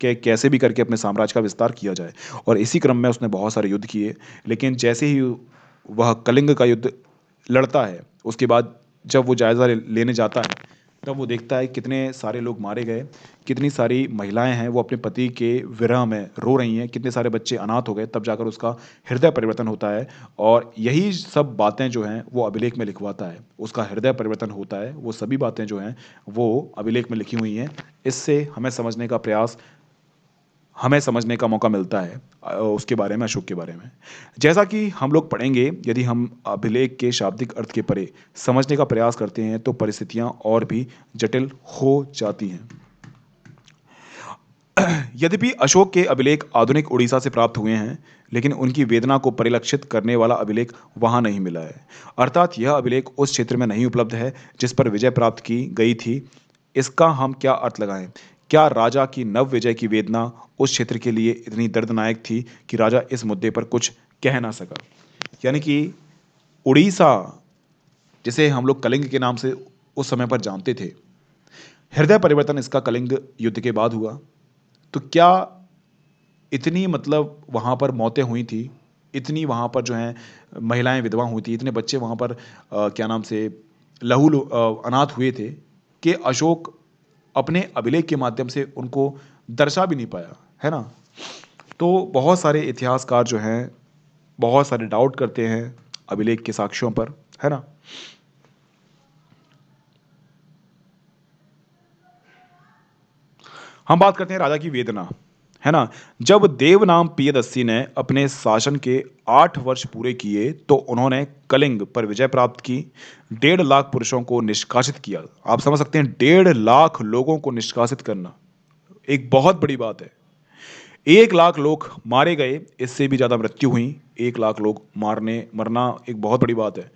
कि कैसे भी करके अपने साम्राज्य का विस्तार किया जाए। और इसी क्रम में उसने बहुत सारे युद्ध किए, लेकिन जैसे ही वह कलिंग का युद्ध लड़ता है, उसके बाद जब वो जायज़ा लेने जाता है, तब वो देखता है कितने सारे लोग मारे गए, कितनी सारी महिलाएँ हैं वो अपने पति के विरह में रो रही हैं, कितने सारे बच्चे अनाथ हो गए, तब जाकर उसका हृदय परिवर्तन होता है। और यही सब बातें जो हैं वो अभिलेख में लिखवाता है। उसका हृदय परिवर्तन होता है, वो सभी बातें जो हैं वो अभिलेख में लिखी हुई हैं। इससे हमें समझने का मौका मिलता है उसके बारे में, अशोक के बारे में। जैसा कि हम लोग पढ़ेंगे, यदि हम अभिलेख के शाब्दिक अर्थ के परे समझने का प्रयास करते हैं, तो परिस्थितियाँ और भी जटिल हो जाती हैं। यद्यपि अशोक के अभिलेख आधुनिक उड़ीसा से प्राप्त हुए हैं, लेकिन उनकी वेदना को परिलक्षित करने वाला अभिलेख वहां नहीं मिला है। अर्थात यह अभिलेख उस क्षेत्र में नहीं उपलब्ध है जिस पर विजय प्राप्त की गई थी। इसका हम क्या अर्थ लगाएं? क्या राजा की नव विजय की वेदना उस क्षेत्र के लिए इतनी दर्दनायक थी कि राजा इस मुद्दे पर कुछ कह ना सका? यानी कि उड़ीसा, जिसे हम लोग कलिंग के नाम से उस समय पर जानते थे, हृदय परिवर्तन इसका कलिंग युद्ध के बाद हुआ। तो क्या इतनी मतलब वहाँ पर मौतें हुई थी, इतनी वहाँ पर जो हैं महिलाएँ विधवा हुई थी, इतने बच्चे वहाँ पर क्या नाम से अनाथ हुए थे कि अशोक अपने अभिलेख के माध्यम से उनको दर्शा भी नहीं पाया, है ना? तो बहुत सारे इतिहासकार जो हैं बहुत सारे डाउट करते हैं अभिलेख के साक्ष्यों पर, है ना। हम बात करते हैं राजा की वेदना, है ना। जब देवनाम प्रियदर्शी ने अपने शासन के 8 वर्ष पूरे किए तो उन्होंने कलिंग पर विजय प्राप्त की। 1.5 लाख पुरुषों को निष्कासित किया। आप समझ सकते हैं, 1.5 लाख लोगों को निष्कासित करना एक बहुत बड़ी बात है। 1 लाख लोग मारे गए, इससे भी ज्यादा मृत्यु हुई। 1 लाख लोग मरना एक बहुत बड़ी बात है।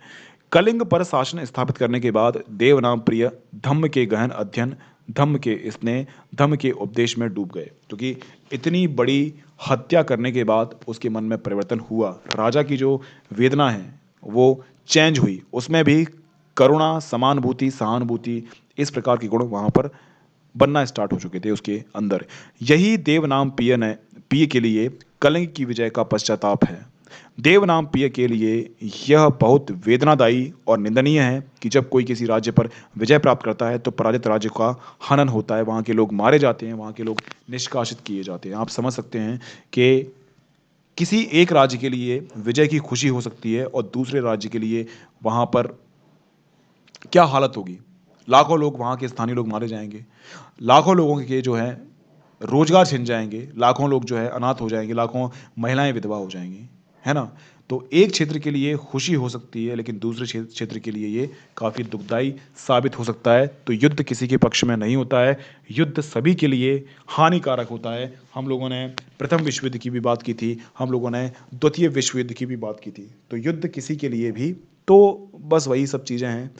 कलिंग पर शासन स्थापित करने के बाद देवनाम प्रिय धम्म के गहन अध्ययन, धम्म के स्नेह, धम्म के उपदेश में डूब गए, क्योंकि इतनी बड़ी हत्या करने के बाद उसके मन में परिवर्तन हुआ। राजा की जो वेदना है वो चेंज हुई, उसमें भी करुणा, समानुभूति, सहानुभूति, इस प्रकार के गुण वहां पर बनना स्टार्ट हो चुके थे उसके अंदर। यही देवनाम पिय के लिए कलिंग की विजय का पश्चाताप है। देवनाम पिय के लिए यह बहुत वेदनादायी और निंदनीय है कि जब कोई किसी राज्य पर विजय प्राप्त करता है तो पराजित राज्य का हनन होता है, वहां के लोग मारे जाते हैं, वहां के लोग निष्कासित किए जाते हैं। आप समझ सकते हैं कि किसी एक राज्य के लिए विजय की खुशी हो सकती है और दूसरे राज्य के लिए वहां पर क्या हालत होगी। लाखों लोग, वहाँ के स्थानीय लोग मारे जाएंगे, लाखों लोगों के जो है रोजगार छिन जाएंगे, लाखों लोग जो है अनाथ हो जाएंगे, लाखों महिलाएं विधवा हो जाएंगी, है ना। तो एक क्षेत्र के लिए खुशी हो सकती है लेकिन दूसरे क्षेत्र के लिए ये काफ़ी दुखदाई साबित हो सकता है। तो युद्ध किसी के पक्ष में नहीं होता है, युद्ध सभी के लिए हानिकारक होता है। हम लोगों ने प्रथम विश्व युद्ध की भी बात की थी, हम लोगों ने द्वितीय विश्व युद्ध की भी बात की थी। तो युद्ध किसी के लिए भी, तो बस वही सब चीज़ें हैं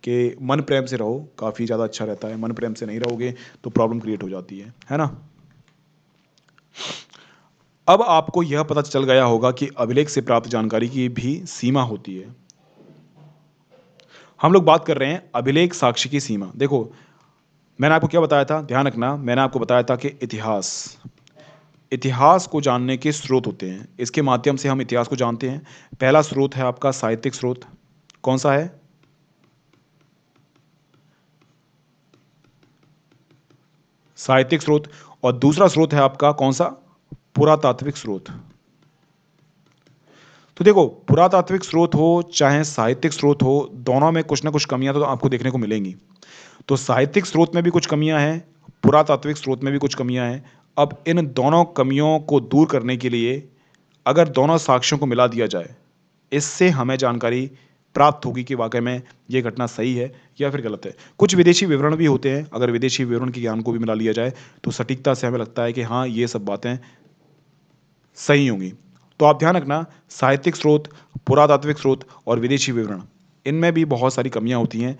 कि मन प्रेम से रहो, काफ़ी ज़्यादा अच्छा रहता है। मन प्रेम से नहीं रहोगे तो प्रॉब्लम क्रिएट हो जाती है ना। अब आपको यह पता चल गया होगा कि अभिलेख से प्राप्त जानकारी की भी सीमा होती है। हम लोग बात कर रहे हैं अभिलेख साक्ष्य की सीमा। देखो, मैंने आपको क्या बताया था, ध्यान रखना, मैंने आपको बताया था कि इतिहास, इतिहास को जानने के स्रोत होते हैं, इसके माध्यम से हम इतिहास को जानते हैं। पहला स्रोत है आपका साहित्यिक स्रोत। कौन सा है? साहित्यिक स्रोत। और दूसरा स्रोत है आपका कौन सा? पुरातात्विक स्रोत। तो देखो, पुरातात्विक स्रोत हो चाहे साहित्यिक स्रोत हो, दोनों में कुछ ना कुछ कमियां तो आपको देखने को मिलेंगी। तो साहित्यिक स्रोत में भी कुछ कमियां हैं, पुरातात्विक स्रोत में भी कुछ कमियां हैं। अब इन दोनों कमियों को दूर करने के लिए अगर दोनों साक्ष्यों को मिला दिया जाए, इससे हमें जानकारी प्राप्त होगी कि वाकई में ये घटना सही है या फिर गलत है। कुछ विदेशी विवरण भी होते हैं, अगर विदेशी विवरण के ज्ञान को भी मिला लिया जाए तो सटीकता से हमें लगता है कि हाँ, ये सब बातें सही होंगी। तो आप ध्यान रखना, साहित्यिक स्रोत, पुरातात्विक स्रोत और विदेशी विवरण, इनमें भी बहुत सारी कमियां होती हैं।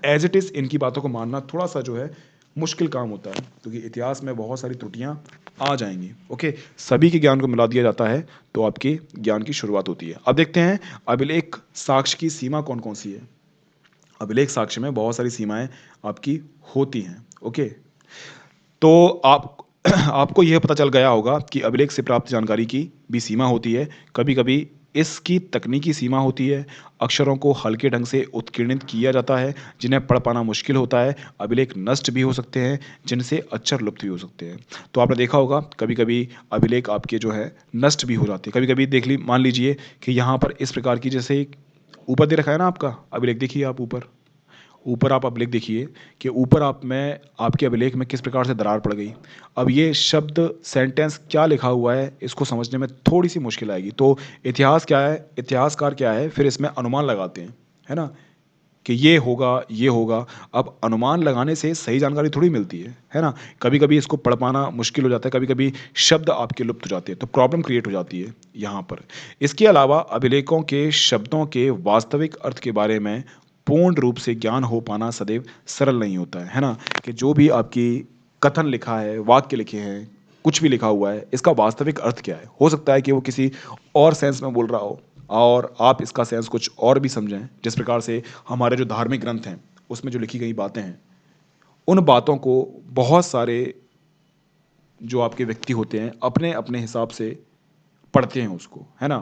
एज इट इज़ इनकी बातों को मानना थोड़ा सा जो है मुश्किल काम होता है, क्योंकि इतिहास में बहुत सारी त्रुटियां आ जाएंगी। ओके, सभी के ज्ञान को मिला दिया जाता है तो आपके ज्ञान की शुरुआत होती है। अब देखते हैं अभिलेख साक्ष्य की सीमा कौन कौन सी है। अभिलेख साक्ष्य में बहुत सारी सीमाएं आपकी होती हैं। ओके, तो आप आपको यह पता चल गया होगा कि अभिलेख से प्राप्त जानकारी की भी सीमा होती है। कभी कभी इसकी तकनीकी सीमा होती है। अक्षरों को हल्के ढंग से उत्कीर्णित किया जाता है जिन्हें पढ़ पाना मुश्किल होता है। अभिलेख नष्ट भी हो सकते हैं जिनसे अक्षर लुप्त भी हो सकते हैं। तो आपने देखा होगा कभी कभी अभिलेख आपके जो है नष्ट भी हो जाते हैं। कभी कभी मान लीजिए कि यहाँ पर इस प्रकार की, जैसे ऊपर दे रखा है ना आपका अभिलेख, देखिए आप ऊपर, ऊपर आप अभिलेख देखिए कि ऊपर आप में आपके अभिलेख में किस प्रकार से दरार पड़ गई। अब ये शब्द, सेंटेंस क्या लिखा हुआ है, इसको समझने में थोड़ी सी मुश्किल आएगी। तो इतिहास क्या है, इतिहासकार क्या है, फिर इसमें अनुमान लगाते हैं, है ना, कि ये होगा, ये होगा। अब अनुमान लगाने से सही जानकारी थोड़ी मिलती है ना। कभी कभी इसको पढ़ पाना मुश्किल हो जाता है, कभी कभी शब्द आपके लुप्त हो जाते हैं, तो प्रॉब्लम क्रिएट हो जाती है यहाँ पर। इसके अलावा अभिलेखों के शब्दों के वास्तविक अर्थ के बारे में पूर्ण रूप से ज्ञान हो पाना सदैव सरल नहीं होता है ना। कि जो भी आपकी कथन लिखा है, वाक्य लिखे हैं, कुछ भी लिखा हुआ है, इसका वास्तविक अर्थ क्या है। हो सकता है कि वो किसी और सेंस में बोल रहा हो और आप इसका सेंस कुछ और भी समझें। जिस प्रकार से हमारे जो धार्मिक ग्रंथ हैं उसमें जो लिखी गई बातें हैं, उन बातों को बहुत सारे जो आपके व्यक्ति होते हैं अपने अपने हिसाब से पढ़ते हैं उसको, है ना।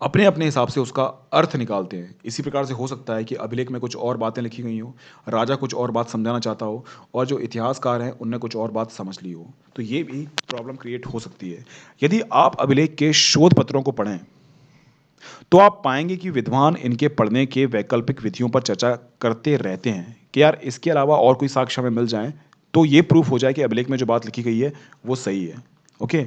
अपने अपने हिसाब से उसका अर्थ निकालते हैं। इसी प्रकार से हो सकता है कि अभिलेख में कुछ और बातें लिखी गई हों, राजा कुछ और बात समझाना चाहता हो और जो इतिहासकार हैं उनने कुछ और बात समझ ली हो। तो ये भी प्रॉब्लम क्रिएट हो सकती है। यदि आप अभिलेख के शोध पत्रों को पढ़ें तो आप पाएंगे कि विद्वान इनके पढ़ने के वैकल्पिक विधियों पर चर्चा करते रहते हैं कि यार इसके अलावा और कोई साक्ष्य हमें मिल जाए तो ये प्रूफ हो जाए कि अभिलेख में जो बात लिखी गई है वो सही है। ओके।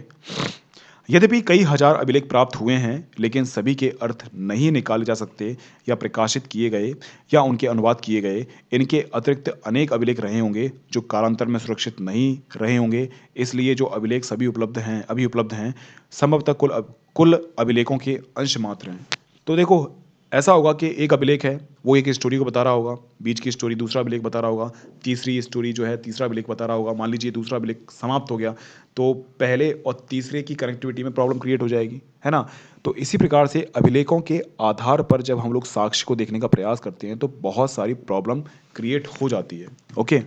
यद्यपि कई हजार अभिलेख प्राप्त हुए हैं लेकिन सभी के अर्थ नहीं निकाले जा सकते या प्रकाशित किए गए या उनके अनुवाद किए गए। इनके अतिरिक्त अनेक अभिलेख रहे होंगे जो कालांतर में सुरक्षित नहीं रहे होंगे। इसलिए जो अभिलेख सभी उपलब्ध हैं संभवतः कुल अभिलेखों के अंश मात्र हैं। तो देखो, ऐसा होगा कि एक अभिलेख है वो एक स्टोरी को बता रहा होगा, बीच की स्टोरी दूसरा अभिलेख बता रहा होगा, तीसरी स्टोरी जो है तीसरा अभिलेख बता रहा होगा। मान लीजिए दूसरा अभिलेख समाप्त हो गया तो पहले और तीसरे की कनेक्टिविटी में प्रॉब्लम क्रिएट हो जाएगी, है ना। तो इसी प्रकार से अभिलेखों के आधार पर जब हम लोग साक्ष्य को देखने का प्रयास करते हैं तो बहुत सारी प्रॉब्लम क्रिएट हो जाती है। ओके।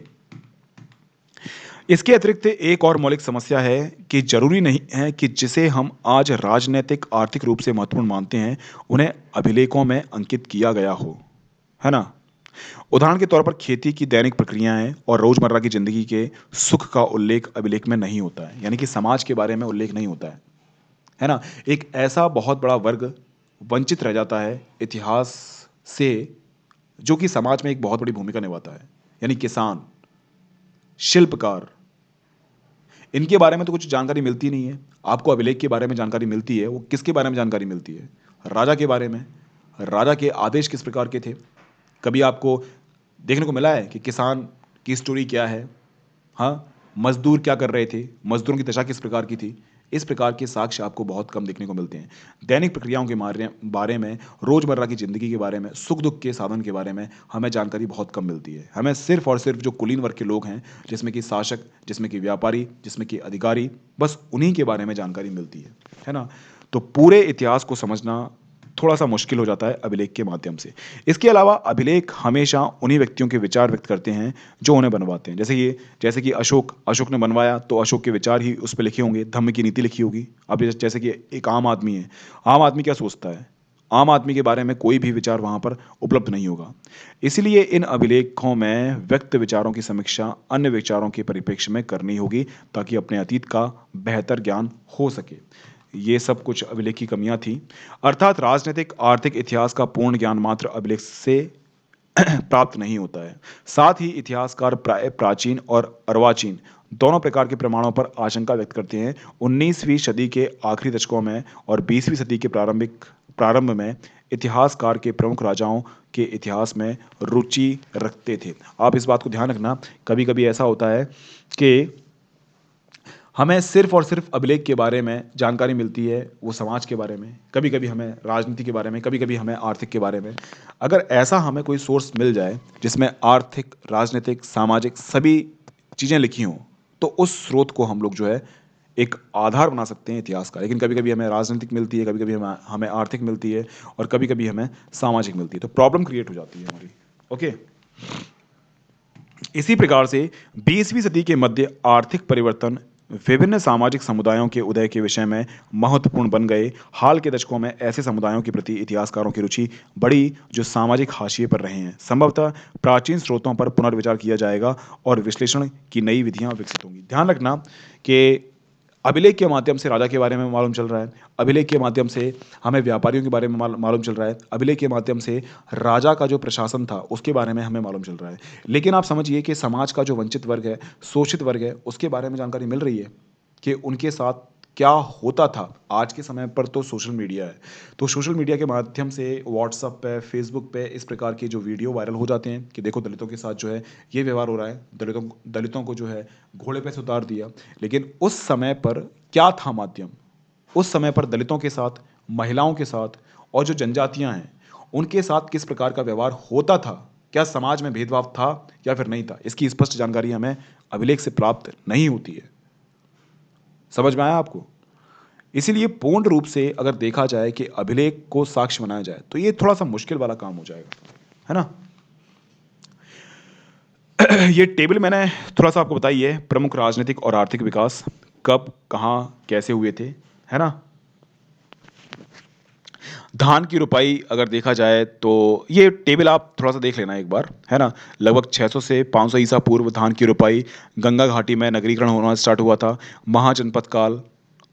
इसके अतिरिक्त एक और मौलिक समस्या है कि जरूरी नहीं है कि जिसे हम आज राजनीतिक आर्थिक रूप से महत्वपूर्ण मानते हैं उन्हें अभिलेखों में अंकित किया गया हो, है ना। उदाहरण के तौर पर खेती की दैनिक प्रक्रियाएं और रोजमर्रा की जिंदगी के सुख का उल्लेख अभिलेख में नहीं होता है, यानी कि समाज के बारे में उल्लेख नहीं होता है ना। एक ऐसा बहुत बड़ा वर्ग वंचित रह जाता है इतिहास से जो कि समाज में एक बहुत बड़ी भूमिका निभाता है, यानी किसान, शिल्पकार। इनके बारे में तो कुछ जानकारी मिलती नहीं है। आपको अभिलेख के बारे में जानकारी मिलती है, वो किसके बारे में जानकारी मिलती है? राजा के बारे में। राजा के आदेश किस प्रकार के थे? कभी आपको देखने को मिला है कि किसान की स्टोरी क्या है? हाँ, मजदूर क्या कर रहे थे? मजदूरों की दशा किस प्रकार की थी? इस प्रकार के साक्ष्य आपको बहुत कम देखने को मिलते हैं। दैनिक प्रक्रियाओं के बारे में, रोजमर्रा की जिंदगी के बारे में, सुख दुख के साधन के बारे में हमें जानकारी बहुत कम मिलती है। हमें सिर्फ और सिर्फ जो कुलीन वर्ग के लोग हैं, जिसमें कि शासक, जिसमें कि व्यापारी, जिसमें कि अधिकारी, बस उन्हीं के बारे में जानकारी मिलती है ना। तो पूरे इतिहास को समझना थोड़ा सा मुश्किल हो जाता है अभिलेख के माध्यम से। इसके अलावा अभिलेख हमेशा उन्हीं व्यक्तियों के विचार व्यक्त करते हैं जो उन्हें बनवाते हैं। जैसे कि अशोक ने बनवाया तो अशोक के विचार ही उस पे लिखे होंगे, धम्म की नीति लिखी होगी। अब जैसे कि एक आम आदमी है, आम आदमी क्या सोचता है? आम आदमी के बारे में कोई भी विचार वहां पर उपलब्ध नहीं होगा। इसलिए इन अभिलेखों में व्यक्त विचारों की समीक्षा अन्य विचारों के परिप्रेक्ष्य में करनी होगी ताकि अपने अतीत का बेहतर ज्ञान हो सके। ये सब कुछ अभिलेख की कमियां थी। अर्थात राजनीतिक आर्थिक इतिहास का पूर्ण ज्ञान मात्र अभिलेख से प्राप्त नहीं होता है। साथ ही इतिहासकार प्राय प्राचीन और अर्वाचीन दोनों प्रकार के प्रमाणों पर आशंका व्यक्त करते हैं। 19वीं सदी के आखिरी दशकों में और 20वीं सदी के प्रारंभ में इतिहासकार के प्रमुख राजाओं के इतिहास में रुचि रखते थे। आप इस बात को ध्यान रखना, कभी कभी ऐसा होता है कि हमें सिर्फ और सिर्फ अभिलेख के बारे में जानकारी मिलती है, वो समाज के बारे में, कभी कभी हमें राजनीति के बारे में, कभी कभी हमें आर्थिक के बारे में। अगर ऐसा हमें कोई सोर्स मिल जाए जिसमें आर्थिक, राजनीतिक, सामाजिक सभी चीज़ें लिखी हों तो उस स्रोत को हम लोग जो है एक आधार बना सकते हैं इतिहास का। लेकिन कभी कभी हमें राजनीतिक मिलती है, कभी कभी हमें आर्थिक मिलती है और कभी कभी हमें सामाजिक मिलती है, तो प्रॉब्लम क्रिएट हो जाती है हमारी। ओके। इसी प्रकार से 20वीं सदी के मध्य आर्थिक परिवर्तन विभिन्न सामाजिक समुदायों के उदय के विषय में महत्वपूर्ण बन गए। हाल के दशकों में ऐसे समुदायों के प्रति इतिहासकारों की रुचि बढ़ी जो सामाजिक हाशिए पर रहे हैं। संभवतः प्राचीन स्रोतों पर पुनर्विचार किया जाएगा और विश्लेषण की नई विधियां विकसित होंगी। ध्यान रखना कि अभिलेख के माध्यम से राजा के बारे में मालूम चल रहा है, अभिलेख के माध्यम से हमें व्यापारियों के बारे में मालूम चल रहा है, अभिलेख के माध्यम से राजा का जो प्रशासन था उसके बारे में हमें मालूम चल रहा है। लेकिन आप समझिए कि समाज का जो वंचित वर्ग है, शोषित वर्ग है, उसके बारे में जानकारी मिल रही है कि उनके साथ क्या होता था। आज के समय पर तो सोशल मीडिया है, तो सोशल मीडिया के माध्यम से व्हाट्सएप पे, फेसबुक पे इस प्रकार के जो वीडियो वायरल हो जाते हैं कि देखो दलितों के साथ जो है ये व्यवहार हो रहा है, दलितों को जो है घोड़े पे से उतार दिया। लेकिन उस समय पर क्या था माध्यम? उस समय पर दलितों के साथ, महिलाओं के साथ और जो जनजातियां हैं उनके साथ किस प्रकार का व्यवहार होता था? क्या समाज में भेदभाव था या फिर नहीं था? इसकी स्पष्ट जानकारी हमें अभिलेख से प्राप्त नहीं होती है। समझ में आया आपको? इसीलिए पूर्ण रूप से अगर देखा जाए कि अभिलेख को साक्ष्य बनाया जाए तो ये थोड़ा सा मुश्किल वाला काम हो जाएगा, है ना। ये टेबल मैंने थोड़ा सा आपको बताई है, प्रमुख राजनीतिक और आर्थिक विकास कब, कहाँ, कैसे हुए थे, है ना। धान की रुपाई अगर देखा जाए तो ये टेबल आप थोड़ा सा देख लेना एक बार, है ना। लगभग 600 से 500 ईसा पूर्व धान की रुपाई गंगा घाटी में नगरीकरण होना स्टार्ट हुआ था। महाजनपद काल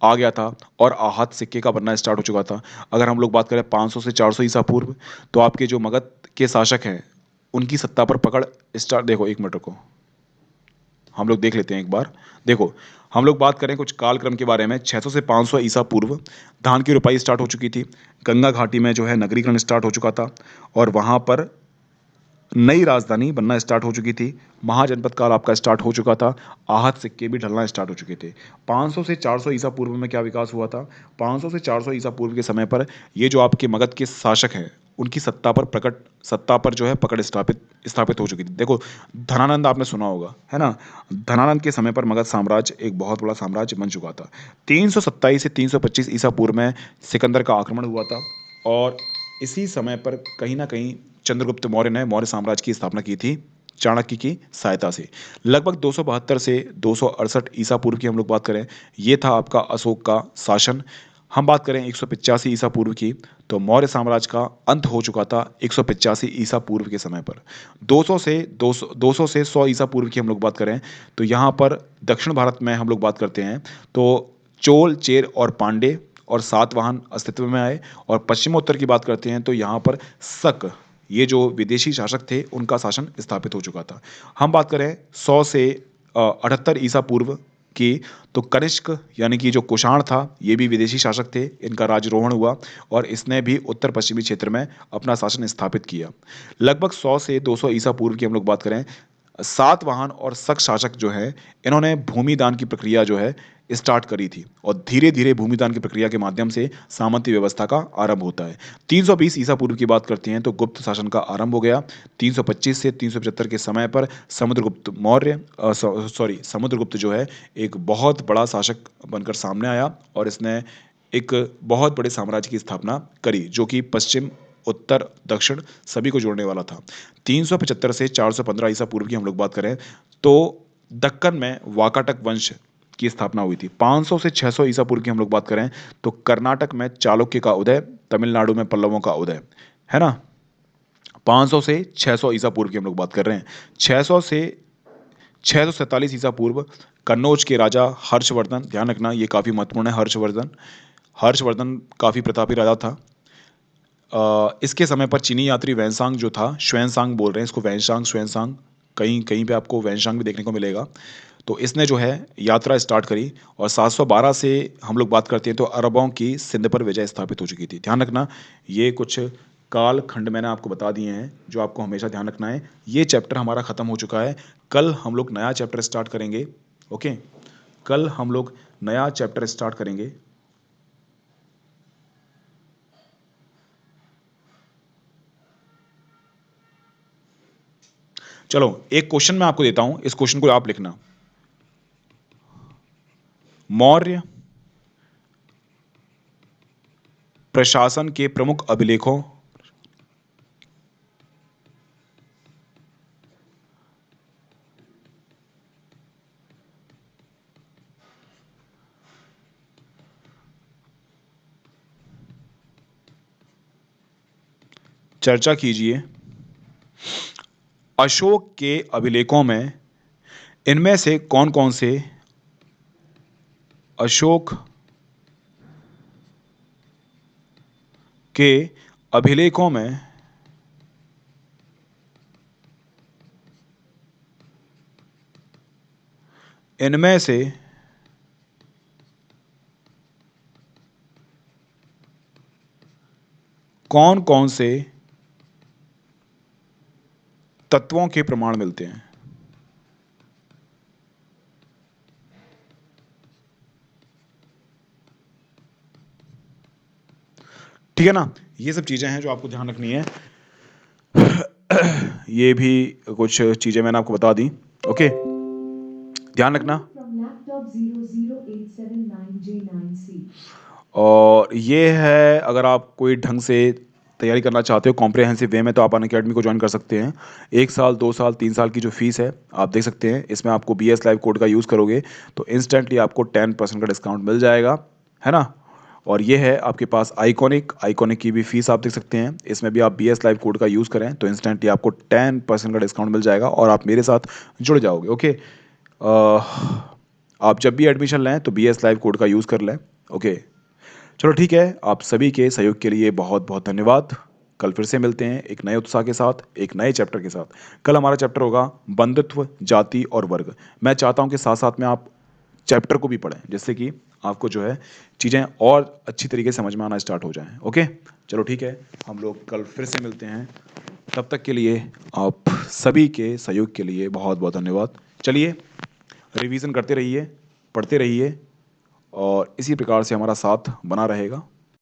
आ गया था और आहत सिक्के का बनना स्टार्ट हो चुका था। अगर हम लोग बात करें 500 से 400 ईसा पूर्व, तो आपके जो मगध के शासक हैं उनकी सत्ता पर पकड़ स्टार्ट, देखो एक मिनट को हम लोग देख लेते हैं एक बार। देखो, हम लोग बात करें कुछ कालक्रम के बारे में। 600 से 500 ईसा पूर्व धान की रुपाई स्टार्ट हो चुकी थी। गंगा घाटी में जो है नगरीकरण स्टार्ट हो चुका था और वहाँ पर नई राजधानी बनना स्टार्ट हो चुकी थी। महाजनपद काल आपका स्टार्ट हो चुका था। आहत सिक्के भी ढलना स्टार्ट हो चुके थे। 500 से 400 ईसा पूर्व में क्या विकास हुआ था? 500 से 400 ईसा पूर्व के समय पर ये जो आपके मगध के शासक हैं उनकी सत्ता पर जो है पकड़ स्थापित स्थापित हो चुकी थी। देखो, धनानंद आपने सुना होगा, है ना। धनानंद के समय पर मगध साम्राज्य एक बहुत बड़ा साम्राज्य बन चुका था। 327 से 325 ईसा पूर्व में सिकंदर का आक्रमण हुआ था और इसी समय पर कहीं ना कहीं चंद्रगुप्त मौर्य ने मौर्य साम्राज्य की स्थापना की थी चाणक्य की सहायता से। लगभग 272 से 268 ईसा पूर्व की हम लोग बात करें, ये था आपका अशोक का शासन। हम बात करें 185 ईसा पूर्व की, तो मौर्य साम्राज्य का अंत हो चुका था 185 ईसा पूर्व के समय पर। 200 से 100 ईसा पूर्व की हम लोग बात करें, तो यहाँ पर दक्षिण भारत में हम लोग बात करते हैं तो चोल, चेर और पांडे और सातवाहन अस्तित्व में आए। और पश्चिमोत्तर की बात करते हैं तो यहाँ पर शक, ये जो विदेशी शासक थे उनका शासन स्थापित हो चुका था। हम बात करें 100 से 78 ईसा पूर्व की, तो कनिष्क यानी कि जो कुषाण था ये भी विदेशी शासक थे, इनका राजरोहण हुआ और इसने भी उत्तर पश्चिमी क्षेत्र में अपना शासन स्थापित किया। लगभग 100 से 200 ईसा पूर्व की हम लोग बात करें, सातवाहन और शक शासक जो हैं इन्होंने भूमिदान की प्रक्रिया जो है स्टार्ट करी थी और धीरे धीरे भूमिदान की प्रक्रिया के माध्यम से सामंती व्यवस्था का आरंभ होता है। 320 ईसा पूर्व की बात करते हैं तो गुप्त शासन का आरंभ हो गया। 325 से 375 के समय पर समुद्रगुप्त जो है एक बहुत बड़ा शासक बनकर सामने आया और इसने एक बहुत बड़े साम्राज्य की स्थापना करी जो कि पश्चिम, उत्तर, दक्षिण सभी को जोड़ने वाला था। 375 से 415 ईसा पूर्व की हम लोग बात करें तो दक्कन में वाकाटक वंश की स्थापना हुई थी। 500 से 600 ईसा पूर्व की हम लोग बात करें तो कर्नाटक में चालुक्य का उदय, तमिलनाडु में पल्लवों का उदय, है ना। 500 से 600 ईसा पूर्व की हम लोग बात कर रहे हैं। 600 से 647 ईसा पूर्व कन्नौज के राजा हर्षवर्धन, ध्यान रखना ये काफ़ी महत्वपूर्ण है, हर्षवर्धन। हर्षवर्धन काफ़ी प्रतापी राजा था। इसके समय पर चीनी यात्री वैनसांग जो था, श्वेनसांग बोल रहे हैं इसको, वैनसांग श्वेनसांग, कहीं कहीं पे आपको वैनसांग भी देखने को मिलेगा। तो इसने जो है यात्रा स्टार्ट करी और 712 से हम लोग बात करते हैं तो अरबों की सिंध पर विजय स्थापित हो चुकी थी। ध्यान रखना ये कुछ काल खंड मैंने आपको बता दिए हैं जो आपको हमेशा ध्यान रखना है। ये चैप्टर हमारा ख़त्म हो चुका है। कल हम लोग नया चैप्टर स्टार्ट करेंगे। ओके, कल हम लोग नया चैप्टर स्टार्ट करेंगे। चलो एक क्वेश्चन मैं आपको देता हूं, इस क्वेश्चन को आप लिखना। मौर्य प्रशासन के प्रमुख अभिलेखों, चर्चा कीजिए। अशोक के अभिलेखों में इनमें से कौन कौन से अशोक के अभिलेखों में इनमें से कौन कौन से तत्वों के प्रमाण मिलते हैं? ठीक है ना, ये सब चीजें हैं जो आपको ध्यान रखनी है। ये भी कुछ चीजें मैंने आपको बता दी। ओके, ध्यान रखना। और ये है, अगर आप कोई ढंग से तैयारी करना चाहते हो कॉम्प्रिहेंसिव वे में तो आप अनअकैडमी को ज्वाइन कर सकते हैं। 1 साल 2 साल 3 साल की जो फीस है आप देख सकते हैं। इसमें आपको BS लाइव कोड का यूज़ करोगे तो इंस्टेंटली आपको 10% का डिस्काउंट मिल जाएगा, है ना। और ये है आपके पास आइकॉनिक। आइकॉनिक की भी फीस आप देख सकते हैं। इसमें भी आप BS लाइव कोड का यूज़ करें तो इंस्टेंटली आपको 10% का डिस्काउंट मिल जाएगा और आप मेरे साथ जुड़ जाओगे। ओके, आप जब भी एडमिशन लें तो BS लाइव कोड का यूज़ कर लें। ओके, चलो ठीक है। आप सभी के सहयोग के लिए बहुत बहुत धन्यवाद। कल फिर से मिलते हैं एक नए उत्साह के साथ, एक नए चैप्टर के साथ। कल हमारा चैप्टर होगा बंधुत्व, जाति और वर्ग। मैं चाहता हूं कि साथ साथ में आप चैप्टर को भी पढ़ें, जिससे कि आपको जो है चीज़ें और अच्छी तरीके से समझ में आना स्टार्ट हो जाएं। ओके, चलो ठीक है, हम लोग कल फिर से मिलते हैं। तब तक के लिए आप सभी के सहयोग के लिए बहुत बहुत धन्यवाद। चलिए, रिवीजन करते रहिए, पढ़ते रहिए और इसी प्रकार से हमारा साथ बना रहेगा।